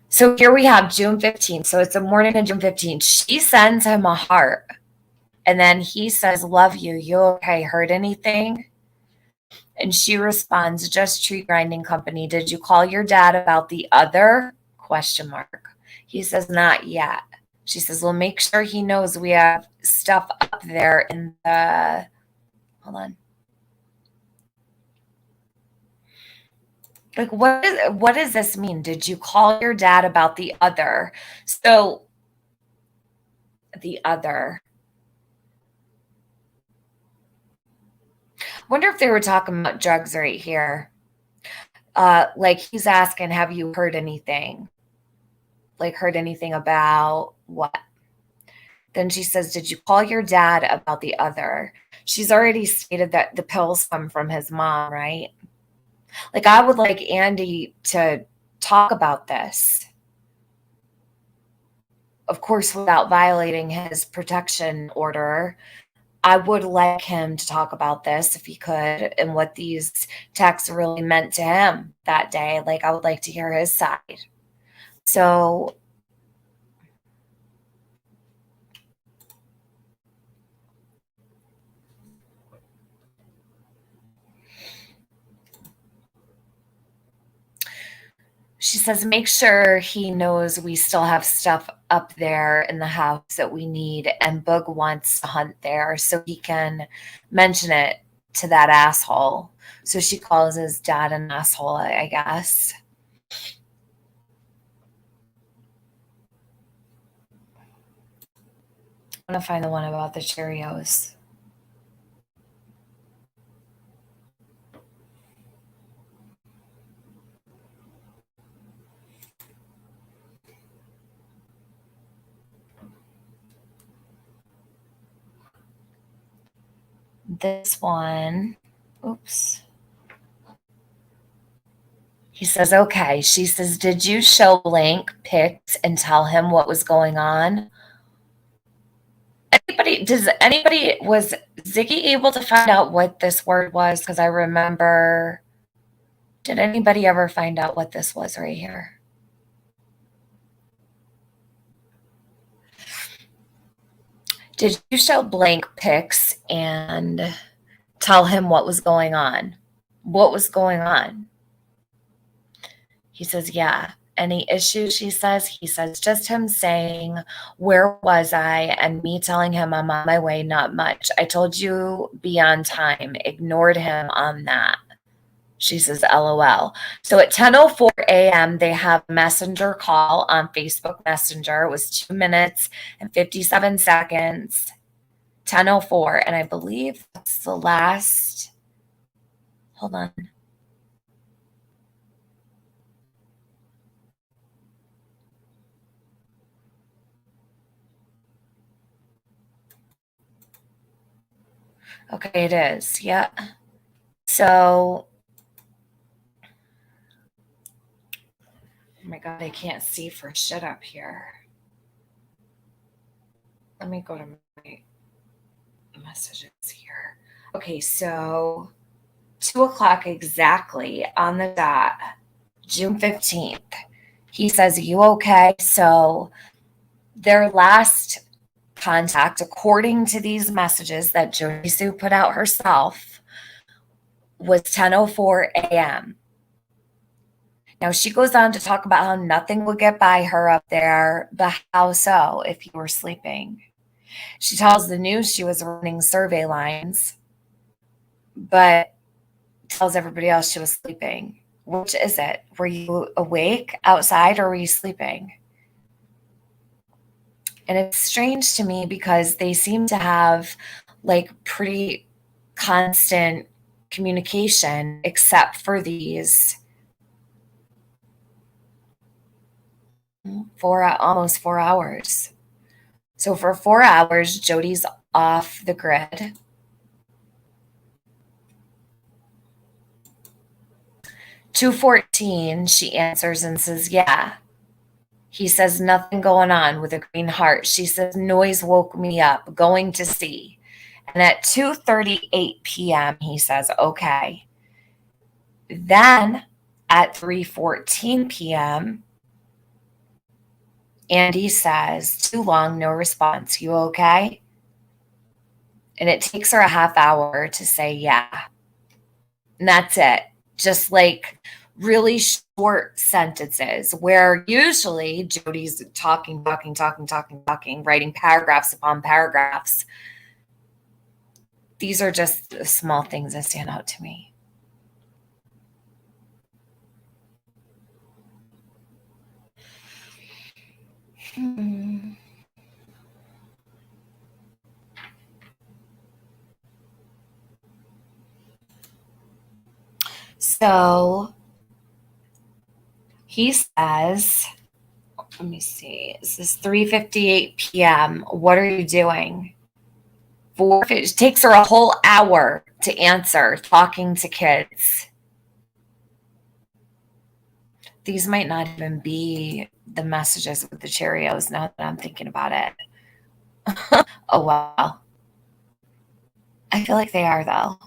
So here we have June 15th. So it's the morning of June 15th. She sends him a heart. And then he says, love you. You okay? Heard anything? And she responds, just tree grinding company. Did you call your dad about the other? ? He says, not yet. She says, well, make sure he knows we have stuff up there in the, hold on. Like, what does this mean? Did you call your dad about the other? So the other. Wonder if they were talking about drugs right here. Like he's asking, have you heard anything? Like heard anything about what? Then she says, did you call your dad about the other? She's already stated that the pills come from his mom, right? Like I would like Andy to talk about this. Of course, without violating his protection order. I would like him to talk about this if he could and what these texts really meant to him that day. Like I would like to hear his side. So she says, make sure he knows we still have stuff up there in the house that we need. And Boog wants to hunt there so he can mention it to that asshole. So she calls his dad an asshole, I guess. I'm going to find the one about the Cheerios. This one, oops. He says, okay. She says, did you show Blank pics and tell him what was going on? Was Ziggy able to find out what this word was? Because I remember, did anybody ever find out what this was right here? Did you show Blank pics and tell him what was going on? What was going on? He says, yeah. Any issues, she says? He says, just him saying, where was I? And me telling him I'm on my way, not much. I told you be on time. Ignored him on that. She says, LOL. So at 10:04 a.m., they have a messenger call on Facebook Messenger. It was 2 minutes and 57 seconds. 10:04. And I believe that's the last. Hold on. Okay, it is. Yeah. So, oh my God, I can't see for shit up here. Let me go to my messages here. Okay, so 2 o'clock exactly on the dot, June 15th. He says, you okay? So their last contact, according to these messages that Jody Sue put out herself, was 10:04 a.m. Now, she goes on to talk about how nothing would get by her up there, but how so if you were sleeping? She tells the news she was running survey lines, but tells everybody else she was sleeping. Which is it? Were you awake outside or were you sleeping? And it's strange to me because they seem to have like pretty constant communication except for these almost 4 hours. So for 4 hours, Jody's off the grid. "2:14, she answers and says, yeah. He says, nothing going on with a green heart. She says, noise woke me up, going to see. And at 2:38 p.m., he says, okay. Then at 3:14 p.m., Andy says, too long, no response. You okay? And it takes her a half hour to say, yeah. And that's it. Just like really short sentences where usually Jody's talking, writing paragraphs upon paragraphs. These are just the small things that stand out to me. So he says, let me see, this is 3:58 p.m. What are you doing? It takes her a whole hour to answer, talking to kids. These might not even be the messages with the Cheerios now that I'm thinking about it. Oh, wow. I feel like they are, though.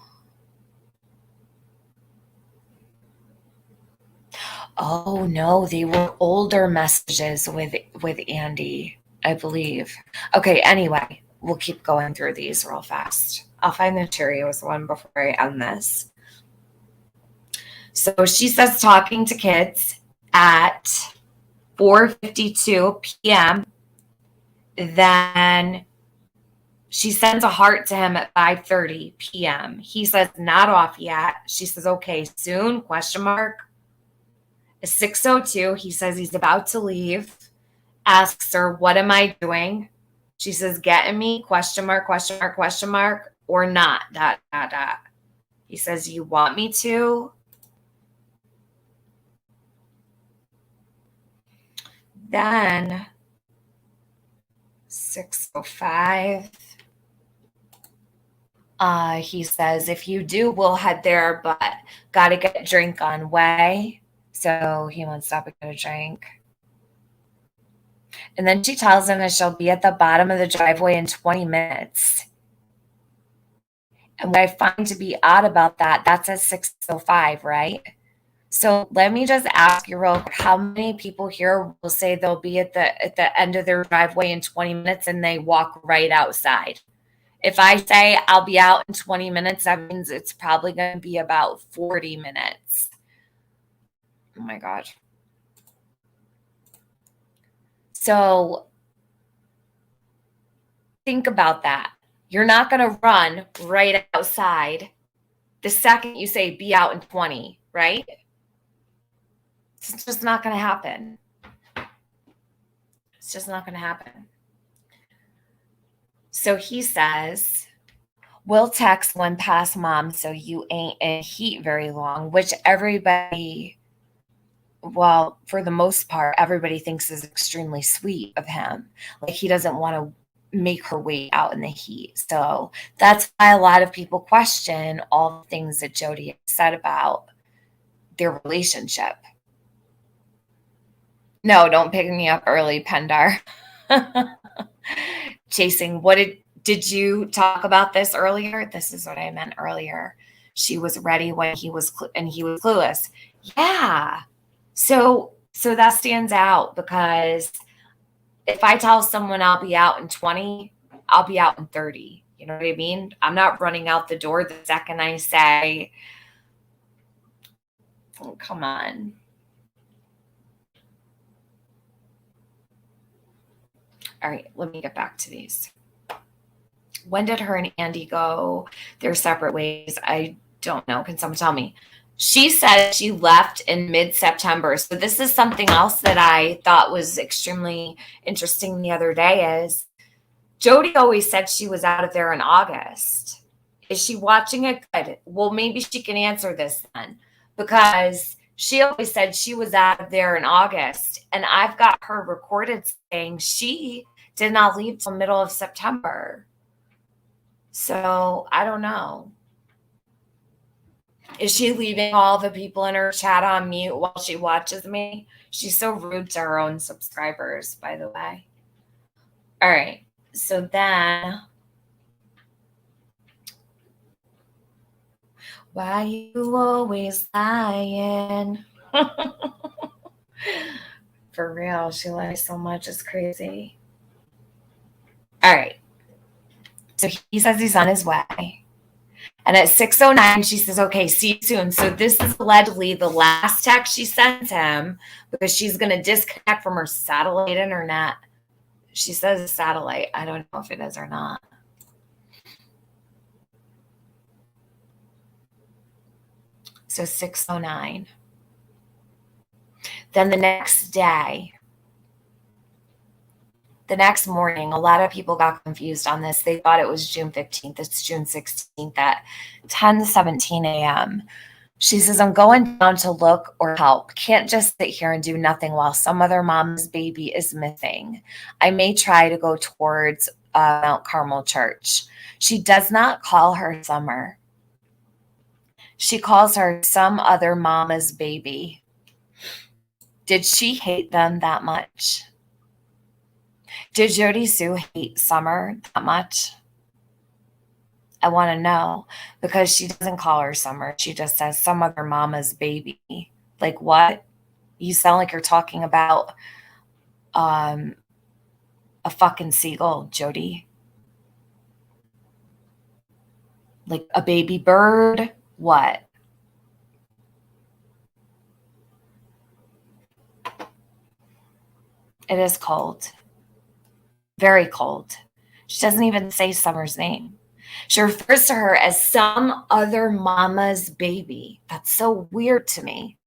Oh, no, they were older messages with Andy, I believe. Okay, anyway, we'll keep going through these real fast. I'll find the Cheerios one before I end this. So she says talking to kids at 4:52 p.m. Then she sends a heart to him at 5:30 p.m. He says, not off yet. She says, okay, soon, question mark. At 6:02, he says he's about to leave. Asks her, what am I doing? She says, getting me, question mark, question mark, question mark, or not, dot, dot, dot. He says, you want me to? Then 6:05. He says, if you do, we'll head there, but gotta get a drink on way. So he won't stop and get a drink. And then she tells him that she'll be at the bottom of the driveway in 20 minutes. And what I find to be odd about that, that's at 6:05, right? So let me just ask you real quick, how many people here will say they'll be at the end of their driveway in 20 minutes and they walk right outside? If I say I'll be out in 20 minutes, that means it's probably going to be about 40 minutes. Oh my God. So think about that. You're not going to run right outside the second you say be out in 20, right? It's just not going to happen. It's just not going to happen. So he says, we'll text when past mom so you ain't in heat very long, which everybody, well, for the most part, everybody thinks is extremely sweet of him. Like he doesn't want to make her wait out in the heat. So that's why a lot of people question all the things that Jody said about their relationship. No, don't pick me up early, Pendar. Chasing, what did you talk about this earlier? This is what I meant earlier. She was ready when he was clueless. Yeah. So that stands out because if I tell someone I'll be out in 20, I'll be out in 30. You know what I mean? I'm not running out the door the second I say, oh, come on. All right, let me get back to these. When did her and Andy go their separate ways? I don't know. Can someone tell me? She said she left in mid-September. So this is something else that I thought was extremely interesting the other day is Jody always said she was out of there in August. Is she watching it good? Well, maybe she can answer this then because she always said she was out of there in August. And I've got her recorded saying she did not leave till middle of September. So I don't know. Is she leaving all the people in her chat on mute while she watches me? She's so rude to her own subscribers, by the way. All right. So then, why you always lying? For real, she lies so much. It's crazy. All right. So he says he's on his way. And at 6:09, she says, okay, see you soon. So this is allegedly the last text she sends him because she's going to disconnect from her satellite internet. She says satellite. I don't know if it is or not. So 6:09. Then the next day, the next morning, a lot of people got confused on this. They thought it was June 15th. It's June 16th at 10:17 a.m. She says, I'm going down to look or help. Can't just sit here and do nothing while some other mom's baby is missing. I may try to go towards Mount Carmel Church. She does not call her Summer. She calls her some other mama's baby. Did she hate them that much? Did Jody Sue hate Summer that much? I want to know because she doesn't call her Summer. She just says some other mama's baby. Like what? You sound like you're talking about a fucking seagull, Jody. Like a baby bird? What? It is cold. Very cold. She doesn't even say Summer's name. She refers to her as some other mama's baby. That's so weird to me.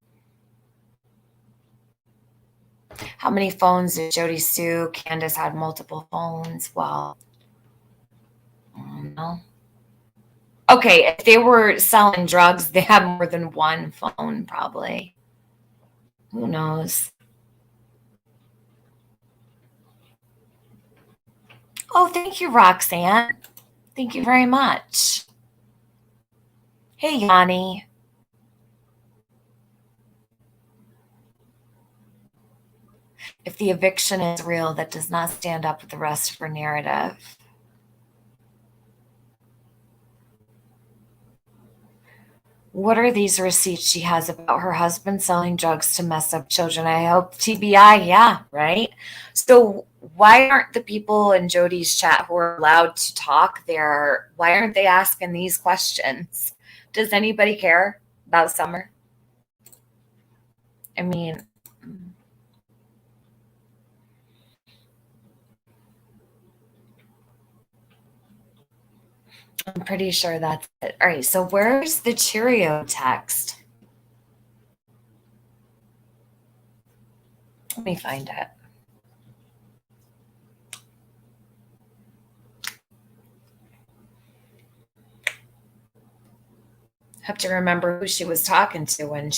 How many phones did Jody sue? Candace had multiple phones. Well, I don't know. Okay, if they were selling drugs, they had more than one phone, probably. Who knows? Oh, thank you, Roxanne. Thank you very much. Hey, Yanni. If the eviction is real, that does not stand up with the rest of her narrative. What are these receipts she has about her husband selling drugs to mess up children? I hope TBI, yeah, right? So why aren't the people in Jody's chat who are allowed to talk there, why aren't they asking these questions? Does anybody care about Summer? I mean, I'm pretty sure that's it. All right, so where's the Cheerio text? Let me find it. Have to remember who she was talking to when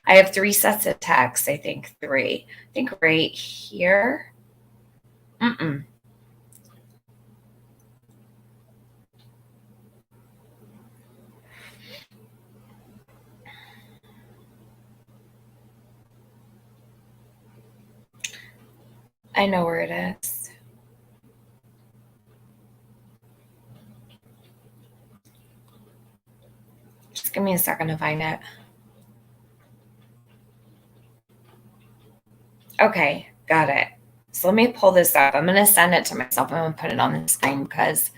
I have 3 sets of texts, I think 3. I think right here. I know where it is. Just give me a second to find it. Okay, got it. So let me pull this up. I'm going to send it to myself. I'm going to put it on the screen because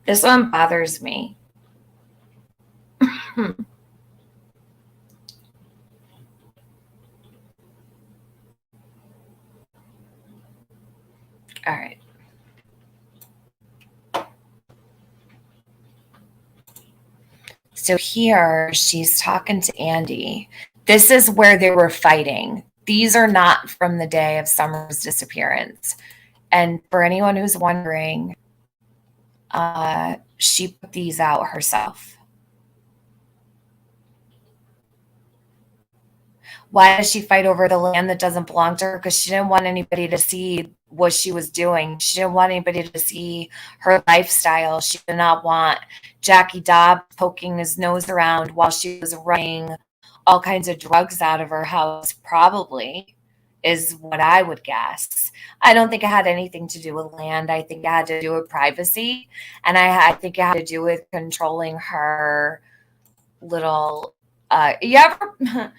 this one bothers me. All right. So here she's talking to Andy. This is where they were fighting. These are not from the day of Summer's disappearance. And for anyone who's wondering, she put these out herself. Why does she fight over the land that doesn't belong to her? Because she didn't want anybody to see what she was doing. She didn't want anybody to see her lifestyle. She did not want Jackie Dobbs poking his nose around while she was running all kinds of drugs out of her house, probably, is what I would guess. I don't think it had anything to do with land. I think it had to do with privacy. And I think it had to do with controlling her little, you ever...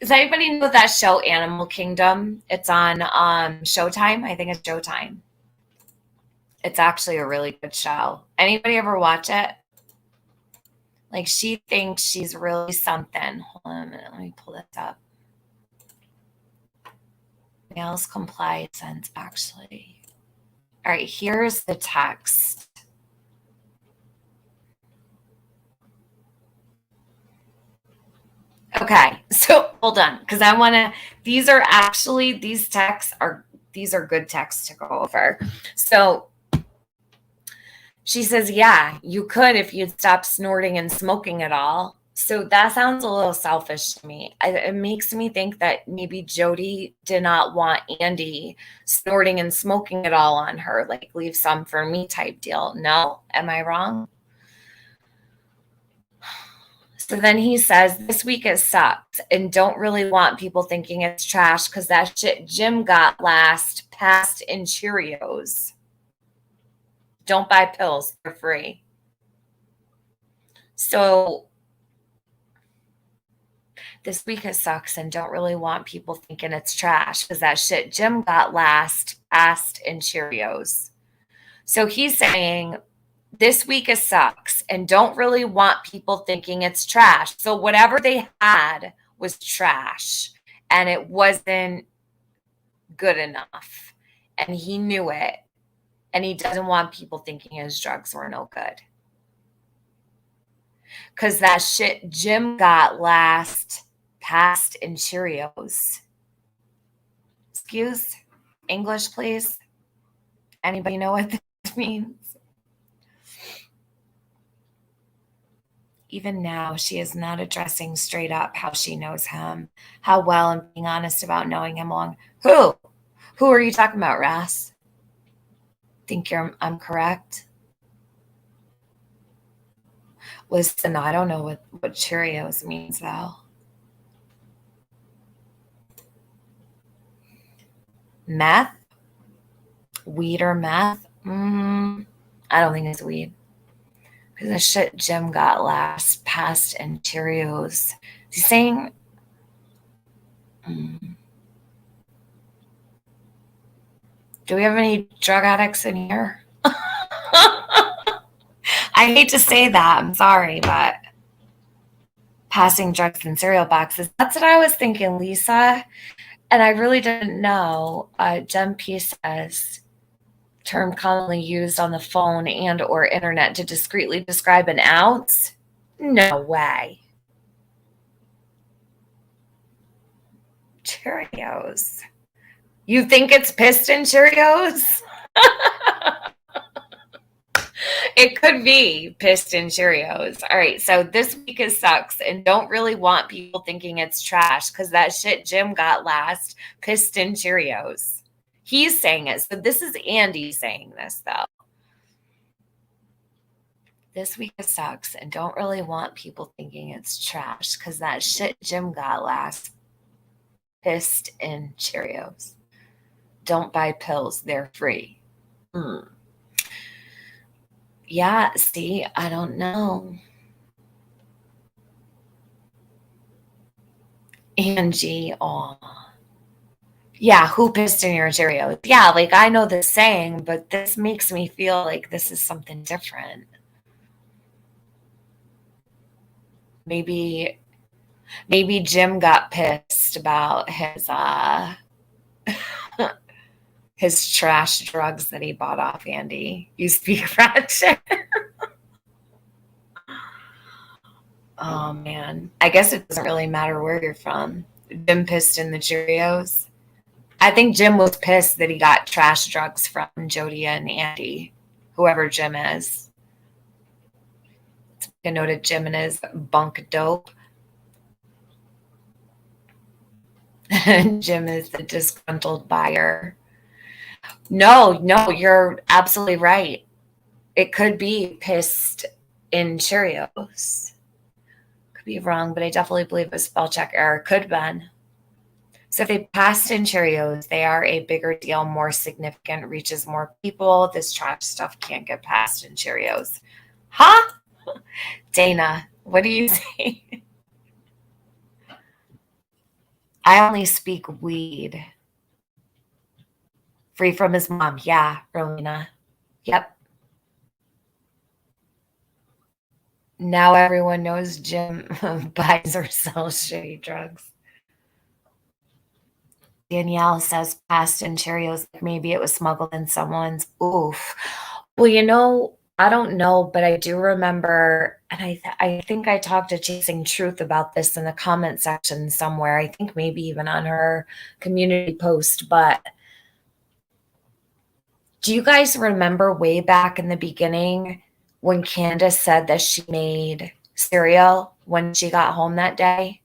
Does anybody know that show Animal Kingdom? It's on Showtime. I think it's Showtime. It's actually a really good show. Anybody ever watch it? Like, she thinks she's really something. Hold on a minute. Let me pull this up. Males compliance, actually. All right, here's the text. Okay, so hold on, because I want to, these texts are good texts to go over. So she says, yeah, you could if you'd stop snorting and smoking it all. So that sounds a little selfish to me. It makes me think that maybe Jody did not want Andy snorting and smoking it all on her, like leave some for me type deal. No, am I wrong? So then he says, this week it sucks and don't really want people thinking it's trash because that shit Jim got last passed in Cheerios. Don't buy pills. They're free. So this week it sucks and don't really want people thinking it's trash because that shit Jim got last passed in Cheerios. So he's saying, this week it sucks and don't really want people thinking it's trash. So whatever they had was trash and it wasn't good enough. And he knew it. And he doesn't want people thinking his drugs were no good. Because that shit Jim got last passed in Cheerios. excuse? English, please. Anybody know what this means? Even now, she is not addressing straight up how she knows him, how well, and being honest about knowing him long. Who? Who are you talking about, Ras? Think I'm correct? Listen, I don't know what Cheerios means, though. Meth? Weed or meth? I don't think it's weed. Because the shit Jim got last passed in Cheerios. Is he saying? Do we have any drug addicts in here? I hate to say that. I'm sorry, but passing drugs in cereal boxes. That's what I was thinking, Lisa. And I really didn't know. Jem P says, term commonly used on the phone and or internet to discreetly describe an ounce? No way. Cheerios. You think it's piston Cheerios? It could be piston Cheerios. All right, so this week is sucks and don't really want people thinking it's trash because that shit Jim got last, piston Cheerios. He's saying it. So this is Andy saying this, though. This week is sucks and don't really want people thinking it's trash because that shit Jim got last, pissed in Cheerios. Don't buy pills. They're free. Yeah, see, I don't know. Angie, yeah, who pissed in your Cheerios? Yeah, like I know the saying, but this makes me feel like this is something different. Maybe Jim got pissed about his trash drugs that he bought off Andy. You speak French. Oh, man. I guess it doesn't really matter where you're from. Jim pissed in the Cheerios. I think Jim was pissed that he got trash drugs from Jody and Andy, whoever Jim is. Let's make a note of Jim and his bunk dope. Jim is the disgruntled buyer. No, you're absolutely right. It could be pissed in Cheerios. Could be wrong, but I definitely believe a spell check error. Could have been. So if they passed in Cheerios, they are a bigger deal, more significant, reaches more people. This trash stuff can't get passed in Cheerios. Huh? Dana, what do you say? I only speak weed. Free from his mom. Yeah, Rowena. Yep. Now everyone knows Jim buys or sells shitty drugs. Danielle says passed in Cheerios. Maybe it was smuggled in someone's. Oof. Well, I don't know, but I do remember, and I think I talked to Chasing Truth about this in the comment section somewhere. I think maybe even on her community post, but do you guys remember way back in the beginning when Candace said that she made cereal when she got home that day?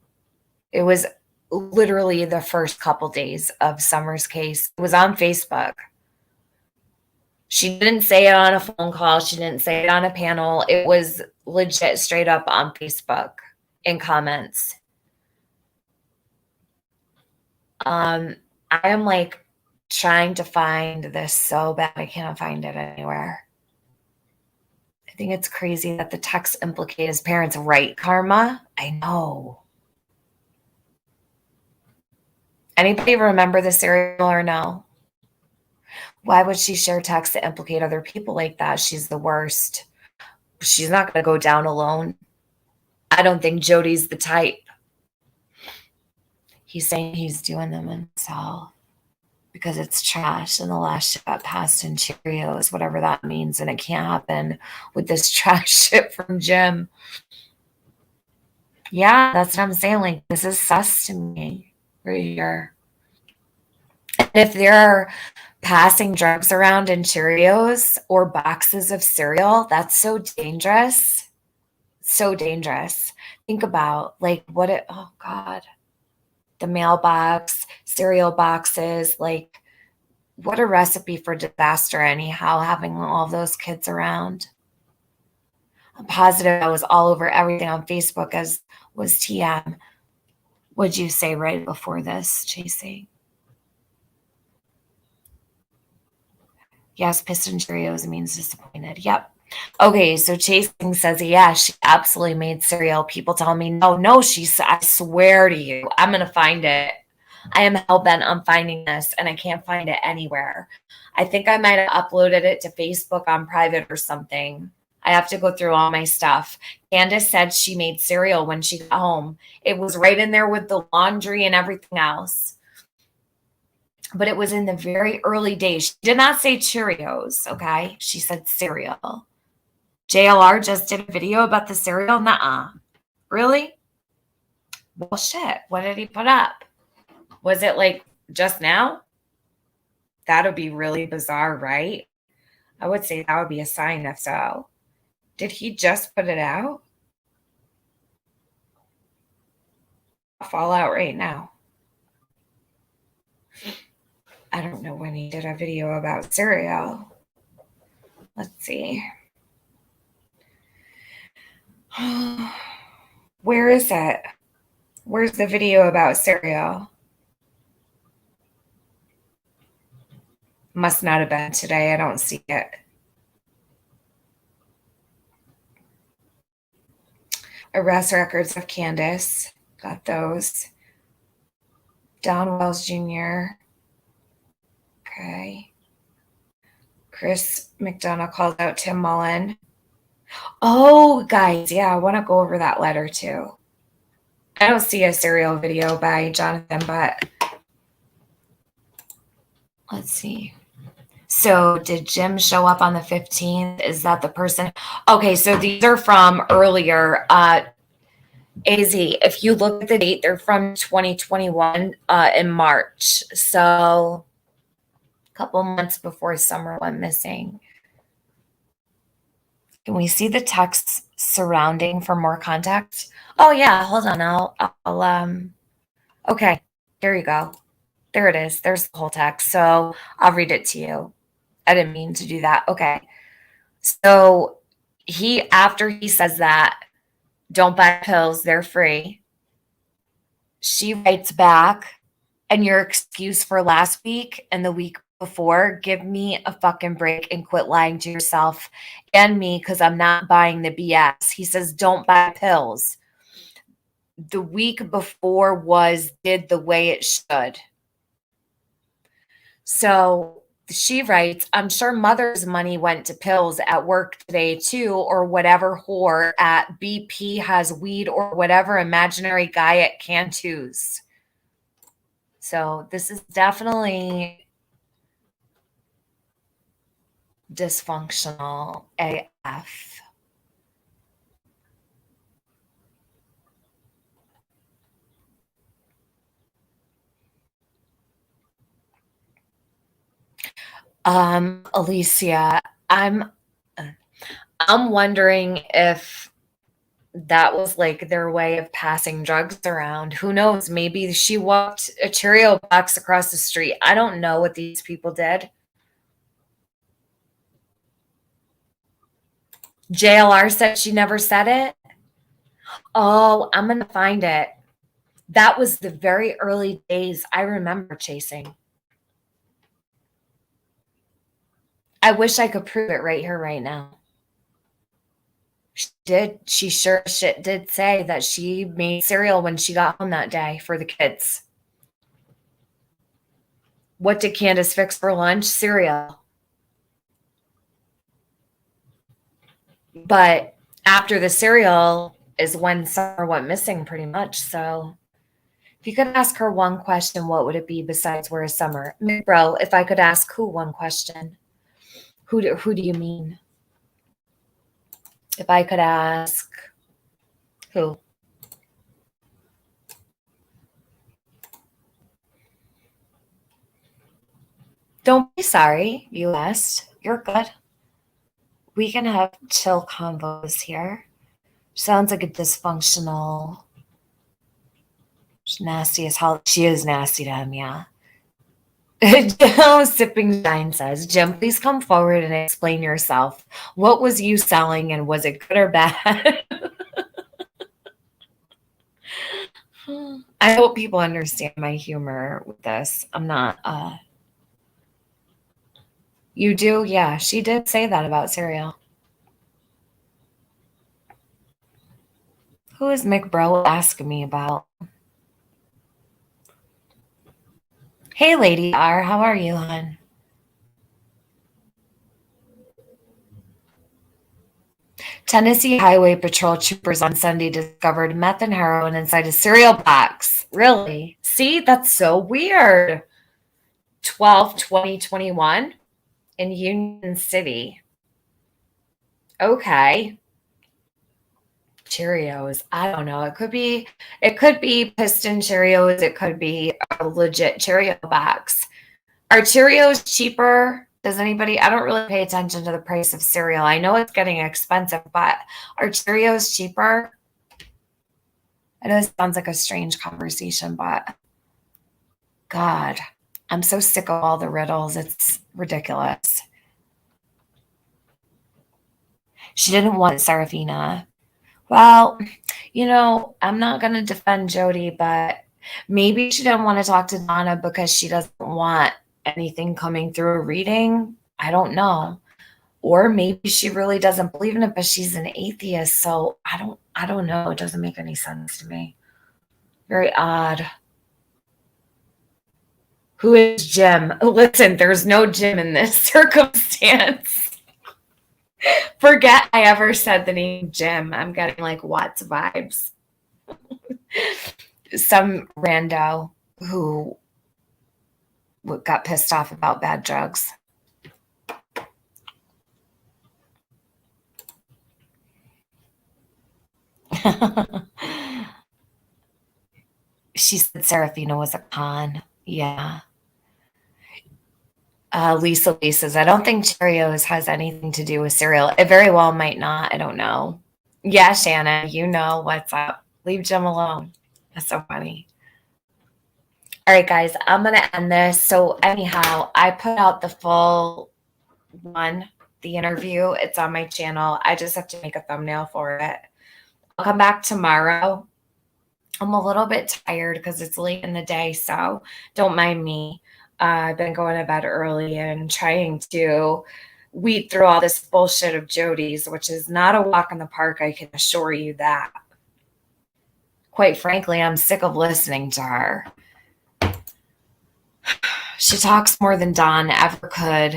It was literally the first couple days of Summer's case. It was on Facebook. She didn't say it on a phone call. She didn't say it on a panel. It was legit straight up on Facebook in comments. I am like trying to find this so bad. I cannot find it anywhere. I think it's crazy that the text implicate his parents, right, Karma? I know. Anybody remember the cereal or no? Why would she share texts that implicate other people like that? She's the worst. She's not going to go down alone. I don't think Jody's the type. He's saying he's doing them himself because it's trash and the last shit got passed in Cheerios, whatever that means, and it can't happen with this trash shit from Jim. Yeah, that's what I'm saying. Like, this is sus to me right here. And if they're passing drugs around in Cheerios or boxes of cereal, that's so dangerous. So dangerous. Think about like what it, oh God, the mailbox, cereal boxes, like what a recipe for disaster, anyhow, having all those kids around. I'm positive I was all over everything on Facebook as was TM. What'd you say right before this, Chasing? Yes, piston Cheerios means disappointed. Yep. Okay, so Chasing says, yeah, she absolutely made cereal. People tell me, no, I swear to you, I'm going to find it. I am hell-bent on finding this, and I can't find it anywhere. I think I might have uploaded it to Facebook on private or something. I have to go through all my stuff. Candace said she made cereal when she got home. It was right in there with the laundry and everything else. But it was in the very early days. She did not say Cheerios, okay? She said cereal. JLR just did a video about the cereal? Nuh-uh. Really? Well, shit. What did he put up? Was it like just now? That would be really bizarre, right? I would say that would be a sign if so. Did he just put it out? I'll fall out right now. I don't know when he did a video about cereal. Let's see. Where is it? Where's the video about cereal? Must not have been today. I don't see it. Arrest records of Candace. Got those. Don Wells Jr. Okay. Chris McDonough called out Tim Mullen. Oh, guys, yeah, I want to go over that letter too. I don't see a cereal video by Jonathan, but let's see. So did Jim show up on the 15th? Is that the person? Okay, so these are from earlier. AZ, if you look at the date, they're from 2021 in March. So a couple months before Summer went missing. Can we see the texts surrounding for more context? Oh yeah, hold on. Okay, there you go. There it is. There's the whole text. So I'll read it to you. I didn't mean to do that. Okay. So after he says that, don't buy pills, they're free. She writes back, and your excuse for last week and the week before, give me a fucking break and quit lying to yourself and me because I'm not buying the BS. He says, don't buy pills. The week before was did the way it should. So she writes, I'm sure mother's money went to pills at work today too, or whatever whore at BP has weed or whatever imaginary guy at Cantu's. So this is definitely dysfunctional AF. Alicia, I'm wondering if that was like their way of passing drugs around. Who knows? Maybe she walked a Cheerio box across the street. I don't know what these people did. JLR said she never said it. Oh, I'm going to find it. That was the very early days I remember Chasing. I wish I could prove it right here, right now. She sure shit did say that she made cereal when she got home that day for the kids. What did Candace fix for lunch? Cereal. But after the cereal is when Summer went missing pretty much. So if you could ask her one question, what would it be besides where is Summer? Bro, if I could ask who one question, who do you mean? If I could ask who? Don't be sorry, you asked. You're good. We can have chill convos here. Sounds like a dysfunctional, nasty as hell. She is nasty to him, yeah. Sipping Shine says, Jim, please come forward and explain yourself. What was you selling and was it good or bad? I hope people understand my humor with this. I'm not, you do? Yeah, she did say that about cereal. Who is McBro asking me about? Hey, Lady R, how are you, hon? Tennessee Highway Patrol troopers on Sunday discovered meth and heroin inside a cereal box. Really? See, that's so weird. 12/20/21 in Union City. Okay. Cheerios. I don't know. It could be Piston Cheerios. It could be a legit Cheerio box. Are Cheerios cheaper? Does anybody? I don't really pay attention to the price of cereal. I know it's getting expensive, but are Cheerios cheaper? I know this sounds like a strange conversation, but God, I'm so sick of all the riddles. It's ridiculous. She didn't want Serafina. Well, I'm not going to defend Jody, but maybe she didn't want to talk to Donna because she doesn't want anything coming through a reading. I don't know. Or maybe she really doesn't believe in it, but she's an atheist. So I don't know. It doesn't make any sense to me. Very odd. Who is Jim? Listen, there's no Jim in this circumstance. Forget I ever said the name Jim. I'm getting like Watts vibes. Some rando who got pissed off about bad drugs. She said Serafina was a con. Yeah. Lisa says, I don't think Cheerios has anything to do with cereal. It very well might not. I don't know. Yeah, Shanna, you know what's up. Leave Jim alone. That's so funny. All right, guys, I'm going to end this. So anyhow, I put out the full one, the interview. It's on my channel. I just have to make a thumbnail for it. I'll come back tomorrow. I'm a little bit tired because it's late in the day, so don't mind me. I've been going to bed early and trying to weed through all this bullshit of Jody's, which is not a walk in the park, I can assure you that. Quite frankly, I'm sick of listening to her. She talks more than Dawn ever could.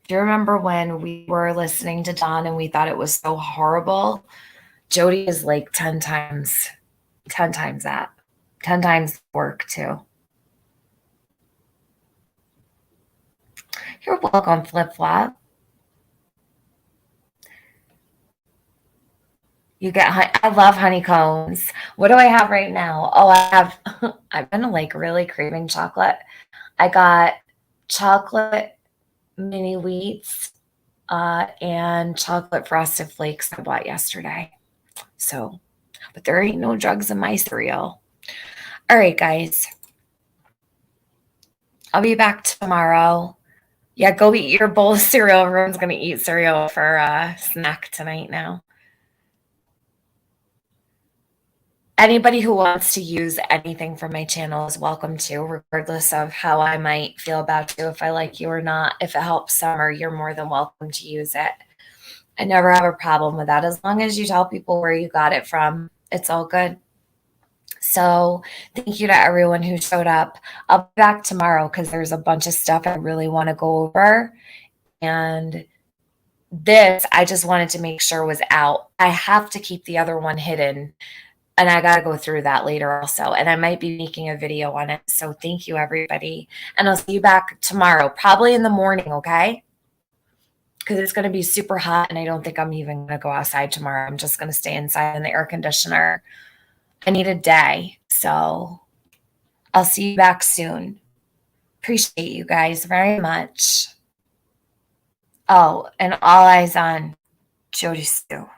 Do you remember when we were listening to Dawn and we thought it was so horrible? Jody is like 10 times that. 10 times work, too. You're welcome, Flip Flop. You get, I love honeycombs. What do I have right now? Oh, I've been like really craving chocolate. I got chocolate mini wheats and chocolate frosted flakes I bought yesterday. So, but there ain't no drugs in my cereal. All right, guys. I'll be back tomorrow. Yeah, go eat your bowl of cereal. Everyone's going to eat cereal for a snack tonight now. Anybody who wants to use anything from my channel is welcome to, regardless of how I might feel about you, if I like you or not. If it helps Summer, you're more than welcome to use it. I never have a problem with that. As long as you tell people where you got it from, it's all good. So thank you to everyone who showed up. I'll be back tomorrow because there's a bunch of stuff I really want to go over. And this, I just wanted to make sure was out. I have to keep the other one hidden. And I got to go through that later also. And I might be making a video on it. So thank you, everybody. And I'll see you back tomorrow, probably in the morning, okay? Because it's going to be super hot. And I don't think I'm even going to go outside tomorrow. I'm just going to stay inside in the air conditioner. I need a day. So I'll see you back soon. Appreciate you guys very much. Oh, and all eyes on Jody Sue.